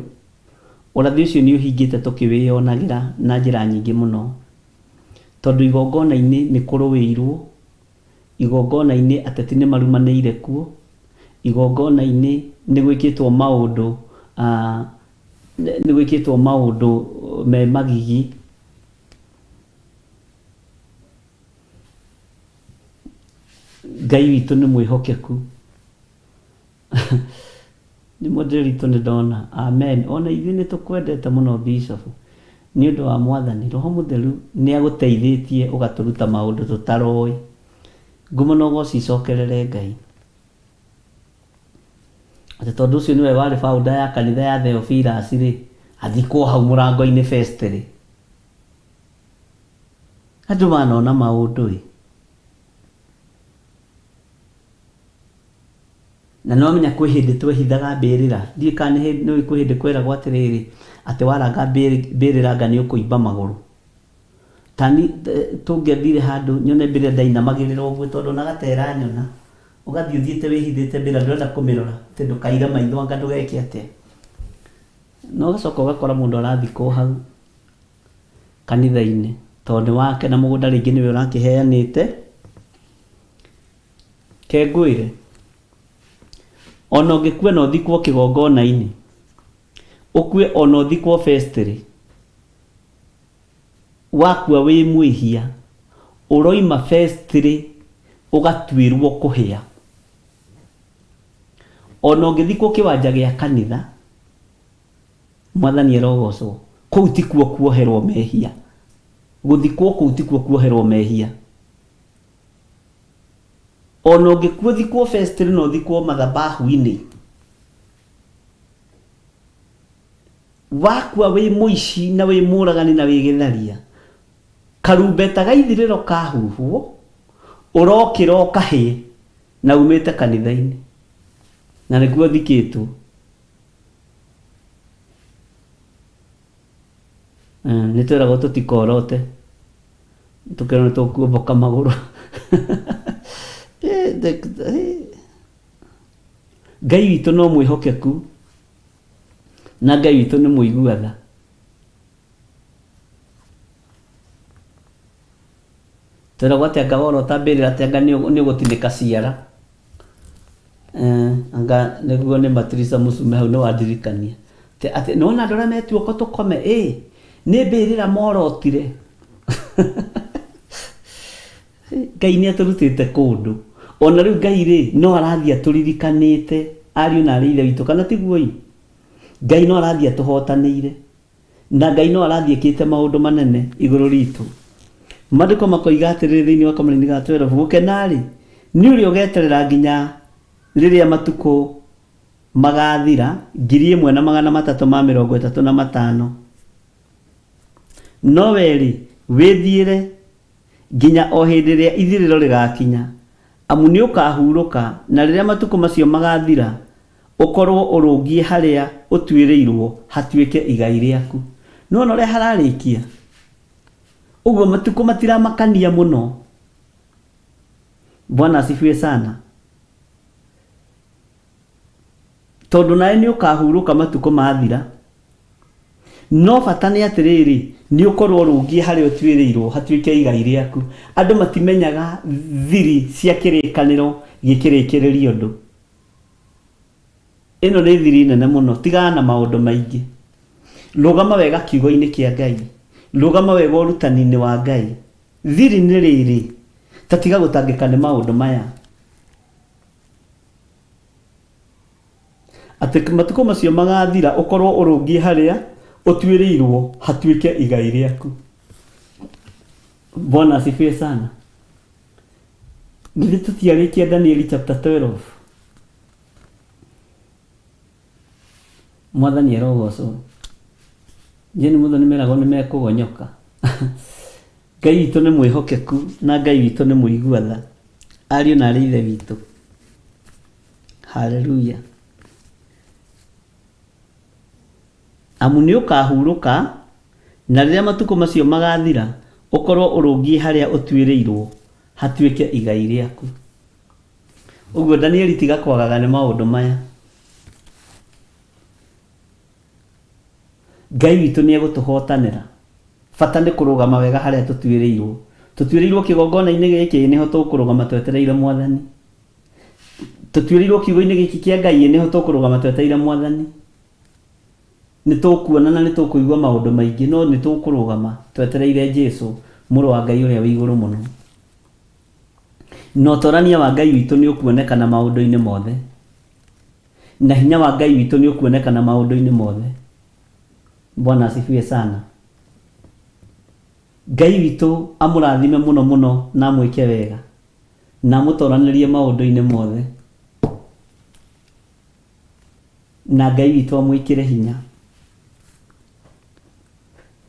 ũrathi ũcio nĩ ũhingĩte tũkĩwĩonagĩra na njĩra nyingĩ mũno, tondũ igongona-inĩ nĩ kũrũĩirwo, igongona-inĩ ateti nĩ marumanĩire kuo, igongona-inĩ nĩ gwĩkĩtwo maũndũ me magigi. Ngai witũ nĩ mwĩhokeku. Nĩ mũndĩritũ nĩ ndona. Amen. Ona ithuĩ nĩ tũkwendete mũno Bishop, nĩ ũndũ wa Mwathani. Roho Mũtheru nĩ agũteithĩtie ũgatũruta maũndũ tũtaroĩ. Ngumo na ũgooci icokerere Ngai. Atĩ tondũ ũcio nĩwe warĩ founder ya kanitha ya Theophilus-rĩ, athikwo hau mũrango-inĩ festry. Andũ manona maũndũ-ĩ. Na nĩwamenya kwĩ hĩndĩ twehithaga mbĩrĩra. Ndiũĩ kana nĩ kwĩ hĩndĩ kweragwo atĩrĩrĩ, atĩ waranga mbĩrĩra anga nĩ ũkũimba magũrũ. Tani tũngĩathire handũ nyone mbĩrĩra ndainamagĩrĩra ũguo, tondũ ona gatera nyona ũgathiĩ ũthiĩte wĩhithĩte mbĩrĩra ndũrenda kũmĩrora, atĩ ndũkaire maitho anga ndũgeke atĩa. No ũgacoka ũgakora mũndũ arathikwo hau kanitha-inĩ, tondũ wake na mũgũnda rĩngĩ nĩwe ũrakĩheanĩte. Ke ngwĩre ona ũngĩkua na ũthikwo kĩgongona-inĩ, ũkue ona ũthikwo festry, wakua wĩ mwĩhia, ũroima festry ũgatuĩrwo kũhĩa. Ona ũngĩthikwo kĩwanja gĩa kanitha, Mwathani arogocwo, kũu tikuo kuoherwo mehia. Gũthikwo kũu tikuo kuoherwo mehia. Ona ũngĩkua thikwo festry na ũthikwo mathabahu-inĩ, wakua wĩ mũici na wĩ mũragani na wĩ gĩtharia, karumbeta gaithirĩro kahuhwo, ũrokĩra ũkahĩ na umĩte kanitha-inĩ, na nĩkuo thikĩtwo. Nĩtwĩragwo tũtikorote, tũkerwo nĩtũkuomboka magũrũ. Ngai witũ no mwĩhokeku, na Ngai witũ nĩ mũigua-tha. Twĩragwo atĩ anga wora ũtambĩrĩra atĩ anga nĩũgũtinĩka ciara. Anga nĩguo nĩ Matrica Musume hau nĩwandirikania. Atĩ nĩwona andũ arĩa metuoko tũkome, nĩ mbĩrĩra morotire. Ngai nĩatũrutĩte kũndũ. Ona rĩu Ngai no arathiĩ atũririkanĩte ariũ na arĩ ithe witũ, kana tiguo-ĩ? Ngai no arathiĩ atũhotanĩire, na Ngai no arathiĩ ĩkĩte maũndũ manene igũrũ ritũ. Maandĩko makoiga atĩrĩrĩ thĩinĩ wa Kamũra-inĩ ga 12, gũkena-rĩ nĩ ũrĩa ũgeterera nginya rĩrĩa matukũ magathira 1335. No we-rĩ wĩthiĩre nginya o hĩndĩ ĩrĩa ithirĩro rĩgakinya, amu nĩ ũkahurũka, na rĩrĩa matukũ macio magathira ũkorwo ũrũngiĩ harĩa ũtuĩrĩirwo hatuĩke igai rĩaku. Nĩwona ũrĩa hararĩkia? Ũguo matukũ matiramakania mũno. Bwana asifiwe sana. Tondũ nawe nĩ ũkahurũka matukũ mathira, no bata nĩ atĩrĩrĩ, nĩ ũkorwo ũrũngiĩ harĩa ũtuĩrĩirwo hatuĩke igai rĩaku. Andũ matimenyaga thiri cia kĩrĩkanĩro gĩkĩrĩkĩrĩria ũndũ. Ĩno nĩ thiri nene mũno, tigana na maũndũ maingĩ. Rũgama wega kiugo-inĩ kĩa Ngai, rũgama wega ũrutani-inĩ wa Ngai. Thiri nĩ rĩrĩ, ta tiga gũtangĩka nĩ maũndũ maya. Atĩ matukũ macio magathira ũkorwo ũrũngiĩ harĩa ũtuĩrĩirwo hatuĩke igai rĩaku. Bwana asifiwe sana. Githĩ tũtiarĩkia Danieli chapter 12? Mwathani arogocwo. Nĩ mũndũ nĩmeragwo nĩmekũgonyoka. Ngai witũ nĩ mwĩhokeku, na Ngai witũ nĩ mũigua-tha. Ariũ na arĩ ithe witũ. Haleluya. Amu nĩ ũkahurũka, na rĩrĩa matukũ macio magathira ũkorwo ũrũngiĩ harĩa ũtuĩrĩirwo hatuĩke igai rĩaku. Ũguo Danieli tiga kwagaga nĩ maũndũ maya. Ngai witũ nĩ egũtũhotanĩra. Bata nĩ kũrũgama wega harĩa tũtuĩrĩirwo. Tũtuĩrĩirwo kĩgongona-inĩ gĩkĩ nĩho tũkũrũgama twetereire Mwathani. Tũtuĩrĩirwo kiugo-inĩ gĩkĩ kĩa Ngai nĩho tũkũrũgama twetereire Mwathani. Nĩ tũkuona na nĩ tũkũigua maũndũ maingĩ, no nĩ tũkũrũgama twetereire Jesũ, mũrũ wa Ngai ũrĩa wĩ igũrũ mũno. Na ũtorania wa Ngai witũ nĩ ũkuonekana maũndũ-inĩ mothe, na hinya wa Ngai witũ nĩ ũkuonekana maũndũ-inĩ mothe. Bwana asifiwe sana. Ngai witũ amũrathime mũno mũno na amwĩke wega, na amũtoranĩrie maũndũ-inĩ mothe, na Ngai witũ amwĩkĩre hinya.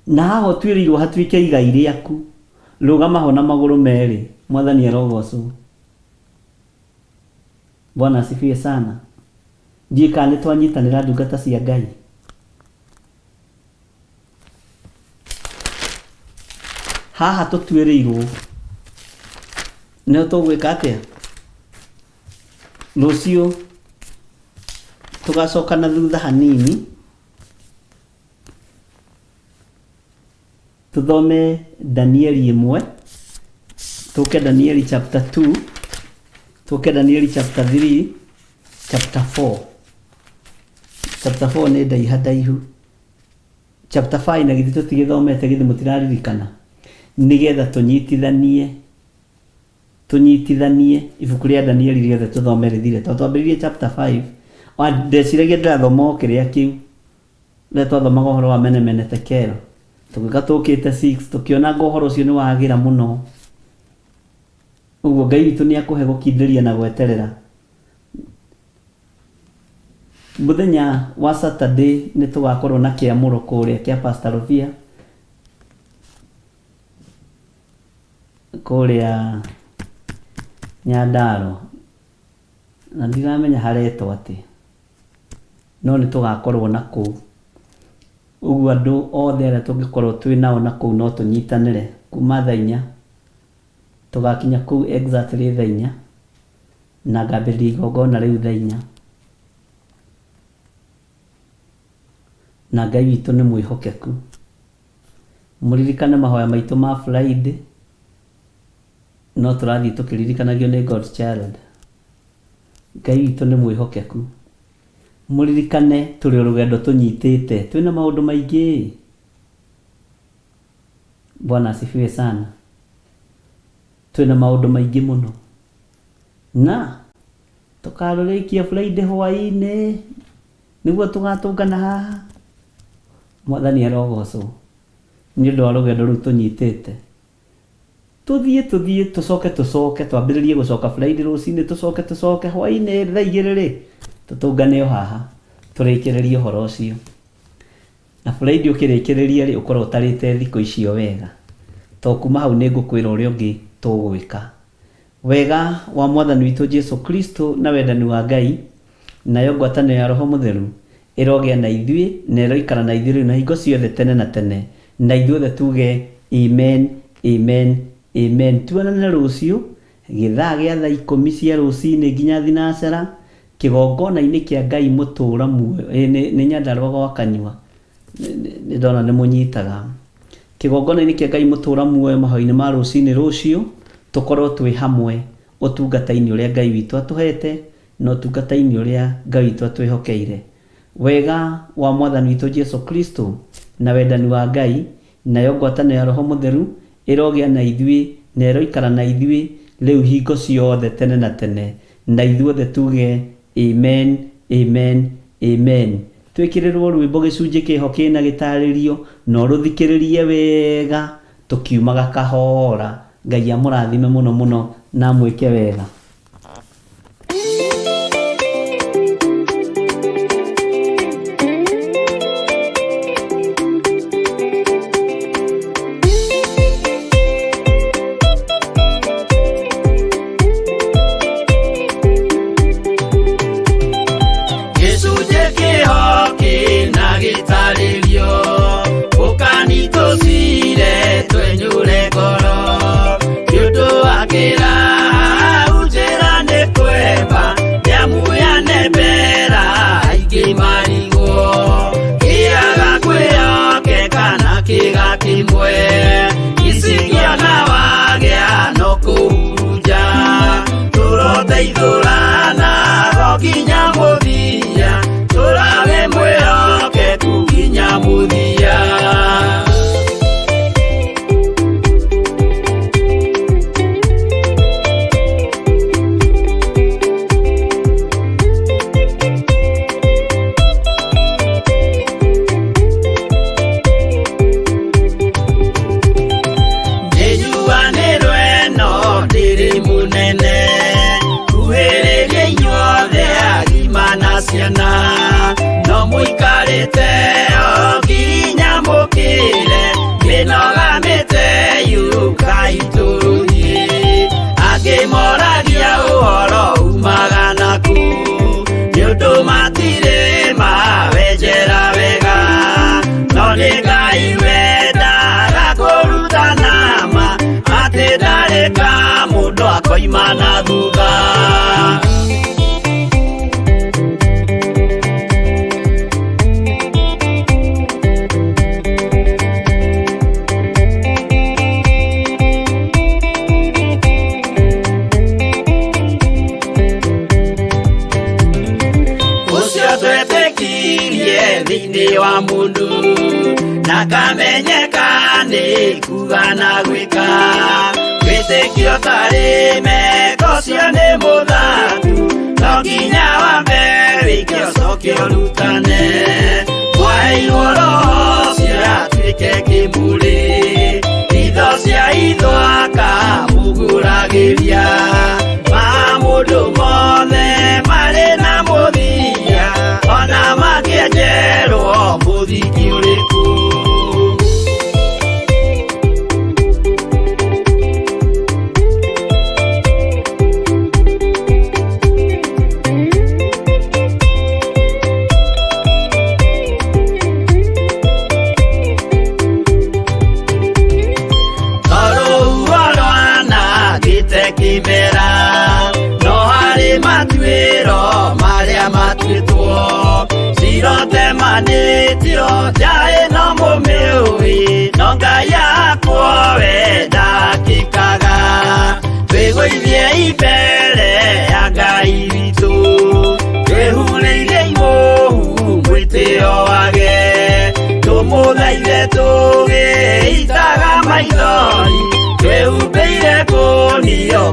Na haha ũtuĩrĩirwo hatuĩke igai rĩaku, rũgama ho na magũrũ merĩ. Mwathani arogocwo. Bwana asifiwe sana. Ndiĩ kana nĩ twanyitanĩra ndungata cia Ngai. Haha tũtuĩrĩirwo nĩho tũgwĩka atĩa? Rũciũ tũgacoka na thutha hanini tuthome Danieli 1, tuke Danieli chapter 2, tuke Danieli chapter 3, chapter 4. Chapter 4 nĩ ndaihu. Chapter 5 na githĩ tũtigĩthomete githĩ mũtiraririkana, nĩgetha tũnyitithanie ibuku rĩa Danieli rĩothe tũthome rĩthire. Tondũ twambĩrĩrie chapter 5 ndeciragia ndĩrathoma o kĩrĩa kĩu rĩrĩa twathomaga ũhoro wa Menemene Tekelo, tũgĩũka tũkĩte 6 tũkĩona ũhoro ũcio nĩ wagĩra mũno. Ũguo Ngai witũ nĩ akũhe gũkindĩria na gweterera. Mũthenya wa Saturday nĩ tũgakorwo na kĩamũro kũrĩa kĩa Pastor Rovia kũrĩa Nyandarua, na ndiramenya haretwo atĩ, no nĩ tũgakorwo na kũu. Ũguo andũ othe arĩa tũngĩkorwo twĩ nao na kũu no tũnyitanĩre kuma thaa 4, tũgakinya kũu exactly thaa 4 na ngambĩrĩria igongona rĩu thaa 4. Na Ngai witũ nĩ mwĩhokeku. Mũririkane mahoya maitũ ma Friday, no tũrathiĩ tũkĩririkanagio nĩ God's Child. Ngai witũ nĩ mwĩhokeku. Mũririkane tũrĩ rũgendo tũnyitĩte, twĩna maũndũ maingĩ. Bwana asifiwe sana. Twĩna maũndũ maingĩ mũno, na tũkarũrĩkia Friday hwaĩ-inĩ nĩguo tũgatũngana haha. Mwathani arogocwo nĩ ũndũ wa rũgendo rũu tũnyitĩte. Tũthiĩ tũcoke twambĩrĩrie gũcoka Friday rũcinĩ, tũcoke hwaĩ-inĩ thaa 2 tũtũngane o haha tũrĩkĩrĩrie ũhoro ũcio. Na Friday ũkĩrĩkĩrĩria ũkorwo ũtarĩte thikũ icio wega, to kuma hau nĩ ngũkwĩra ũrĩa ũngĩ tũgwĩka. Wega wa Mwathani witũ Jesu Kristo na wendani wa Ngai nayo ngwatanĩro ya Roho Mũtheru ĩrogĩa na ithuĩ na ĩroikara na ithuĩ rĩu na hingo ciothe tene na tene. Na ithuothe tuge amen, amen, amen. Tuonane rũciũ gĩthaa gĩa thaa 10 cia rũcinĩ nginya thinacara kĩgongona-inĩ kĩa Ngai mũtũra muoyo. Nĩ Nyandarua gwa Kanyua, nĩ ndona nĩ mũnyitaga. Kĩgongona-inĩ kĩa Ngai mũtũra muoyo mahoya-inĩ ma rũcinĩ rũciũ, tũkorwo twĩ hamwe ũtungata-inĩ ũrĩa Ngai witũ atũhete na ũtungata-inĩ ũrĩa Ngai witũ atwĩhokeire. Wega wa Mwathani witũ Jesu Kristo na wendani wa Ngai nayo ngwatanĩro ya Roho Mũtheru ĩrogĩa na ithuĩ na ĩroikara na ithuĩ rĩu hingo ciothe tene na tene. Na ithuothe tuge amen, amen, amen. Twĩkĩrĩrwo rwĩmbo gĩcunjĩ kĩho kĩna gĩtarĩrio no rũthikĩrĩrie wega tũkiumaga kahora. Ngai amũrathime mũno mũno na mwĩke wega. No muikarĩte o nginya mũkĩre mĩnogamĩte yuka itũrũi angĩmoragia ũhoro umaga naku nĩ ũndũ matirĩ mawenjera wega no nĩ Ngai wendaga kũrutana ma atĩ ndareka mũndũ akoima na thutha. wa mundu na kamenyeka ni kuga na gwika wĩtĩkio tarĩ meko cio nĩ mũthatu no nginya wambe wĩke ũcoke ũrutane waheirwo roho cio atuĩke kĩmũrĩ itho cia ithwaka muguragĩria mamũndũ mothe marĩ na mũthia ona makĩenjerwo mũthingi ũrĩkũ kĩmera no harĩ matuĩro marĩa matuĩtwo cirotemanĩtio njaĩ no mũmĩũĩ no Ngai akwo we ndakĩkaga twĩgũithie imbere ya Ngai witũ twĩhurĩirie ihohu mwĩtĩo wage tũmũthaithe tũgĩitaga maithori twĩhumbĩire kũnio